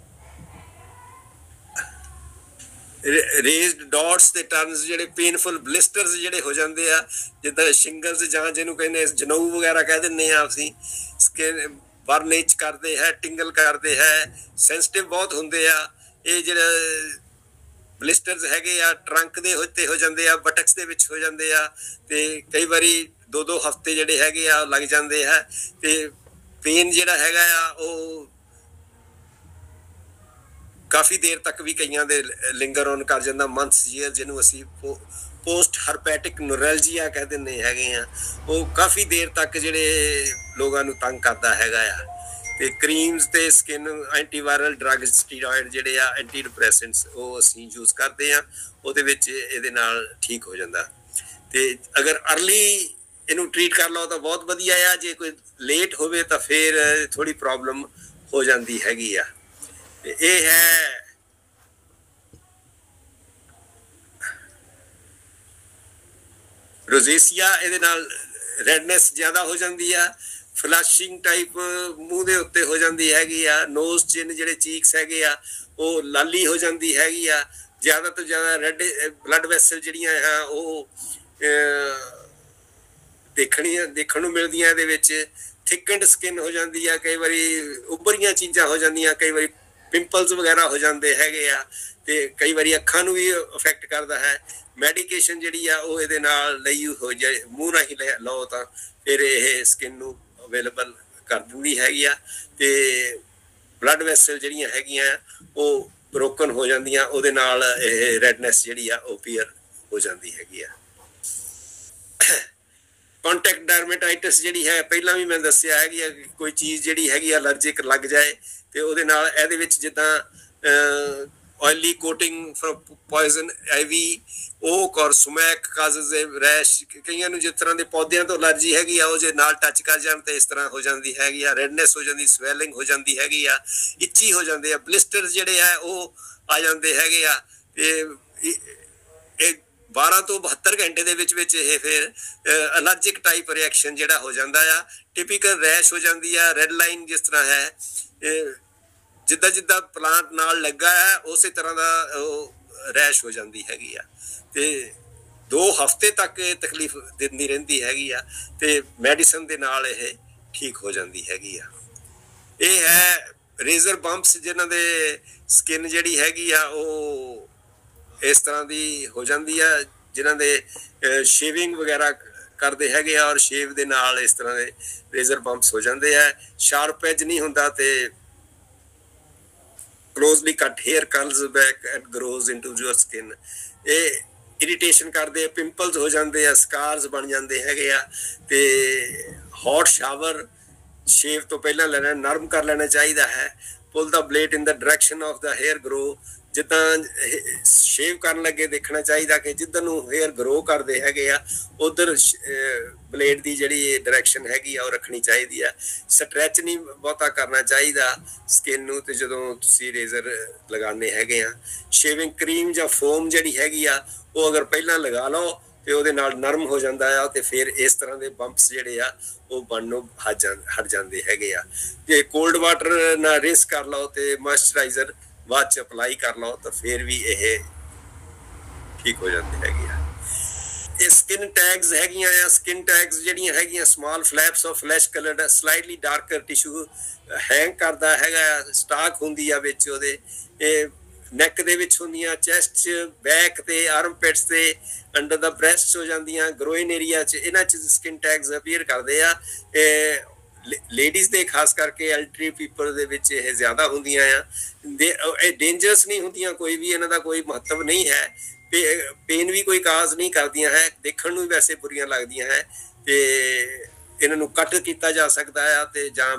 ਰੇਜ਼ਡ ਡਾਟਸ ਤੇ ਟਰਨਸ, ਜਿਹੜੇ ਪੇਨਫੁਲ ਬਲਿਸਟਰਸ ਜਿਹੜੇ ਹੋ ਜਾਂਦੇ ਆ, ਜਿੱਦਾਂ ਸ਼ਿੰਗਲਸ ਜਾਂ ਜਿਹਨੂੰ ਕਹਿੰਦੇ ਜਨਊ ਵਗੈਰਾ ਕਹਿ ਦਿੰਦੇ ਆ ਅਸੀਂ, ਸਕਿਨ ਬਰਨ ਇਚ ਕਰਦੇ ਹੈ, ਟਿੰਗਲ ਕਰਦੇ ਹੈ, ਸੈਂਸਿਟਿਵ ਬਹੁਤ ਹੁੰਦੇ ਆ। ਇਹ ਜਿਹੜੇ ਬਲਿਸਟਰਸ ਹੈਗੇ ਆ ਟਰੰਕ ਦੇ ਉੱਤੇ ਹੋ ਜਾਂਦੇ ਆ, ਬਟਕਸ ਦੇ ਵਿੱਚ ਹੋ ਜਾਂਦੇ ਆ, ਤੇ ਕਈ ਵਾਰੀ 2-2 ਹਫ਼ਤੇ ਜਿਹੜੇ ਹੈਗੇ ਆ ਲੱਗ ਜਾਂਦੇ ਹੈ, ਤੇ ਪੇਨ ਜਿਹੜਾ ਹੈਗਾ ਆ ਉਹ ਕਾਫੀ ਦੇਰ ਤੱਕ ਵੀ ਕਈਆਂ ਦੇ ਲਿੰਗਰ ਔਨ ਕਰ ਜਾਂਦਾ, ਮੰਥਸ ਈਅਰ, ਜਿਹਨੂੰ ਅਸੀਂ ਪੋਸਟ ਹਰਪੈਟਿਕ ਨੋਰੈਲਜੀਆ ਕਹਿ ਦਿੰਦੇ ਹੈਗੇ ਆ। ਉਹ ਕਾਫੀ ਦੇਰ ਤੱਕ ਜਿਹੜੇ ਲੋਕਾਂ ਨੂੰ ਤੰਗ ਕਰਦਾ ਹੈਗਾ ਆ। ਤੇ ਕਰੀਮਸ ਤੇ ਸਕਿਨ ਐਂਟੀਵਾਇਰਲ ਡਰੱਗ, ਸਟੀਰੋਇਡ ਜਿਹੜੇ ਆ, ਐਂਟੀ ਡਿਪਰੈਸੈਂਟਸ, ਉਹ ਅਸੀਂ ਯੂਜ਼ ਕਰਦੇ ਆ, ਉਹਦੇ ਵਿੱਚ ਇਹਦੇ ਨਾਲ ਠੀਕ ਹੋ ਜਾਂਦਾ। ਤੇ ਅਗਰ ਅਰਲੀ ਇਹਨੂੰ ਟਰੀਟ ਕਰ ਲਓ ਤਾਂ ਬਹੁਤ ਵਧੀਆ ਆ, ਜੇ ਕੋਈ ਲੇਟ ਹੋਵੇ ਤਾਂ ਫਿਰ ਥੋੜੀ ਪ੍ਰੋਬਲਮ ਹੋ ਜਾਂਦੀ ਹੈਗੀ ਆ। ਇਹ ਹੈ ਰੋਜ਼ੇਸੀਆ, ਇਹਦੇ ਨਾਲ ਰੈਡਨੈਸ ਜ਼ਿਆਦਾ ਹੋ ਜਾਂਦੀ ਆ, ਫਲੈਸ਼ਿੰਗ ਟਾਈਪ ਮੂੰਹ ਦੇ ਉੱਤੇ ਹੋ ਜਾਂਦੀ ਹੈਗੀ ਆ, ਨੋਜ਼ ਚਿਨ ਜਿਹੜੇ ਚੀਕਸ ਹੈਗੇ ਆ ਉਹ ਲਾਲੀ ਹੋ ਜਾਂਦੀ ਹੈਗੀ ਆ। ਜ਼ਿਆਦਾ ਤੋਂ ਜ਼ਿਆਦਾ ਰੈਡ ਬਲੱਡ ਵੈਸਲ ਜਿਹੜੀਆਂ ਆ ਉਹ ਦੇਖਣ ਨੂੰ ਮਿਲਦੀਆਂ ਇਹਦੇ ਵਿੱਚ, ਥਿਕਨਡ ਸਕਿਨ ਹੋ ਜਾਂਦੀ ਆ, ਕਈ ਵਾਰੀ ਉੱਭਰੀਆਂ ਚੀਜ਼ਾਂ ਹੋ ਜਾਂਦੀਆਂ, ਕਈ ਵਾਰੀ ਪਿੰਪਲਸ ਵਗੈਰਾ ਹੋ ਜਾਂਦੇ ਹੈਗੇ ਆ, ਤੇ ਕਈ ਵਾਰੀ ਅੱਖਾਂ ਨੂੰ ਵੀ ਅਫੈਕਟ ਕਰਦਾ ਹੈ। ਮੈਡੀਕੇਸ਼ਨ ਜਿਹੜੀ ਆ ਉਹ ਇਹਦੇ ਨਾਲ ਲਈ ਹੋ ਜਾਏ, ਮੂੰਹ ਰਾਹੀਂ ਲਓ ਤਾਂ ਫਿਰ ਇਹ ਸਕਿਨ ਨੂੰ ਅਵੇਲੇਬਲ ਕਰ ਦਿੰਦੀ ਹੈਗੀ ਆ, ਤੇ ਬਲੱਡ ਵੈਸਲ ਜਿਹੜੀਆਂ ਹੈਗੀਆਂ ਉਹ ਬ੍ਰੋਕਨ ਹੋ ਜਾਂਦੀਆਂ, ਉਹਦੇ ਨਾਲ ਇਹ ਰੈਡਨੈਸ ਜਿਹੜੀ ਆ ਉਹ ਅਪੀਅਰ ਹੋ ਜਾਂਦੀ ਹੈਗੀ ਆ। ਕੰਟੈਕਟ ਡਰਮੇਟਾਈਟਿਸ ਜਿਹੜੀ ਹੈ, ਪਹਿਲਾਂ ਵੀ ਮੈਂ ਦੱਸਿਆ ਹੈਗੀ ਆ, ਕੋਈ ਚੀਜ਼ ਜਿਹੜੀ ਹੈਗੀ ਅਲਰਜਿਕ ਲੱਗ ਜਾਏ ਤੇ ਉਹਦੇ ਨਾਲ ਇਹਦੇ ਵਿੱਚ ਜਿੱਦਾਂ oily coating from poison ivy, oak or sumac causes a rash। ਕਈਆਂ ਨੂੰ ਜਿਸ ਤਰ੍ਹਾਂ ਦੇ ਪੌਦਿਆਂ ਤੋਂ ਅਲਰਜੀ ਹੈਗੀ ਆ, ਉਹ ਜੇ ਨਾਲ ਟੱਚ ਕਰ ਜਾਣ ਤੇ ਇਸ ਤਰ੍ਹਾਂ ਹੋ ਜਾਂਦੀ ਹੈਗੀ ਆ, ਰੈਡਨੈਸ ਹੋ ਜਾਂਦੀ, ਸਵੈਲਿੰਗ ਹੋ ਜਾਂਦੀ ਹੈਗੀ ਆ, ਇੱਚੀ ਹੋ ਜਾਂਦੇ ਆ, ਬਲਿਸਟਰ ਜਿਹੜੇ ਆ ਉਹ ਆ ਜਾਂਦੇ ਹੈਗੇ ਆ। ਤੇ ਇਹ 12 ਤੋਂ 72 ਘੰਟੇ ਦੇ ਵਿੱਚ ਇਹ ਫਿਰ ਅਲਰਜਿਕ ਟਾਈਪ ਰਿਐਕਸ਼ਨ ਜਿਹੜਾ ਹੋ ਜਾਂਦਾ ਆ। ਟਿਪੀਕਲ ਰੈਸ਼ ਹੋ ਜਾਂਦੀ ਆ, ਰੈਡ ਲਾਈਨ ਜਿਸ ਤਰ੍ਹਾਂ ਹੈ, ਜਿੱਦਾਂ ਜਿੱਦਾਂ ਪਲਾਂਟ ਨਾਲ ਲੱਗਾ ਹੈ ਉਸੇ ਤਰ੍ਹਾਂ ਦਾ ਉਹ ਰੈਸ਼ ਹੋ ਜਾਂਦੀ ਹੈਗੀ ਆ, ਤੇ 2 ਹਫ਼ਤੇ ਤੱਕ ਇਹ ਤਕਲੀਫ ਦਿੰਦੀ ਰਹਿੰਦੀ ਹੈਗੀ ਆ, ਤੇ ਮੈਡੀਸਨ ਦੇ ਨਾਲ ਇਹ ਠੀਕ ਹੋ ਜਾਂਦੀ ਹੈਗੀ ਆ। ਇਹ ਹੈ ਰੇਜ਼ਰ ਬੰਪਸ, ਜਿਨ੍ਹਾਂ ਦੇ ਸਕਿਨ ਜਿਹੜੀ ਹੈਗੀ ਆ ਉਹ ਇਸ ਤਰ੍ਹਾਂ ਦੀ ਹੋ ਜਾਂਦੀ ਆ, ਜਿਨ੍ਹਾਂ ਦੇ ਸ਼ੇਵਿੰਗ ਵਗੈਰਾ ਕਰਦੇ ਹੈਗੇ ਆ, ਔਰ ਸ਼ੇਵ ਦੇ ਨਾਲ ਇਸ ਤਰ੍ਹਾਂ ਦੇ ਰੇਜ਼ਰ ਬੰਪਸ ਹੋ ਜਾਂਦੇ ਆ। ਸ਼ਾਰਪ ਐਜ ਨਹੀਂ ਹੁੰਦਾ ਤੇ closely cut hair curls back and grows into your skin। ਇਹ ਇਰੀਟੇਸ਼ਨ ਕਰਦੇ, ਪਿੰਪਲਸ ਹੋ ਜਾਂਦੇ ਆ, ਸਕਾਰਸ ਬਣ ਜਾਂਦੇ ਹੈਗੇ ਆ, ਤੇ ਹੌਟ ਸ਼ਾਵਰ ਸ਼ੇਵ ਤੋਂ ਪਹਿਲਾਂ ਲੈਣਾ, ਨਰਮ ਕਰ ਲੈਣਾ ਚਾਹੀਦਾ ਹੈ। Pull the blade in the direction of the hair grow, ਜਿੱਦਾਂ ਸ਼ੇਵ ਕਰਨ ਲੱਗੇ ਦੇਖਣਾ ਚਾਹੀਦਾ ਕਿ ਜਿੱਧਰ ਨੂੰ ਹੇਅਰ ਗਰੋ ਕਰਦੇ ਹੈਗੇ ਆ ਉਧਰ ਬਲੇਡ ਦੀ ਜਿਹੜੀ ਡਾਇਰੈਕਸ਼ਨ ਹੈਗੀ ਆ ਉਹ ਰੱਖਣੀ ਚਾਹੀਦੀ ਆ। ਸਟਰੈਚ ਨਹੀਂ ਬਹੁਤਾ ਕਰਨਾ ਚਾਹੀਦਾ ਸਕਿਨ ਨੂੰ, ਤੇ ਜਦੋਂ ਤੁਸੀਂ ਰੇਜ਼ਰ ਲਗਾਉਂਦੇ ਹੈਗੇ ਆ, ਸ਼ੇਵਿੰਗ ਕਰੀਮ ਜਾਂ ਫੋਮ ਜਿਹੜੀ ਹੈਗੀ ਆ ਉਹ ਅਗਰ ਪਹਿਲਾਂ ਲਗਾ ਲਓ ਤੇ ਉਹਦੇ ਨਾਲ ਨਰਮ ਹੋ ਜਾਂਦਾ ਆ, ਤੇ ਫਿਰ ਇਸ ਤਰ੍ਹਾਂ ਦੇ ਬੰਪਸ ਜਿਹੜੇ ਆ ਉਹ ਬਣਨੋਂ ਹਟ ਜਾਂਦੇ ਹੈਗੇ ਆ। ਜੇ ਕੋਲਡ ਵਾਟਰ ਨਾਲ ਰਿੰਸ ਕਰ ਲਓ ਤੇ ਮੋਇਸਚਰਾਈਜ਼ਰ ਬਾਅਦ ਚ ਅਪਲਾਈ ਕਰ ਲਓ ਤਾਂ ਫਿਰ ਵੀ ਇਹ ਠੀਕ ਹੋ ਜਾਂਦੇ ਹੈਗੇ ਆ। ਇਹ ਸਕਿਨ ਟੈਗਸ ਹੈਗੀਆਂ ਆ। ਸਕਿਨ ਟੈਗਸ ਜਿਹੜੀਆਂ ਹੈਗੀਆਂ small flaps of flesh coloured slightly darker tissue hang ਕਰਦਾ ਹੈਗਾ, ਸਟਾਕ ਹੁੰਦੀ ਆ ਵਿੱਚ ਉਹਦੇ, ਇਹ ਨੈਕ ਦੇ ਵਿੱਚ ਹੁੰਦੀਆਂ, ਚੈਸਟ 'ਚ, ਬੈਕ ਤੇ, ਆਰਮਪਿਟਸ ਤੇ, ਅੰਡਰ ਦਾ ਬ੍ਰੈਸਟ ਹੋ ਜਾਂਦੀਆਂ, ਗਰੋਇਨ ਏਰੀਆ 'ਚ, ਇਹਨਾਂ 'ਚ ਸਕਿਨ ਟੈਗਸ ਅਪੀਅਰ ਕਰਦੇ ਆ। ਲੇਡੀਜ਼ ਦੇ ਖਾਸ ਕਰਕੇ ਐਲਡਰੀ ਪੀਪਲ ਦੇ ਵਿੱਚ ਇਹ ਜ਼ਿਆਦਾ ਹੁੰਦੀਆਂ ਆ। ਇਹ ਡੇਂਜਰਸ ਨਹੀਂ ਹੁੰਦੀਆਂ, ਕੋਈ ਵੀ ਇਹਨਾਂ ਦਾ ਕੋਈ ਮਹੱਤਵ ਨਹੀਂ ਹੈ, ਪੇਨ ਵੀ ਕੋਈ ਕਾਜ਼ ਨਹੀਂ ਕਰਦੀਆਂ ਹੈ, ਦੇਖਣ ਨੂੰ ਵੀ ਵੈਸੇ ਬੁਰੀਆਂ ਲੱਗਦੀਆਂ ਹੈ, ਤੇ ਇਹਨਾਂ ਨੂੰ ਕੱਟ ਕੀਤਾ ਜਾ ਸਕਦਾ ਆ ਤੇ ਜਾਂ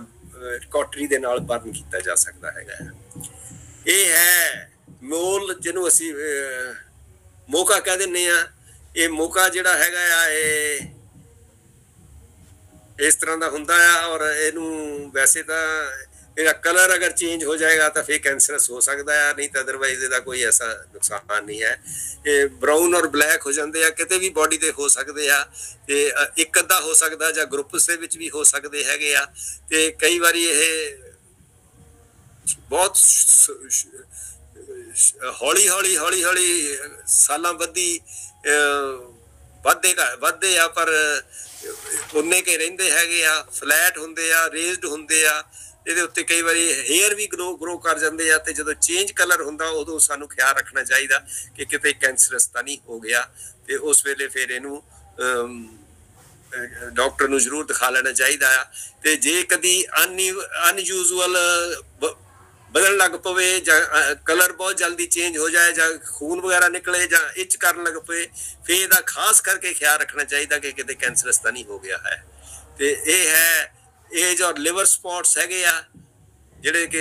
ਕੌਟਰੀ ਦੇ ਨਾਲ ਬਰਨ ਕੀਤਾ ਜਾ ਸਕਦਾ ਹੈਗਾ। ਇਹ ਹੈ ਮੋਲ, ਜਿਹਨੂੰ ਅਸੀਂ ਮੋਕਾ ਕਹਿ ਦਿੰਦੇ ਆ। ਇਹ ਮੋਕਾ ਜਿਹੜਾ ਹੈਗਾ ਆ ਇਹ ਇਸ ਤਰ੍ਹਾਂ ਦਾ ਹੁੰਦਾ ਆ, ਔਰ ਇਹਨੂੰ ਵੈਸੇ ਤਾਂ ਇਹਦਾ ਕਲਰ ਅਗਰ ਚੇਂਜ ਹੋ ਜਾਏਗਾ ਤਾਂ ਫਿਰ ਕੈਂਸਰਸ ਹੋ ਸਕਦਾ ਆ, ਨਹੀਂ ਤਾਂ ਅਦਰਵਾਈਜ਼ ਇਹਦਾ ਕੋਈ ਐਸਾ ਨੁਕਸਾਨ ਨਹੀਂ ਹੈ। ਇਹ ਬਰਾਊਨ ਔਰ ਬਲੈਕ ਹੋ ਜਾਂਦੇ ਆ, ਕਿਤੇ ਵੀ ਬੋਡੀ ਤੇ ਹੋ ਸਕਦੇ ਆ, ਤੇ ਇੱਕ ਅੱਧਾ ਹੋ ਸਕਦਾ ਜਾਂ ਗਰੁੱਪਸ ਦੇ ਵਿੱਚ ਵੀ ਹੋ ਸਕਦੇ ਹੈਗੇ ਆ, ਤੇ ਕਈ ਵਾਰੀ ਇਹ ਬਹੁਤ ਹੌਲੀ ਹੌਲੀ ਸਾਲਾਂ ਵੱਧੀ ਵੱਧਦੇ ਆ, ਪਰ ਉਨੇ ਕੇ ਰਹਿੰਦੇ ਹੈਗੇ ਆ, ਫਲੈਟ ਹੁੰਦੇ ਆ, ਰੇਜ਼ਡ ਹੁੰਦੇ ਆ। ਇਹਦੇ ਉੱਤੇ ਕਈ ਵਾਰੀ ਹੇਅਰ ਵੀ ਗਰੋ ਕਰ ਜਾਂਦੇ ਆ, ਤੇ ਜਦੋਂ ਚੇਂਜ ਕਲਰ ਹੁੰਦਾ ਉਦੋਂ ਸਾਨੂੰ ਖਿਆਲ ਰੱਖਣਾ ਚਾਹੀਦਾ ਕਿ ਕਿਤੇ ਕੈਂਸਰਸ ਤਾਂ ਨਹੀਂ ਹੋ ਗਿਆ, ਤੇ ਉਸ ਵੇਲੇ ਫਿਰ ਇਹਨੂੰ ਡਾਕਟਰ ਨੂੰ ਜ਼ਰੂਰ ਦਿਖਾ ਲੈਣਾ ਚਾਹੀਦਾ ਆ। ਤੇ ਜੇ ਕਦੀ ਅਨਯੂਜ਼ੂਅਲ ਬਦਲਣ ਲੱਗ ਪਵੇ ਜਾਂ ਕਲਰ ਬਹੁਤ ਜਲਦੀ ਚੇਂਜ ਹੋ ਜਾਏ ਜਾਂ ਖੂਨ ਵਗੈਰਾ ਨਿਕਲੇ ਜਾਂ ਇੱਚ ਕਰਨ ਲੱਗ ਪਏ, ਫਿਰ ਇਹਦਾ ਖਾਸ ਕਰਕੇ ਖਿਆਲ ਰੱਖਣਾ ਚਾਹੀਦਾ ਕਿ ਕਿਤੇ ਕੈਂਸਰਸ ਤਾਂ ਨਹੀਂ ਹੋ ਗਿਆ ਹੈ। ਤੇ ਇਹ ਹੈ ਏਜ ਔਰ ਲਿਵਰ ਸਪੌਟਸ ਹੈਗੇ ਆ, ਜਿਹੜੇ ਕਿ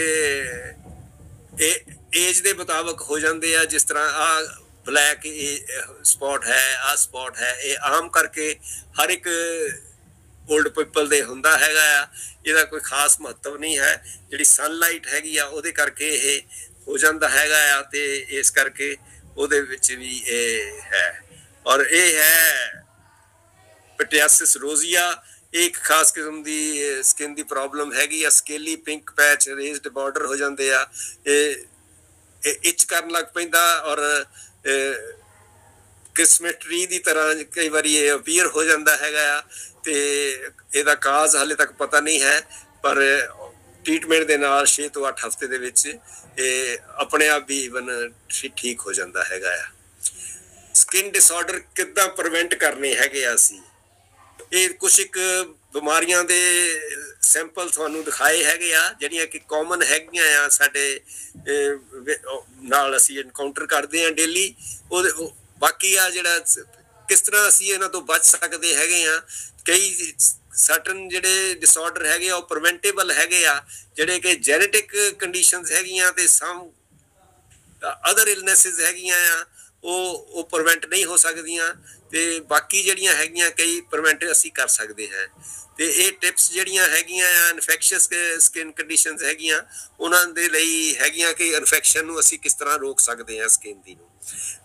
ਏਜ ਦੇ ਮੁਤਾਬਕ ਹੋ ਜਾਂਦੇ ਆ। ਜਿਸ ਤਰ੍ਹਾਂ ਆਹ ਬਲੈਕ ਸਪੌਟ ਹੈ, ਆਹ ਸਪੌਟ ਹੈ, ਇਹ ਆਮ ਕਰਕੇ ਹਰ ਇੱਕ ਓਲਡ ਪੀਪਲ ਦੇ ਹੁੰਦਾ ਹੈਗਾ ਆ, ਇਹਦਾ ਕੋਈ ਖਾਸ ਮਹੱਤਵ ਨਹੀਂ ਹੈ। ਜਿਹੜੀ ਸਨਲਾਈਟ ਹੈਗੀ ਆ ਉਹਦੇ ਕਰਕੇ ਇਹ ਹੋ ਜਾਂਦਾ ਹੈਗਾ ਆ, ਤੇ ਇਸ ਕਰਕੇ ਉਹਦੇ ਵਿੱਚ ਵੀ ਇਹ ਹੈ। ਔਰ ਇਹ ਹੈ ਪਿਟਿਆਸਿਸ ਰੋਜ਼ੀਆ, ਇੱਕ ਖਾਸ ਕਿਸਮ ਦੀ ਸਕਿਨ ਦੀ ਪ੍ਰੋਬਲਮ ਹੈਗੀ ਆ। ਸਕੇਲੀ ਪਿੰਕ ਪੈਚ, ਰੇਜ਼ਡ ਬਾਰਡਰ ਹੋ ਜਾਂਦੇ ਆ, ਇਹ ਇੱਚ ਕਰਨ ਲੱਗ ਪੈਂਦਾ, ਔਰ क्रिसमस ट्री की तरह कई बार ये अपीयर हो जाता है तो ਇਹਦਾ ਕਾਜ਼ ਹਾਲੇ तक पता नहीं है पर ट्रीटमेंट ਦੇ ਨਾਲ 6 ਤੋਂ 8 ਹਫ਼ਤੇ ਦੇ ਵਿੱਚ ਇਹ ਆਪਣੇ ਆਪ ਵੀ ਇਵਨ ਠੀਕ ਹੋ ਜਾਂਦਾ ਹੈਗਾ ਆ। ਸਕਿਨ ਡਿਸਆਰਡਰ ਕਿੱਦਾਂ ਪ੍ਰੀਵੈਂਟ ਕਰਨੇ ਹੈਗੇ ਆ ਅਸੀਂ, ਇਹ ਕੁਛ ਇੱਕ ਬਿਮਾਰੀਆਂ ਦੇ ਸੈਂਪਲ ਤੁਹਾਨੂੰ ਦਿਖਾਏ ਹੈਗੇ ਆ ਜਿਹੜੀਆਂ ਕਿ ਕਾਮਨ ਹੈਗੀਆਂ ਆ ਸਾਡੇ ਨਾਲ ਅਸੀਂ ਐਨਕਾਊਂਟਰ ਕਰਦੇ ਆ ਡੇਲੀ। ਉਹ ਬਾਕੀ ਆ ਜਿਹੜਾ ਕਿਸ ਤਰ੍ਹਾਂ ਅਸੀਂ ਇਹਨਾਂ ਤੋਂ ਬਚ ਸਕਦੇ ਹੈਗੇ ਆ, ਕਈ ਸਰਟਨ ਜਿਹੜੇ ਡਿਸਆਰਡਰ ਹੈਗੇ ਆ ਉਹ ਪ੍ਰੀਵੈਂਟੇਬਲ ਹੈਗੇ ਆ, ਜਿਹੜੇ ਕਿ ਜੈਨੇਟਿਕ ਕੰਡੀਸ਼ਨਸ ਹੈਗੀਆਂ ਤੇ ਸਮ ਅਦਰ ਇਲਨੈਸਿਸ ਹੈਗੀਆਂ ਆ ਉਹ ਪ੍ਰੀਵੈਂਟ ਨਹੀਂ ਹੋ ਸਕਦੀਆਂ ਤੇ ਬਾਕੀ ਜਿਹੜੀਆਂ ਹੈਗੀਆਂ ਕਈ ਪ੍ਰੀਵੈਂਟ ਅਸੀਂ ਕਰ ਸਕਦੇ ਹਾਂ। ਤੇ ਇਹ ਟਿਪਸ ਜਿਹੜੀਆਂ ਹੈਗੀਆਂ ਆ ਇਨਫੈਕਸ਼ੀਅਸ ਸਕਿਨ ਕੰਡੀਸ਼ਨਸ ਹੈਗੀਆਂ ਉਹਨਾਂ ਦੇ ਲਈ ਹੈਗੀਆਂ ਕਿ ਇਨਫੈਕਸ਼ਨ ਨੂੰ ਅਸੀਂ ਕਿਸ ਤਰ੍ਹਾਂ ਰੋਕ ਸਕਦੇ ਹਾਂ ਸਕਿਨ ਦੀ ਨੂੰ।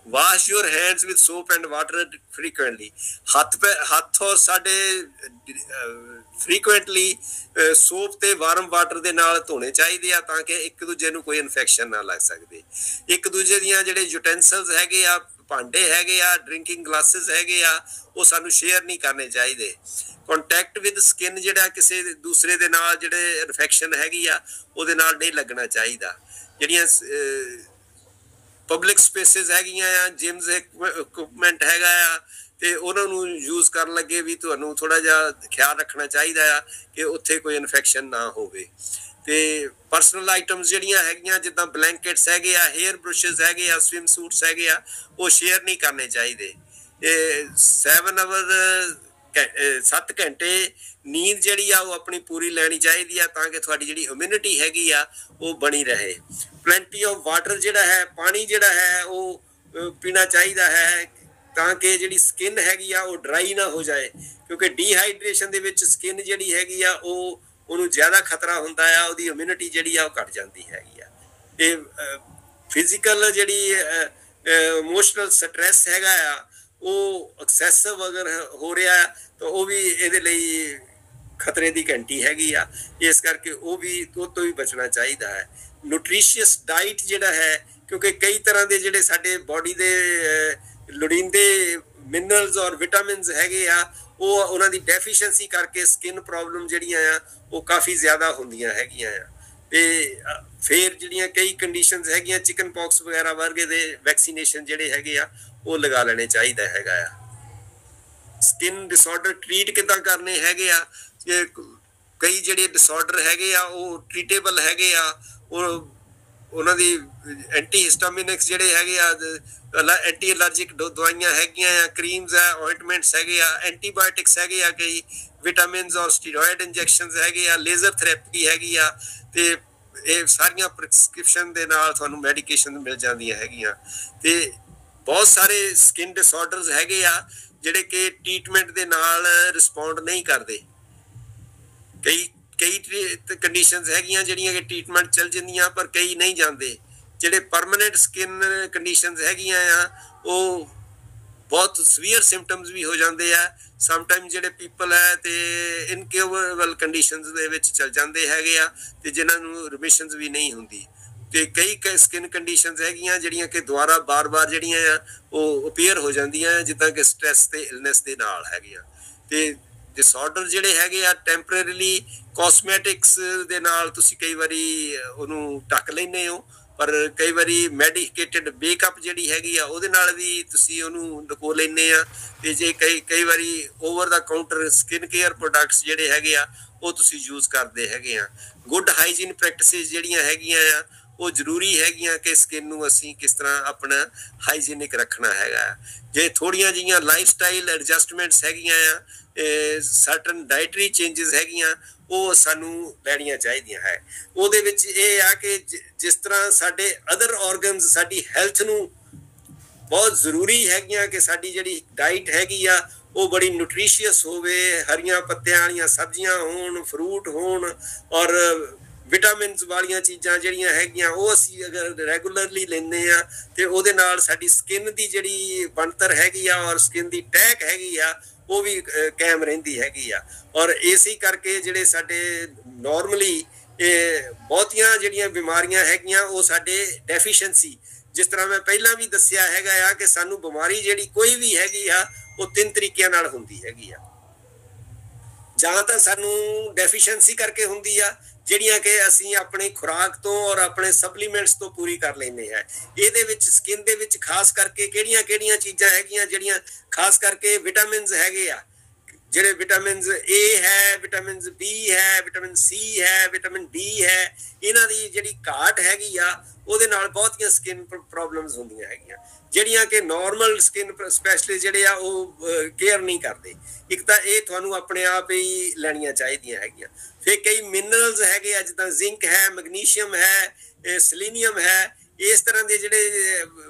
Wash your hands with soap and water frequently, ਹੱਥ ਔਰ ਸਾਡੇ ਫ੍ਰੀਕੁਐਂਟਲੀ ਸੋਪ ਤੇ ਵਾਰਮ ਵਾਟਰ ਦੇ ਨਾਲ ਧੋਣੇ ਚਾਹੀਦੇ ਆ ਤਾਂ ਕਿ ਇੱਕ ਦੂਜੇ ਨੂੰ ਕੋਈ ਇਨਫੈਕਸ਼ਨ ਨਾ ਲੱਗ ਸਕਦੇ। ਇੱਕ ਦੂਜੇ ਦੀਆਂ ਜਿਹੜੇ ਯੂਟੈਂਸਿਲਸ ਹੈਗੇ ਆ, ਭਾਂਡੇ ਹੈਗੇ ਆ, ਡਰਿੰਕਿੰਗ ਗਲਾਸਿਸ ਹੈਗੇ ਆ, ਉਹ ਸਾਨੂੰ ਸ਼ੇਅਰ ਨਹੀਂ ਕਰਨੇ ਚਾਹੀਦੇ। ਕੰਟੈਕਟ ਵਿਦ ਸਕਿਨ ਜਿਹੜਾ ਕਿਸੇ ਦੂਸਰੇ ਦੇ ਨਾਲ ਜਿਹੜੇ ਇਨਫੈਕਸ਼ਨ ਹੈਗੀ ਆ ਉਹਦੇ ਨਾਲ ਨਹੀਂ ਲੱਗਣਾ ਚਾਹੀਦਾ। ਜਿਹੜੀਆਂ ਪਬਲਿਕ ਸਪੇਸਿਸ ਹੈਗੀਆਂ ਆ, ਜਿਮਸ ਇਕਵਿਪਮੈਂਟ ਹੈਗਾ ਆ ਤੇ ਉਹਨਾਂ ਨੂੰ ਯੂਜ਼ ਕਰਨ ਲੱਗੇ ਵੀ ਤੁਹਾਨੂੰ ਥੋੜਾ ਜਿਹਾ ਖਿਆਲ ਰੱਖਣਾ ਚਾਹੀਦਾ ਆ ਕਿ ਉੱਥੇ ਕੋਈ ਇਨਫੈਕਸ਼ਨ ਨਾ ਹੋਵੇ। ਤੇ ਪਰਸਨਲ ਆਈਟਮਸ ਜਿਹੜੀਆਂ ਹੈਗੀਆਂ ਜਿੱਦਾਂ ਬਲੈਂਕਟਸ ਹੈਗੇ ਆ, ਹੇਅਰ ਬਰੁਸ਼ਸ ਹੈਗੇ ਆ, ਸਵਿਮ ਸੂਟਸ ਹੈਗੇ ਆ, ਉਹ ਸ਼ੇਅਰ ਨਹੀਂ ਕਰਨੇ ਚਾਹੀਦੇ। 7 ਘੰਟੇ ਨੀਂਦ ਜਿਹੜੀ ਆ ਉਹ ਆਪਣੀ ਪੂਰੀ ਲੈਣੀ ਚਾਹੀਦੀ ਆ ਤਾਂ ਕਿ ਤੁਹਾਡੀ ਜਿਹੜੀ ਇਮਿਊਨਿਟੀ ਹੈਗੀ ਆ ਉਹ ਬਣੀ ਰਹੇ। ਪਲੈਂਟੀ ਆਫ ਵਾਟਰ ਜਿਹੜਾ ਹੈ, ਪਾਣੀ ਜਿਹੜਾ ਹੈ ਉਹ ਪੀਣਾ ਚਾਹੀਦਾ ਹੈ ਤਾਂ ਕਿ ਜਿਹੜੀ ਸਕਿਨ ਹੈਗੀ ਆ ਉਹ ਡਰਾਈ ਨਾ ਹੋ ਜਾਏ, ਕਿਉਂਕਿ ਡੀਹਾਈਡਰੇਸ਼ਨ ਦੇ ਵਿੱਚ ਸਕਿਨ ਜਿਹੜੀ ਹੈਗੀ ਆ ਉਹਨੂੰ ਜ਼ਿਆਦਾ ਖਤਰਾ ਹੁੰਦਾ ਆ, ਉਹਦੀ ਇਮਿਊਨਿਟੀ ਜਿਹੜੀ ਆ ਉਹ ਘਟ ਜਾਂਦੀ ਹੈਗੀ ਆ। ਤੇ ਫਿਜ਼ੀਕਲ ਜਿਹੜੀ ਇਮੋਸ਼ਨਲ ਸਟ੍ਰੈਸ ਹੈਗਾ ਆ ਉਹ ਐਕਸੈਸਿਵ ਅਗਰ ਹੋ ਰਿਹਾ ਤਾਂ ਉਹ ਵੀ ਇਹਦੇ ਲਈ ਖਤਰੇ ਦੀ ਘੰਟੀ ਹੈਗੀ ਆ, ਇਸ ਕਰਕੇ ਉਹ ਤੋਂ ਵੀ ਬਚਣਾ ਚਾਹੀਦਾ ਹੈ। ਨਿਊਟ੍ਰੀਸ਼ੀਅਸ ਡਾਈਟ ਜਿਹੜਾ ਹੈ, ਕਿਉਂਕਿ ਕਈ ਤਰ੍ਹਾਂ ਦੇ ਜਿਹੜੇ ਸਾਡੇ ਬੋਡੀ ਦੇ ਲੋੜੀਂਦੇ ਮਿਨਰਲਸ ਔਰ ਵਿਟਾਮਿਨਸ ਹੈਗੇ ਆ ਉਹ ਉਹਨਾਂ ਦੀ ਡੈਫੀਸ਼ੀਐਂਸੀ ਕਰਕੇ ਸਕਿਨ ਪ੍ਰੋਬਲਮ ਜਿਹੜੀਆਂ ਆ ਉਹ ਕਾਫੀ ਜ਼ਿਆਦਾ ਹੁੰਦੀਆਂ ਹੈਗੀਆਂ ਆ। ਤੇ ਫਿਰ ਜਿਹੜੀਆਂ ਕਈ ਕੰਡੀਸ਼ਨਸ ਹੈਗੀਆਂ ਚਿਕਨ ਪੌਕਸ ਵਗੈਰਾ ਵਰਗੇ ਦੇ ਵੈਕਸੀਨੇਸ਼ਨ ਜਿਹੜੇ ਹੈਗੇ ਆ ਉਹ ਲਗਾ ਲੈਣੇ ਚਾਹੀਦਾ ਹੈਗਾ ਆ। ਸਕਿਨ ਡਿਸਆਰਡਰ ਟ੍ਰੀਟ ਕਿੱਦਾਂ ਕਰਨੇ ਹੈਗੇ ਆ, ਕਈ ਜਿਹੜੇ ਡਿਸਆਰਡਰ ਹੈਗੇ ਆ ਉਹ ਟ੍ਰੀਟੇਬਲ ਹੈਗੇ ਆ, ਉਹਨਾਂ ਦੀ ਐਂਟੀ ਹਿਸਟਾਮਿਨਿਕਸ ਜਿਹੜੇ ਹੈਗੇ ਆ, ਐਂਟੀ ਅਲਰਜਿਕ ਦਵਾਈਆਂ ਹੈਗੀਆਂ ਆ, ਕਰੀਮਸ ਆ, ਆਇੰਟਮੈਂਟਸ ਹੈਗੇ ਆ, ਐਂਟੀਬਾਇਓਟਿਕਸ ਹੈਗੇ ਆ, ਕਈ ਵਿਟਾਮਿਨਸ ਔਰ ਸਟੀਰੋਇਡ ਇੰਜੈਕਸ਼ਨਸ ਹੈਗੇ ਆ, ਲੇਜ਼ਰ ਥੈਰੇਪੀ ਹੈਗੀ ਆ ਤੇ ਇਹ ਸਾਰੀਆਂ ਪ੍ਰੈਸਕ੍ਰਿਪਸ਼ਨ ਦੇ ਨਾਲ ਤੁਹਾਨੂੰ ਮੈਡੀਕੇਸ਼ਨ ਮਿਲ ਜਾਂਦੀਆਂ ਹੈਗੀਆਂ। ਤੇ ਬਹੁਤ ਸਾਰੇ ਸਕਿਨ ਡਿਸਆਰਡਰਸ ਹੈਗੇ ਆ ਜਿਹੜੇ ਕਿ ਟ੍ਰੀਟਮੈਂਟ ਦੇ ਨਾਲ ਰਿਸਪੌਂਡ ਨਹੀਂ ਕਰਦੇ। ਕਈ ਕੰਡੀਸ਼ਨਸ ਹੈਗੀਆਂ ਜਿਹੜੀਆਂ ਕਿ ਟ੍ਰੀਟਮੈਂਟ ਚੱਲ ਜਾਂਦੀਆਂ ਪਰ ਕਈ ਨਹੀਂ ਜਾਂਦੇ। ਜਿਹੜੇ ਪਰਮਾਨੈਂਟ ਸਕਿਨ ਕੰਡੀਸ਼ਨਸ ਹੈਗੀਆਂ ਆ ਉਹ ਬਹੁਤ ਸਵੀਅਰ ਸਿੰਪਟਮਸ ਵੀ ਹੋ ਜਾਂਦੇ ਆ। ਸਮਟਾਈਮ ਜਿਹੜੇ ਪੀਪਲ ਹੈ ਤੇ ਇਨਕਿਉਰੇਬਲ ਕੰਡੀਸ਼ਨਸ ਦੇ ਵਿੱਚ ਚੱਲ ਜਾਂਦੇ ਹੈਗੇ ਆ ਤੇ ਜਿਨ੍ਹਾਂ ਨੂੰ ਰਿਮਿਸ਼ਨਸ ਵੀ ਨਹੀਂ ਹੁੰਦੀ। ਤੇ ਕਈ ਸਕਿਨ ਕੰਡੀਸ਼ਨਸ ਹੈਗੀਆਂ ਜਿਹੜੀਆਂ ਕਿ ਦੁਬਾਰਾ ਬਾਰ-ਬਾਰ ਜਿਹੜੀਆਂ ਆ ਉਹ ਅਪੀਅਰ ਹੋ ਜਾਂਦੀਆਂ ਜਿੱਦਾਂ ਕਿ ਸਟ੍ਰੈਸ ਤੇ ਇਲਨੈਸ ਦੇ ਨਾਲ ਹੈਗੀਆਂ। ਤੇ ਡਿਸਆਰਡਰ ਜਿਹੜੇ ਹੈਗੇ ਆ ਟੈਂਪਰੇਰੀਲੀ ਕਾਸਮੈਟਿਕਸ ਦੇ ਨਾਲ ਤੁਸੀਂ ਕਈ ਵਾਰੀ ਉਹਨੂੰ ਢੱਕ ਲੈਂਦੇ ਹੋ, ਪਰ ਕਈ ਵਾਰੀ ਮੈਡੀਕੇਟਡ ਮੇਕਅਪ ਜਿਹੜੀ ਹੈਗੀ ਆ ਉਹਦੇ ਨਾਲ ਵੀ ਤੁਸੀਂ ਉਹਨੂੰ ਲੁਕੋ ਲੈਂਦੇ ਆ। ਤੇ ਜੇ ਕਈ ਵਾਰੀ ਓਵਰ ਦਾ ਕਾਊਂਟਰ ਸਕਿਨ ਕੇਅਰ ਪ੍ਰੋਡਕਟਸ ਜਿਹੜੇ ਹੈਗੇ ਆ ਉਹ ਤੁਸੀਂ ਯੂਜ਼ ਕਰਦੇ ਹੈਗੇ ਆ। ਗੁੱਡ ਹਾਈਜੀਨ ਪ੍ਰੈਕਟਿਸਿਸ ਜਿਹੜੀਆਂ ਹੈਗੀਆਂ ਆ ਉਹ ਜ਼ਰੂਰੀ ਹੈਗੀਆਂ ਕਿ ਸਕਿਨ ਨੂੰ ਅਸੀਂ ਕਿਸ ਤਰ੍ਹਾਂ ਆਪਣਾ ਹਾਈਜੀਨਿਕ ਰੱਖਣਾ ਹੈਗਾ। ਜੇ ਥੋੜ੍ਹੀਆਂ ਜਿਹੀਆਂ ਲਾਈਫ ਸਟਾਈਲ ਐਡਜਸਟਮੈਂਟਸ ਹੈਗੀਆਂ ਆ, ਸਰਟਨ ਡਾਈਟਰੀ ਚੇਂਜਸ ਹੈਗੀਆਂ ਉਹ ਸਾਨੂੰ ਲੈਣੀਆਂ ਚਾਹੀਦੀਆਂ ਹੈ। ਉਹਦੇ ਵਿੱਚ ਇਹ ਆ ਕਿ ਜਿਸ ਤਰ੍ਹਾਂ ਸਾਡੇ ਅਦਰ ਔਰਗਨਸ ਸਾਡੀ ਹੈਲਥ ਨੂੰ ਬਹੁਤ ਜ਼ਰੂਰੀ ਹੈਗੀਆਂ ਕਿ ਸਾਡੀ ਜਿਹੜੀ ਡਾਈਟ ਹੈਗੀ ਆ ਉਹ ਬੜੀ ਨਿਊਟ੍ਰੀਸ਼ੀਅਸ ਹੋਵੇ, ਹਰੀਆਂ ਪੱਤਿਆਂ ਵਾਲੀਆਂ ਸਬਜ਼ੀਆਂ ਹੋਣ, ਫਰੂਟ ਹੋਣ ਔਰ ਵਿਟਾਮਿਨਸ ਵਾਲੀਆਂ ਚੀਜ਼ਾਂ ਜਿਹੜੀਆਂ ਹੈਗੀਆਂ ਉਹ ਅਸੀਂ ਅਗਰ ਰੈਗੂਲਰਲੀ ਲੈਂਦੇ ਆ ਤੇ ਉਹਦੇ ਨਾਲ ਸਾਡੀ ਸਕਿਨ ਦੀ ਜਿਹੜੀ ਬਣਤਰ ਹੈਗੀ ਆ ਔਰ ਸਕਿਨ ਦੀ ਟੈਕ ਹੈਗੀ ਆ ਉਹ ਵੀ ਕਾਇਮ ਰਹਿੰਦੀ ਹੈਗੀ ਆ। ਔਰ ਇਸੇ ਕਰਕੇ ਜਿਹੜੇ ਸਾਡੇ ਨਾਰਮਲੀ ਬਹੁਤੀਆਂ ਜਿਹੜੀਆਂ ਬਿਮਾਰੀਆਂ ਹੈਗੀਆਂ ਉਹ ਸਾਡੇ ਡੈਫੀਸ਼ੀਐਂਸੀ ਜਿਸ ਤਰ੍ਹਾਂ ਮੈਂ ਪਹਿਲਾਂ ਵੀ ਦੱਸਿਆ ਹੈਗਾ ਆ ਕਿ ਸਾਨੂੰ ਬਿਮਾਰੀ ਜਿਹੜੀ ਕੋਈ ਵੀ ਹੈਗੀ ਆ ਉਹ 3 ਤਰੀਕਿਆਂ ਨਾਲ ਹੁੰਦੀ ਹੈਗੀ ਆ। ਜਾਂ ਤਾਂ ਸਾਨੂੰ ਡੈਫੀਸ਼ੀਐਂਸੀ ਕਰਕੇ ਹੁੰਦੀ ਆ, ਜਿਹੜੀਆਂ ਕਿ ਅਸੀਂ ਆਪਣੀ ਖੁਰਾਕ ਤੋਂ ਔਰ ਆਪਣੇ ਸਪਲੀਮੈਂਟਸ ਤੋਂ ਪੂਰੀ ਕਰ ਲੈਂਦੇ ਹਾਂ। ਇਹਦੇ ਵਿੱਚ ਸਕਿਨ ਦੇ ਵਿੱਚ ਖਾਸ ਕਰਕੇ ਕਿਹੜੀਆਂ ਕਿਹੜੀਆਂ ਚੀਜ਼ਾਂ ਹੈਗੀਆਂ, ਜਿਹੜੀਆਂ ਖਾਸ ਕਰਕੇ ਵਿਟਾਮਿਨਸ ਹੈਗੇ ਆ, ਜਿਹੜੇ ਵਿਟਾਮਿਨਸ ਏ ਹੈ, ਵਿਟਾਮਿਨਸ ਬੀ ਹੈ, ਵਿਟਾਮਿਨ ਸੀ ਹੈ, ਵਿਟਾਮਿਨ ਡੀ ਹੈ, ਇਹਨਾਂ ਦੀ ਜਿਹੜੀ ਘਾਟ ਹੈਗੀ ਆ ਉਹਦੇ ਨਾਲ ਬਹੁਤੀਆਂ ਸਕਿਨ ਪ੍ਰੋਬਲਮਸ ਹੁੰਦੀਆਂ ਹੈਗੀਆਂ, ਜਿਹੜੀਆਂ ਕਿ ਨਾਰਮਲ ਸਕਿਨ ਸਪੈਸ਼ਲਿਸਟ ਜਿਹੜੇ ਆ ਉਹ ਕੇਅਰ ਨਹੀਂ ਕਰਦੇ। ਇੱਕ ਤਾਂ ਇਹ ਤੁਹਾਨੂੰ ਆਪਣੇ ਆਪ ਹੀ ਲੈਣੀਆਂ ਚਾਹੀਦੀਆਂ ਹੈਗੀਆਂ। ਫਿਰ ਕਈ ਮਿਨਰਲਸ ਹੈਗੇ ਆ, ਜਿੱਦਾਂ ਜ਼ਿੰਕ ਹੈ, ਮੈਗਨੀਸ਼ੀਅਮ ਹੈ, ਸੈਲੀਨੀਅਮ ਹੈ, ਇਸ ਤਰ੍ਹਾਂ ਦੇ ਜਿਹੜੇ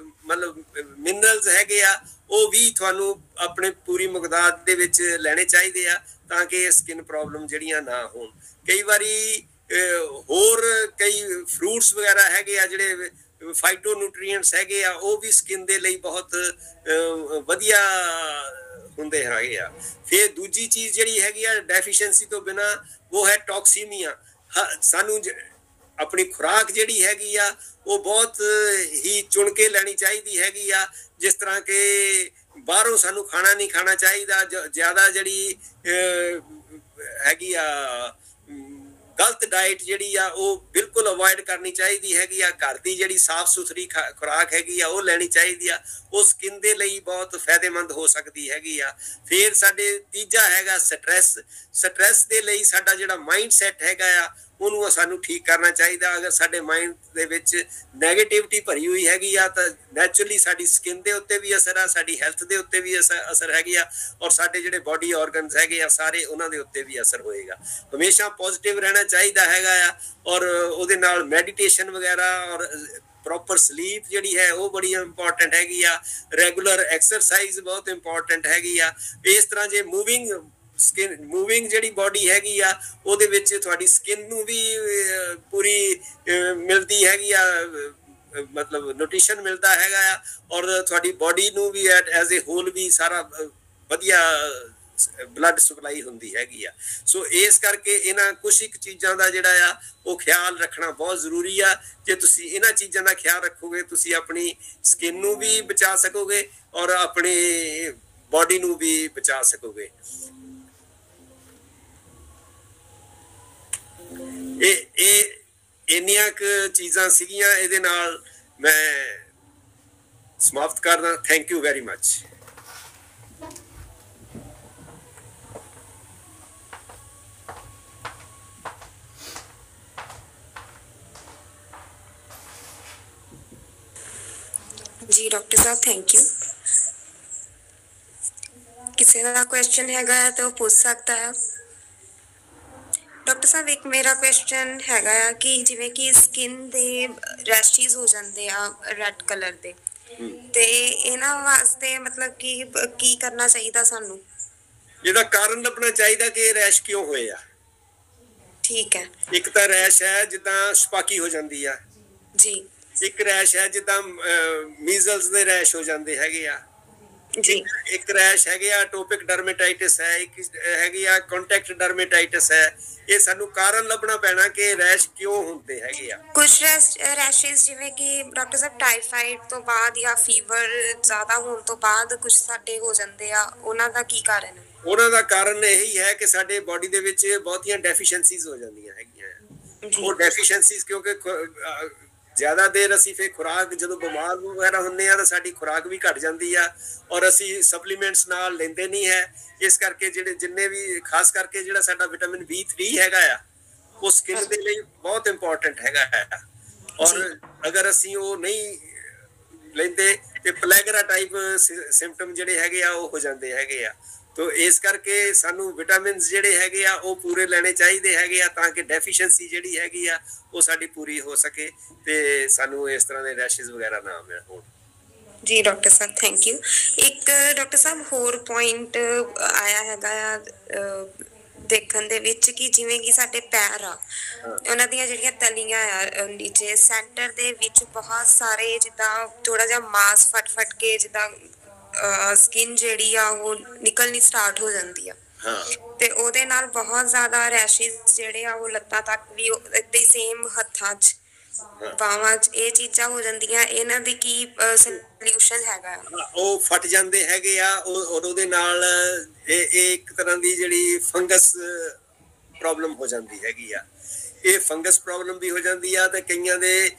ਮਤਲਬ ਮਿਨਰਲਸ ਹੈਗੇ ਆ ਉਹ ਵੀ ਤੁਹਾਨੂੰ ਆਪਣੇ ਪੂਰੀ ਮਕਦਾਰ ਦੇ ਵਿੱਚ ਲੈਣੇ ਚਾਹੀਦੇ ਆ, ਤਾਂ ਕਿ ਸਕਿਨ ਪ੍ਰੋਬਲਮ ਜਿਹੜੀਆਂ ਨਾ ਹੋਣ। ਕਈ ਵਾਰੀ ਹੋਰ ਕਈ ਫਰੂਟਸ ਵਗੈਰਾ ਹੈਗੇ ਆ ਜਿਹੜੇ ਫਾਈਟੋ ਨਿਊਟ੍ਰੀਐਂਟਸ ਹੈਗੇ ਆ, ਉਹ ਵੀ ਸਕਿਨ ਦੇ ਲਈ ਬਹੁਤ ਵਧੀਆ ਹੁੰਦੇ ਹੈਗੇ ਆ। ਫਿਰ ਦੂਜੀ ਚੀਜ਼ ਜਿਹੜੀ ਹੈਗੀ ਆ ਡੈਫੀਸ਼ੀਐਂਸੀ ਤੋਂ ਬਿਨਾਂ, ਉਹ ਹੈ ਟੌਕਸੀਮੀਆ। ਸਾਨੂੰ ਆਪਣੀ ਖੁਰਾਕ ਜਿਹੜੀ ਹੈਗੀ ਆ ਉਹ ਬਹੁਤ ਹੀ ਚੁਣ ਕੇ ਲੈਣੀ ਚਾਹੀਦੀ ਹੈਗੀ ਆ। ਜਿਸ ਤਰ੍ਹਾਂ ਕਿ ਬਾਹਰੋਂ ਸਾਨੂੰ ਖਾਣਾ ਨਹੀਂ ਖਾਣਾ ਚਾਹੀਦਾ, ਜ਼ਿਆਦਾ ਜਿਹੜੀ ਹੈਗੀ ਆ ਗਲਤ ਡਾਈਟ ਜਿਹੜੀ ਆ ਉਹ ਬਿਲਕੁਲ ਅਵੋਇਡ ਕਰਨੀ ਚਾਹੀਦੀ ਹੈਗੀ ਆ। ਘਰ ਦੀ ਜਿਹੜੀ ਸਾਫ਼ ਸੁਥਰੀ ਖੁਰਾਕ ਹੈਗੀ ਆ ਉਹ ਲੈਣੀ ਚਾਹੀਦੀ ਆ, ਉਹ ਸਕਿਨ ਦੇ ਲਈ ਬਹੁਤ ਫਾਇਦੇਮੰਦ ਹੋ ਸਕਦੀ ਹੈਗੀ ਆ। ਫਿਰ ਸਾਡੇ ਤੀਜਾ ਹੈਗਾ ਸਟ੍ਰੈਸ। ਸਟ੍ਰੈਸ ਦੇ ਲਈ ਸਾਡਾ ਜਿਹੜਾ ਮਾਈਂਡ ਸੈਟ ਹੈਗਾ ਆ ਉਹਨੂੰ ਸਾਨੂੰ ਠੀਕ ਕਰਨਾ ਚਾਹੀਦਾ। ਅਗਰ ਸਾਡੇ ਮਾਈਂਡ ਦੇ ਵਿੱਚ ਨੈਗੇਟਿਵਿਟੀ ਭਰੀ ਹੋਈ ਹੈਗੀ ਆ ਤਾਂ ਨੈਚੁਰਲੀ ਸਾਡੀ ਸਕਿਨ ਦੇ ਉੱਤੇ ਵੀ ਅਸਰ ਆ, ਸਾਡੀ ਹੈਲਥ ਦੇ ਉੱਤੇ ਵੀ ਅਸਰ ਹੈਗੀ ਆ, ਔਰ ਸਾਡੇ ਜਿਹੜੇ ਬਾਡੀ ਆਰਗਨਸ ਹੈਗੇ ਆ ਸਾਰੇ ਉਹਨਾਂ ਦੇ ਉੱਤੇ ਵੀ ਅਸਰ ਹੋਏਗਾ। ਹਮੇਸ਼ਾ ਪੋਜ਼ਿਟਿਵ ਰਹਿਣਾ ਚਾਹੀਦਾ ਹੈਗਾ ਆ, ਔਰ ਉਹਦੇ ਨਾਲ ਮੈਡੀਟੇਸ਼ਨ ਵਗੈਰਾ ਔਰ ਪ੍ਰੋਪਰ ਸਲੀਪ ਜਿਹੜੀ ਹੈ ਉਹ ਬੜੀ ਇੰਪੋਰਟੈਂਟ ਹੈਗੀ ਆ। ਰੈਗੂਲਰ ਐਕਸਰਸਾਈਜ਼ ਬਹੁਤ ਇੰਪੋਰਟੈਂਟ ਹੈਗੀ ਆ। ਇਸ ਤਰ੍ਹਾਂ ਜੇ ਮੂਵਿੰਗ ਜਿਹੜੀ ਬਾਡੀ ਹੈਗੀ ਆ ਉਹਦੇ ਵਿੱਚ ਤੁਹਾਡੀ ਸਕਿਨ ਨੂੰ ਵੀ ਪੂਰੀ ਮਿਲਦੀ ਹੈਗੀ ਆ, ਮਤਲਬ ਨਿਊਟ੍ਰੀਸ਼ਨ ਮਿਲਦਾ ਹੈਗਾ ਆ, ਔਰ ਤੁਹਾਡੀ ਬਾਡੀ ਨੂੰ ਵੀ ਐਜ਼ ਏ ਹੋਲ ਵੀ ਸਾਰਾ ਵਧੀਆ ਬਲੱਡ ਸਪਲਾਈ ਹੁੰਦੀ ਹੈਗੀ ਆ। ਸੋ ਇਸ ਕਰਕੇ ਇਹਨਾਂ ਕੁਛ ਇੱਕ ਚੀਜ਼ਾਂ ਦਾ ਜਿਹੜਾ ਆ ਉਹ ਖਿਆਲ ਰੱਖਣਾ ਬਹੁਤ ਜ਼ਰੂਰੀ ਆ। ਜੇ ਤੁਸੀਂ ਇਹਨਾਂ ਚੀਜ਼ਾਂ ਦਾ ਖਿਆਲ ਰੱਖੋਗੇ ਤੁਸੀਂ ਆਪਣੀ ਸਕਿਨ ਨੂੰ ਵੀ ਬਚਾ ਸਕੋਗੇ ਔਰ ਆਪਣੀ ਬਾਡੀ ਨੂੰ ਵੀ ਬਚਾ ਸਕੋਗੇ। ਇਹ ਇੰਨੀਆਂ ਕੁ ਚੀਜ਼ਾਂ ਸੀਗੀਆਂ, ਇਹਦੇ ਨਾਲ ਮੈਂ ਸਮਾਪਤ ਕਰਦਾ। Thank you very much. ਜੀ ਡਾਕਟਰ ਸਾਹਿਬ ਥੈਂਕ ਯੂ। ਕਿਸੇ ਦਾ ਕੁਐਸਚਨ ਹੈਗਾ ਹੈ ਤਾਂ ਉਹ ਪੁੱਛ ਸਕਦਾ ਹੈ। ਡਾਕਟਰ ਸਾਹਿਬ ਇੱਕ ਮੇਰਾ ਕੁਐਸਚਨ ਹੈਗਾ ਆ ਕਿ ਜਿਵੇਂ ਕਿ ਸਕਿਨ ਦੇ ਰੈਸ਼ਿਜ਼ ਹੋ ਜਾਂਦੇ ਆ ਰੈਡ ਕਲਰ ਦੇ, ਤੇ ਇਹਨਾਂ ਵਾਸਤੇ ਮਤਲਬ ਕਿ ਕੀ ਕਰਨਾ ਚਾਹੀਦਾ ਸਾਨੂੰ? ਇਹਦਾ ਕਾਰਨ ਲੱਭਣਾ ਚਾਹੀਦਾ ਕਿ ਇਹ ਰੈਸ਼ ਕਿਉਂ ਹੋਏ ਆ। ਠੀਕ ਹੈ। ਇੱਕ ਤਾਂ ਰੈਸ਼ ਹੈ ਜਿੱਦਾਂ ਛਪਾਕੀ ਹੋ ਜਾਂਦੀ ਆ ਜੀ, ਇੱਕ ਰੈਸ਼ ਹੈ ਜਿੱਦਾਂ ਮੀਜ਼ਲਸ ਦੇ ਰੈਸ਼ ਹੋ ਜਾਂਦੇ ਹੈਗੇ ਆ ਜੀ, ਇੱਕ ਰੈਸ਼ ਹੈਗੇ ਆ ਟੋਪਿਕ ਡਰਮੇਟਾਈਟਿਸ ਹੈ, ਇੱਕ ਹੈਗੀ ਆ ਕੰਟੈਕਟ ਡਰਮੇਟਾਈਟਿਸ ਹੈ। ਇਹ ਸਾਨੂੰ ਕਾਰਨ ਲੱਭਣਾ ਪੈਣਾ ਕਿ ਰੈਸ਼ ਕਿਉਂ ਹੁੰਦੇ ਹੈਗੇ ਆ। ਕੁਝ ਰੈਸ਼ਿਸ ਜਿਵੇਂ ਕਿ ਡਾਕਟਰ ਸਾਹਿਬ ਟਾਈਫਾਈਡ ਤੋਂ ਬਾਅਦ ਜਾਂ ਫੀਵਰ ਜ਼ਿਆਦਾ ਹੋਣ ਤੋਂ ਬਾਅਦ ਕੁਝ ਸਾਡੇ ਹੋ ਜਾਂਦੇ ਆ, ਉਹਨਾਂ ਦਾ ਕੀ ਕਾਰਨ ਹੈ? ਉਹਨਾਂ ਦਾ ਕਾਰਨ ਇਹੀ ਹੈ ਕਿ ਸਾਡੇ ਬਾਡੀ ਦੇ ਵਿੱਚ ਬਹੁਤੀਆਂ ਡੈਫੀਸ਼ੀਐਂਸੀਜ਼ ਹੋ ਜਾਂਦੀਆਂ ਹੈਗੀਆਂ। ਉਹ ਡੈਫੀਸ਼ੀਐਂਸੀਜ਼ ਕਿਉਂਕਿ ਜ਼ਿਆਦਾ ਦੇਰ ਅਸੀਂ ਫਿਰ ਖੁਰਾਕ, ਜਦੋਂ ਬਿਮਾਰ ਵਗੈਰਾ ਹੁੰਦੇ ਆ ਤਾਂ ਸਾਡੀ ਖੁਰਾਕ ਵੀ ਘਟ ਜਾਂਦੀ ਆ ਔਰ ਅਸੀਂ ਸਪਲੀਮੈਂਟਸ ਨਾਲ ਲੈਂਦੇ ਨਹੀਂ ਹੈ। ਇਸ ਕਰਕੇ ਜਿੰਨੇ ਵੀ ਖਾਸ ਕਰਕੇ ਜਿਹੜਾ ਸਾਡਾ ਵਿਟਾਮਿਨ B3 ਹੈਗਾ ਆ ਉਹ ਸਕਿਨ ਦੇ ਲਈ ਬਹੁਤ ਇੰਪੋਰਟੈਂਟ ਹੈਗਾ ਹੈ, ਔਰ ਅਗਰ ਅਸੀਂ ਉਹ ਨਹੀਂ ਲੈਂਦੇ ਤੇ ਪਲੈਗਰਾ ਟਾਈਪ ਸਿੰਪਟਮ ਜਿਹੜੇ ਹੈਗੇ ਆ ਉਹ ਹੋ ਜਾਂਦੇ ਹੈਗੇ ਆ। ਤੋ ਇਸ ਕਰਕੇ ਸਾਨੂੰ ਵਿਟਾਮਿਨਸ ਜਿਹੜੇ ਹੈਗੇ ਆ ਉਹ ਪੂਰੇ ਲੈਣੇ ਚਾਹੀਦੇ ਹੈਗੇ ਆ ਤਾਂ ਕਿ ਡੈਫੀਸ਼ੀਐਂਸੀ ਜਿਹੜੀ ਹੈਗੀ ਆ ਉਹ ਸਾਡੀ ਪੂਰੀ ਹੋ ਸਕੇ ਤੇ ਸਾਨੂੰ ਇਸ ਤਰ੍ਹਾਂ ਦੇ ਰੈਸ਼ਿਸ ਵਗੈਰਾ ਨਾ ਹੋਣ। ਜੀ ਡਾਕਟਰ ਸਾਹਿਬ ਥੈਂਕ ਯੂ। ਇੱਕ ਡਾਕਟਰ ਸਾਹਿਬ ਹੋਰ ਪੁਆਇੰਟ ਆਇਆ ਹੈਗਾ ਆ ਦੇਖਣ ਦੇ ਵਿੱਚ ਕਿ ਜਿਵੇਂ ਕਿ ਸਾਡੇ ਪੈਰ ਆ, ਉਹਨਾਂ ਦੀਆਂ ਜਿਹੜੀਆਂ ਤਲੀਆਂ ਆ ਨੀਚੇ ਸੈਂਟਰ ਦੇ ਵਿੱਚ ਬਹੁਤ ਸਾਰੇ ਜਿੱਦਾਂ ਥੋੜਾ ਜਿਹਾ ਮਾਸ ਫਟ ਕੇ ਜਿੱਦਾਂ ਸਕਿਨ ਜਿਹੜੀ ਆ ਉਹ ਨਿਕਲਣੀ ਸਟਾਰਟ ਹੋ ਜਾਂਦੀ ਆ, ਤੇ ਉਹਦੇ ਨਾਲ ਬਹੁਤ ਜ਼ਿਆਦਾ ਰੈਸ਼ਿਸ ਜਿਹੜੇ ਆ ਉਹ ਲੱਤਾਂ ਤੱਕ ਵੀ ਏਦਾਂ ਹੀ ਸੇਮ ਹੱਥਾਂ 'ਚ ਬਾਹਾਂ 'ਚ ਇਹ ਚੀਜ਼ਾਂ ਹੋ ਜਾਂਦੀਆਂ, ਇਹਨਾਂ ਦੀ ਕੀ ਸੋਲੂਸ਼ਨ ਹੈਗਾ? ਉਹ ਫਟ ਜਾਂਦੇ ਹੈਗੇ ਆ, ਔਰ ਉਹਦੇ ਨਾਲ ਇਹ ਇੱਕ ਤਰ੍ਹਾਂ ਦੀ ਜਿਹੜੀ ਫੰਗਸ ਪ੍ਰੋਬਲਮ ਹੋ ਜਾਂਦੀ ਹੈਗੀ ਆ। ਇਹ ਫੰਗਸ ਪ੍ਰੋਬਲਮ ਵੀ ਹੋ ਜਾਂਦੀ ਆ, ਤੇ ਕਈਆਂ ਦੇ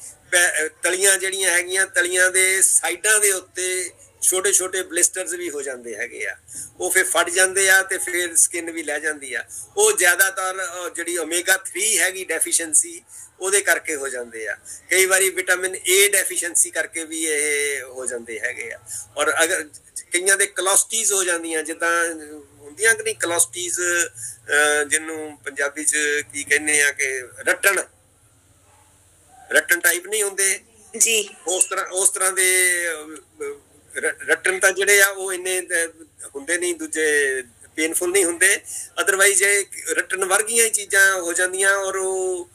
ਤਲੀਆਂ ਜਿਹੜੀਆਂ ਹੈਗੀਆਂ, ਤਲੀਆਂ ਦੇ ਸਾਈਡਾਂ ਦੇ ਉੱਤੇ ਛੋਟੇ ਛੋਟੇ ਬਲਿਸਟਰਸ ਵੀ ਹੋ ਜਾਂਦੇ ਹੈਗੇ ਆ। ਉਹ ਫਿਰ ਫਟ ਜਾਂਦੇ ਆ ਤੇ ਫਿਰ ਸਕਿਨ ਵੀ ਲੈ ਜਾਂਦੀ ਆ। ਉਹ ਜ਼ਿਆਦਾਤਰ ਜਿਹੜੀ ਓਮੇਗਾ 3 ਹੈਗੀ ਡੈਫੀਸ਼ੀਐਂਸੀ, ਉਹਦੇ ਕਰਕੇ ਹੋ ਜਾਂਦੇ ਆ। ਕਈ ਵਾਰੀ ਵਿਟਾਮਿਨ ਏ ਡੈਫੀਸ਼ੀਐਂਸੀ ਕਰਕੇ ਵੀ ਇਹ ਹੋ ਜਾਂਦੇ ਹੈਗੇ ਆ। ਔਰ ਅਗਰ ਕਈਆਂ ਦੇ ਕਲੋਸਟੀਜ਼ ਹੋ ਜਾਂਦੀਆਂ, ਜਿੱਦਾਂ ਹੁੰਦੀਆਂ ਕਿ ਨਹੀਂ ਕਲੋਸਟੀਜ਼, ਜਿਹਨੂੰ ਪੰਜਾਬੀ 'ਚ ਕੀ ਕਹਿੰਦੇ ਆ ਕਿ ਰੱਟਣ ਟਾਈਪ ਨਹੀਂ ਹੁੰਦੇ ਜੀ, ਉਸ ਤਰ੍ਹਾਂ ਦੇ ਰੱਟਣ ਤਾਂ ਜਿਹੜੇ ਆ ਉਹ ਇੰਨੇ ਹੁੰਦੇ ਨਹੀਂ, ਦੂਜੇ ਪੇਨਫੁਲ ਨਹੀਂ ਹੁੰਦੇ। ਅਦਰਵਾਈਜ਼ ਇਹ ਰੱਟਣ ਵਰਗੀਆਂ ਹੀ ਚੀਜ਼ਾਂ ਹੋ ਜਾਂਦੀਆਂ, ਔਰ ਉਹ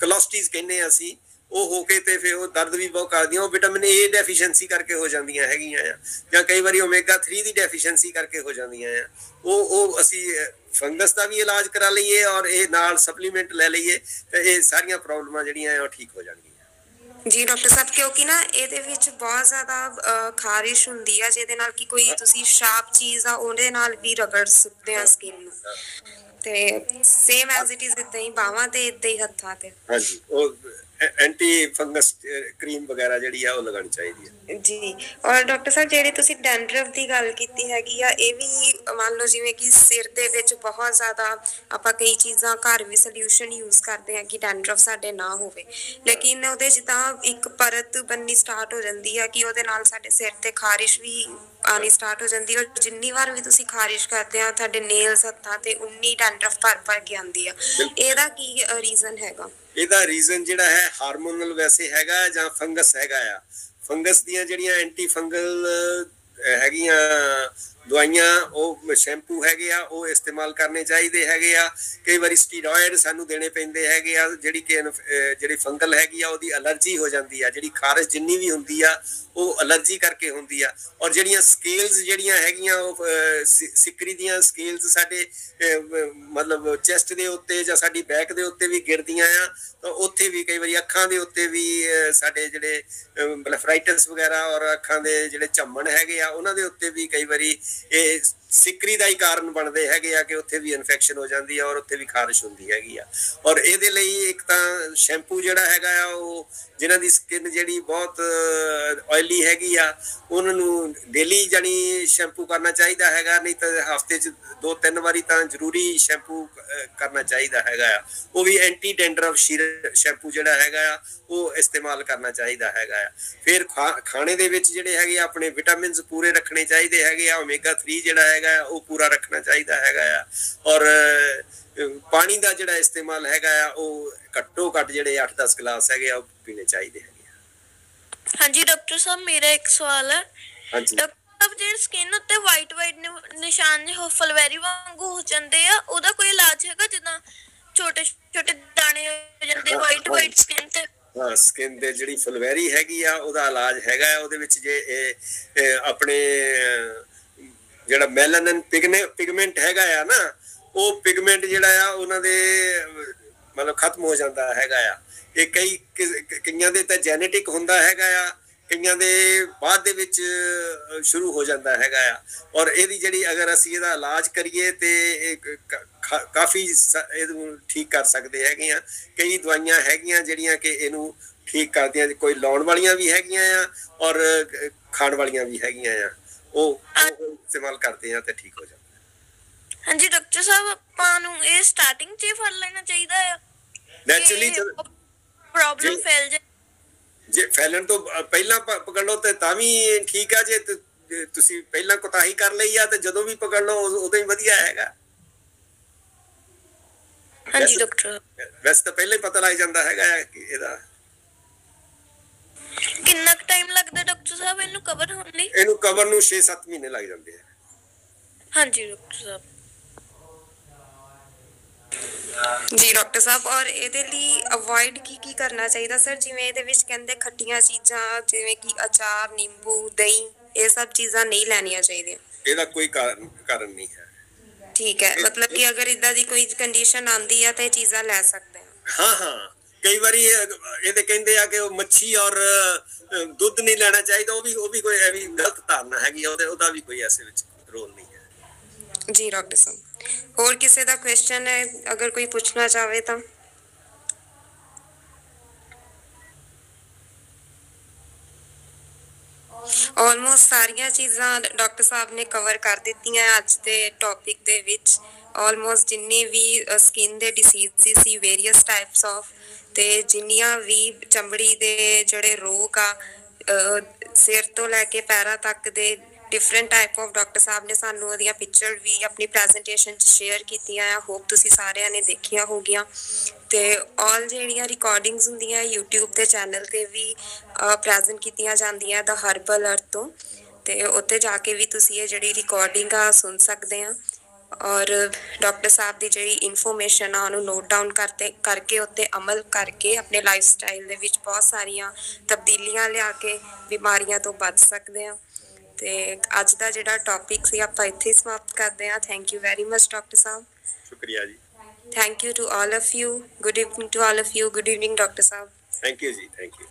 ਕਲੋਸਟੀਜ਼ ਕਹਿੰਦੇ ਆ ਅਸੀਂ, ਉਹ ਹੋ ਕੇ ਤੇ ਫਿਰ ਉਹ ਦਰਦ ਵੀ ਬਹੁਤ ਕਰਦੀਆਂ। ਉਹ ਵਿਟਾਮਿਨ ਏ ਡੈਫੀਸ਼ੀਐਂਸੀ ਕਰਕੇ ਹੋ ਜਾਂਦੀਆਂ ਹੈਗੀਆਂ ਆ, ਜਾਂ ਕਈ ਵਾਰੀ ਓਮੇਗਾ 3 ਦੀ ਡੈਫੀਸ਼ੀਐਂਸੀ ਕਰਕੇ ਹੋ ਜਾਂਦੀਆਂ ਆ। ਉਹ ਅਸੀਂ ਫੰਗਸ ਦਾ ਵੀ ਇਲਾਜ ਕਰਾ ਲਈਏ ਔਰ ਇਹ ਨਾਲ ਸਪਲੀਮੈਂਟ ਲੈ ਲਈਏ, ਤੇ ਇਹ ਸਾਰੀਆਂ ਪ੍ਰੋਬਲਮਾਂ ਜਿਹੜੀਆਂ ਆ ਉਹ ਠੀਕ ਹੋ ਜਾਣਗੀਆਂ। ਜੀ ਡਾਕਟਰ ਸਾਹਿਬ, ਕਿਉਂਕਿ ਨਾ ਇਹਦੇ ਵਿੱਚ ਬਹੁਤ ਜ਼ਿਆਦਾ ਖਾਰਿਸ਼ ਹੁੰਦੀ ਆ, ਜਿਹਦੇ ਨਾਲ ਕਿ ਕੋਈ ਤੁਸੀਂ ਸ਼ਾਰਪ ਚੀਜ਼ ਆ ਉਹਦੇ ਨਾਲ ਵੀ ਰਗੜ ਸਕਦੇ ਆ ਸਕਿਨ ਨੂੰ, ਤੇ ਸੇਮ ਐਜ਼ ਇਟ ਇਜ਼ ਇਦਾਂ ਹੀ ਬਾਹਾਂ ਤੇ ਇਦਾਂ ਹੀ ਹੱਥਾਂ ਤੇ। ਹਾਂਜੀ, ਉਹ ਐਂਟੀ ਫੰਗਸ ਕਰੀਮ ਵਗੈਰਾ ਜਿਹੜੀ ਆ ਉਹ ਲਗਾਉਣੀ ਚਾਹੀਦੀ ਹੈ ਜੀ। ਔਰ ਡਾਕਟਰ ਸਾਹਿਬ, ਜਿਹੜੀ ਤੁਸੀਂ ਡੈਂਡਰਫ ਦੀ ਗੱਲ ਕੀਤੀ ਹੈਗੀ ਆ, ਇਹ ਵੀ ਮੰਨ ਲਓ ਜਿਵੇਂ ਕਿ ਸਿਰ ਦੇ ਵਿੱਚ ਬਹੁਤ ਜ਼ਿਆਦਾ ਆਪਾਂ ਕਈ ਚੀਜ਼ਾਂ ਘਰ ਵੀ ਸੋਲਿਊਸ਼ਨ ਯੂਜ਼ ਕਰਦੇ ਆ ਕਿ ਡੈਂਡਰਫ ਸਾਡੇ ਨਾ ਹੋਵੇ, ਲੇਕਿਨ ਉਹਦੇ ਜਿੱਦਾਂ ਇੱਕ ਪਰਤ ਬਣਨੀ ਸਟਾਰਟ ਹੋ ਜਾਂਦੀ ਆ ਕਿ ਉਹਦੇ ਨਾਲ ਸਾਡੇ ਸਿਰ ਤੇ ਖਾਰਿਸ਼ ਵੀ ਆਉਣੀ ਸਟਾਰਟ ਹੋ ਜਾਂਦੀ ਹੈ। ਔਰ ਜਿੰਨੀ ਵਾਰ ਵੀ ਤੁਸੀਂ ਖਾਰਿਸ਼ ਕਰਦੇ ਆ, ਤੁਹਾਡੇ ਨੇਲਸ ਹੱਥਾਂ ਤੇ ਉਨੀ ਡੈਂਡਰਫ ਭਰ ਕੇ ਆਉਂਦੀ ਆ। ਇਹਦਾ ਕੀ ਰੀਜ਼ਨ ਹੈਗਾ? ਇਹਦਾ ਰੀਜ਼ਨ ਜਿਹੜਾ ਹੈ ਹਾਰਮੋਨਲ ਵੈਸੇ ਹੈਗਾ ਜਾਂ ਫੰਗਸ ਹੈਗਾ ਆ। ਫੰਗਸ ਦੀਆਂ ਜਿਹੜੀਆਂ ਐਂਟੀ ਫੰਗਲ ਹੈਗੀਆਂ ਦਵਾਈਆਂ, ਉਹ ਸ਼ੈਂਪੂ ਹੈਗੇ ਆ, ਉਹ ਇਸਤੇਮਾਲ ਕਰਨੇ ਚਾਹੀਦੇ ਹੈਗੇ ਆ। ਕਈ ਵਾਰੀ ਸਟੀਰੋਇਡ ਸਾਨੂੰ ਦੇਣੇ ਪੈਂਦੇ ਹੈਗੇ ਆ, ਜਿਹੜੀ ਕਿ ਜਿਹੜੀ ਫੰਗਲ ਹੈਗੀ ਆ ਉਹਦੀ ਅਲਰਜੀ ਹੋ ਜਾਂਦੀ ਆ। ਜਿਹੜੀ ਖਾਰਿਸ਼ ਜਿੰਨੀ ਵੀ ਹੁੰਦੀ ਆ ਉਹ ਅਲਰਜੀ ਕਰਕੇ ਹੁੰਦੀ ਆ। ਔਰ ਜਿਹੜੀਆਂ ਸਕੇਲਸ ਜਿਹੜੀਆਂ ਹੈਗੀਆਂ, ਉਹ ਸਿਕਰੀ ਦੀਆਂ ਸਕੇਲਸ ਸਾਡੇ ਮਤਲਬ ਚੈਸਟ ਦੇ ਉੱਤੇ ਜਾਂ ਸਾਡੀ ਬੈਕ ਦੇ ਉੱਤੇ ਵੀ ਗਿਰਦੀਆਂ ਆ, ਤਾਂ ਉੱਥੇ ਵੀ ਕਈ ਵਾਰੀ ਅੱਖਾਂ ਦੇ ਉੱਤੇ ਵੀ ਸਾਡੇ ਜਿਹੜੇ ਬਲੈਫਰਾਈਟਸ ਵਗੈਰਾ ਔਰ ਅੱਖਾਂ ਦੇ ਜਿਹੜੇ ਝੰਮਣ ਹੈਗੇ ਆ, ਉਹਨਾਂ ਦੇ ਉੱਤੇ ਵੀ ਕਈ ਵਾਰੀ ਇਹ ਸਿਕਰੀ ਦਾ ਹੀ ਕਾਰਨ ਬਣਦੇ ਹੈਗੇ ਆ ਕਿ ਉੱਥੇ ਵੀ ਇਨਫੈਕਸ਼ਨ ਹੋ ਜਾਂਦੀ ਆ ਔਰ ਉੱਥੇ ਵੀ ਖਾਰਿਸ਼ ਹੁੰਦੀ ਹੈਗੀ ਆ। ਔਰ ਇਹਦੇ ਲਈ ਇੱਕ ਤਾਂ ਸ਼ੈਂਪੂ ਜਿਹੜਾ ਹੈਗਾ ਆ, ਉਹ ਜਿਨ੍ਹਾਂ ਦੀ ਸਕਿਨ ਜਿਹੜੀ ਬਹੁਤ ਆਇਲੀ ਹੈਗੀ ਆ, ਉਹਨਾਂ ਨੂੰ ਡੇਲੀ ਜਾਨੀ ਸ਼ੈਂਪੂ ਕਰਨਾ ਚਾਹੀਦਾ ਹੈਗਾ, ਨਹੀਂ ਤਾਂ ਹਫਤੇ 'ਚ 2-3 ਵਾਰੀ ਤਾਂ ਜ਼ਰੂਰੀ ਸ਼ੈਂਪੂ ਕਰਨਾ ਚਾਹੀਦਾ ਹੈਗਾ ਆ। ਉਹ ਵੀ ਐਂਟੀ ਡੈਂਡਰਫ ਸ਼ੈਂਪੂ ਜਿਹੜਾ ਹੈਗਾ ਆ ਉਹ ਇਸਤੇਮਾਲ ਕਰਨਾ ਚਾਹੀਦਾ ਹੈਗਾ ਆ। ਫਿਰ ਖਾਣੇ ਦੇ ਵਿੱਚ ਜਿਹੜੇ ਹੈਗੇ ਆਪਣੇ ਵਿਟਾਮਿਨਸ ਪੂਰੇ ਰੱਖਣੇ ਚਾਹੀਦੇ ਹੈਗੇ ਆ। ਓਮੇਗਾ 3 ਜਿਹੜਾ ਹੈਗਾ ਉਹ ਪੂਰਾ ਰੱਖਣਾ ਚਾਹੀਦਾ ਹੈਗਾ ਆ। ਔਰ ਪਾਣੀ ਦਾ ਜਿਹੜਾ ਇਸਤੇਮਾਲ ਹੈਗਾ ਆ ਉਹ ਘੱਟੋ ਘੱਟ ਜਿਹੜੇ 8-10 ਗਲਾਸ ਹੈਗੇ ਆ ਉਹ ਪੀਣੇ ਚਾਹੀਦੇ ਹੈਗੇ ਆ। ਹਾਂਜੀ ਡਾਕਟਰ ਸਾਹਿਬ, ਮੇਰਾ ਇੱਕ ਸਵਾਲ ਹੈ। ਹਾਂਜੀ ਡਾਕਟਰ ਸਾਹਿਬ, ਜਿਹੜੇ ਸਕਿਨ ਉੱਤੇ ਵਾਈਟ ਨਿਸ਼ਾਨ ਜਿਹੇ ਫਲਵੈਰੀ ਵਾਂਗੂ ਹੋ ਜਾਂਦੇ ਆ, ਉਹਦਾ ਕੋਈ ਇਲਾਜ ਹੈਗਾ? ਜਿੱਦਾਂ ਛੋਟੇ ਛੋਟੇ ਦਾਣੇ ਹੋ ਜਾਂਦੇ ਵਾਈਟ ਸਕਿਨ ਤੇ। ਹਾਂ, ਸਕਿਨ ਦੇ ਜਿਹੜੀ ਫਲਵੈਰੀ ਹੈਗੀ ਆ ਉਹਦਾ ਇਲਾਜ ਹੈਗਾ ਆ। ਉਹਦੇ ਵਿੱਚ ਜੇ ਇਹ ਆਪਣੇ ਜਿਹੜਾ ਮੈਲਾਨਿਨ ਪਿਗਮੈਂਟ ਹੈਗਾ ਆ ਨਾ, ਉਹ ਪਿਗਮੈਂਟ ਜਿਹੜਾ ਆ ਉਹਨਾਂ ਦੇ ਮਤਲਬ ਖਤਮ ਹੋ ਜਾਂਦਾ ਹੈਗਾ ਆ। ਇਹ ਕਈਆਂ ਦੇ ਤਾਂ ਜੈਨੇਟਿਕ ਹੁੰਦਾ ਹੈਗਾ ਆ, ਕਈਆਂ ਦੇ ਬਾਅਦ ਦੇ ਵਿੱਚ ਸ਼ੁਰੂ ਹੋ ਜਾਂਦਾ ਹੈਗਾ ਆ। ਔਰ ਇਹਦੀ ਜਿਹੜੀ ਅਗਰ ਅਸੀਂ ਇਹਦਾ ਇਲਾਜ ਕਰੀਏ ਤੇ ਕਾਫੀ ਇਹਨੂੰ ਠੀਕ ਕਰ ਸਕਦੇ ਹੈਗੇ ਆ। ਕਈ ਦਵਾਈਆਂ ਹੈਗੀਆਂ ਜਿਹੜੀਆਂ ਕਿ ਇਹਨੂੰ ਠੀਕ ਕਰਦੀਆਂ, ਕੋਈ ਲਾਉਣ ਵਾਲੀਆਂ ਵੀ ਹੈਗੀਆਂ ਆ ਔਰ ਖਾਣ ਵਾਲੀਆਂ ਵੀ ਹੈਗੀਆਂ ਆ। ਉਹ ਇਸਤੇਮਾਲ ਕਰਦੇ ਆ ਤੇ ਠੀਕ ਹੋ ਜਾਂਦਾ। ਹਾਂਜੀ ਡਾਕਟਰ ਸਾਹਿਬ, ਆਪਾਂ ਨੂੰ ਇਹ ਸਟਾਰਟਿੰਗ 'ਚ ਹੀ ਫੜ ਲੈਣਾ ਚਾਹੀਦਾ ਆ? ਨੈਚੁਰਲੀ ਪ੍ਰੋਬਲਮ ਫੈਲ ਜਾਏ, ਜੇ ਫੈਲਣ ਤੋਂ ਪਹਿਲਾਂ ਪਕੜ ਲਓ ਤੇ ਤਾਂ ਵੀ ਠੀਕ ਆ। ਜੇ ਤੁਸੀਂ ਪਹਿਲਾਂ ਕੋਤਾਹੀ ਕਰ ਲਈ ਆ ਤੇ ਜਦੋਂ ਵੀ ਪਕੜ ਲਓ ਉਦੋਂ ਹੀ ਵਧੀਆ ਹੈਗਾ। ਹਾਂਜੀ ਡਾਕਟਰ। ਵੈਸੇ ਤਾਂ ਪਹਿਲਾਂ ਹੀ ਪਤਾ ਲੱਗ ਜਾਂਦਾ ਹੈਗਾ ਕਿ ਇਹਦਾ। ਕਿੰਨਾ ਕੁ ਟਾਈਮ ਲੱਗਦਾ ਡਾਕਟਰ ਸਾਹਿਬ ਇਹਨੂੰ ਕਵਰ ਹੋਣ ਲਈ? ਇਹਨੂੰ ਕਵਰ ਨੂੰ 6-7 ਮਹੀਨੇ ਲੱਗ ਜਾਂਦੇ ਆ। ਹਾਂਜੀ ਡਾਕਟਰ ਸਾਹਿਬ। ਜੀ ਡਾਕਟਰ ਸਾਹਿਬ, ਔਰ ਇਹਦੇ ਲਈ ਅਵੋਇਡ ਕੀ ਕਰਨਾ ਚਾਹੀਦਾ ਸਰ? ਜਿਵੇਂ ਇਹਦੇ ਵਿੱਚ ਕਹਿੰਦੇ ਖੱਟੀਆਂ ਚੀਜ਼ਾਂ ਜਿਵੇਂ ਕਿ ਅਚਾਰ, ਨਿੰਬੂ, ਦਹੀਂ, ਇਹ ਸਭ ਚੀਜ਼ਾਂ ਨਹੀਂ ਲੈਣੀਆਂ ਚਾਹੀਦੀਆਂ। ਇਹਦਾ ਕੋਈ ਕਾਰਨ ਨਹੀਂ ਹੈ। ਠੀਕ ਹੈ, ਮਤਲਬ ਕਿ ਅਗਰ ਇਦਾਂ ਦੀ ਕੋਈ ਕੰਡੀਸ਼ਨ ਆਂਦੀ ਆ ਤਾਂ ਇਹ ਚੀਜ਼ਾਂ ਲੈ ਸਕਦੇ ਆ। ਹਾਂ, ਕਈ ਵਾਰੀ ਇਹਦੇ ਕਹਿੰਦੇ ਆ ਕਿ ਉਹ ਮੱਛੀ ਔਰ ਦੁੱਧ ਨਹੀਂ ਲੈਣਾ ਚਾਹੀਦਾ, ਉਹ ਵੀ ਕੋਈ ਐਵੇਂ ਗਲਤ ਧਾਰਨਾ ਹੈਗੀ, ਉਹਦਾ ਵੀ ਕੋਈ ਐਸੇ ਵਿੱਚ ਰੋਲ ਨਹੀਂ ਹੈ। ਜੀ ਡਾਕਟਰ ਸਾਹਿਬ, ਹੋਰ ਕਿਸੇ ਦਾ ਕੁਐਸਚਨ ਹੈ ਅਗਰ ਕੋਈ ਪੁੱਛਣਾ ਚਾਹਵੇ ਤਾਂ? ਆਲਮੋਸਟ ਸਾਰੀਆਂ ਚੀਜ਼ਾਂ ਡਾਕਟਰ ਸਾਹਿਬ ਨੇ ਕਵਰ ਕਰ ਦਿੱਤੀਆਂ ਅੱਜ ਦੇ ਟੌਪਿਕ ਦੇ ਵਿੱਚ। ਆਲਮੋਸਟ ਜਿੰਨੀ ਵੀ ਸਕਿਨ ਦੇ ਡਿਸੀਜ਼ ਸੀ, ਵੇਰੀਅਸ ਟਾਈਪਸ ਆਫ, ਤੇ ਜਿੰਨੀਆਂ ਵੀ ਚਮੜੀ ਦੇ ਜਿਹੜੇ ਰੋਗ ਆ, ਸਿਰ ਤੋਂ ਲੈ ਕੇ ਪੈਰਾਂ ਤੱਕ ਦੇ ਡਿਫਰੈਂਟ ਟਾਈਪ ਆਫ, ਡਾਕਟਰ ਸਾਹਿਬ ਨੇ ਸਾਨੂੰ ਉਹਦੀਆਂ ਪਿਕਚਰ ਵੀ ਆਪਣੀ ਪ੍ਰੈਜੈਂਟੇਸ਼ਨ 'ਚ ਸ਼ੇਅਰ ਕੀਤੀਆਂ ਆ। ਹੋਪ ਤੁਸੀਂ ਸਾਰਿਆਂ ਨੇ ਦੇਖੀਆਂ ਹੋਗੀਆਂ। ਤੇ ਆਲ ਜਿਹੜੀਆਂ ਰਿਕਾਰਡਿੰਗਸ ਹੁੰਦੀਆਂ YouTube ਦੇ ਚੈਨਲ 'ਤੇ ਵੀ ਪ੍ਰੈਜ਼ੈਂਟ ਕੀਤੀਆਂ ਜਾਂਦੀਆਂ ਦ ਹਰਬਲ ਅਰਥ ਤੋਂ, ਤੇ ਉੱਥੇ ਜਾ ਕੇ ਵੀ ਤੁਸੀਂ ਇਹ ਜਿਹੜੀ ਰਿਕਾਰਡਿੰਗ ਆ ਸੁਣ ਸਕਦੇ ਆ। ਔਰ ਡਾਕਟਰ ਸਾਹਿਬ ਦੀ ਜਿਹੜੀ ਇਨਫੋਰਮੇਸ਼ਨ ਆ ਉਹਨੂੰ ਨੋਟ ਡਾਊਨ ਕਰਕੇ ਉੱਤੇ ਅਮਲ ਕਰਕੇ ਆਪਣੇ ਲਾਈਫ ਸਟਾਈਲ ਦੇ ਵਿੱਚ ਬਹੁਤ ਸਾਰੀਆਂ ਤਬਦੀਲੀਆਂ ਲਿਆ ਕੇ ਬਿਮਾਰੀਆਂ ਤੋਂ ਬਚ ਸਕਦੇ ਆ। ਤੇ ਅੱਜ ਦਾ ਜਿਹੜਾ ਟੌਪਿਕ ਸੀ ਆਪਾਂ ਇੱਥੇ ਹੀ ਸਮਾਪਤ ਕਰਦੇ ਆ। Thank you very much doctor ਸਾਹਿਬ। ਸ਼ੁਕਰੀਆ ਜੀ। Thank you to all of you. Good evening to all of you. Good evening, Dr. Saab. Thank you ji. Thank you.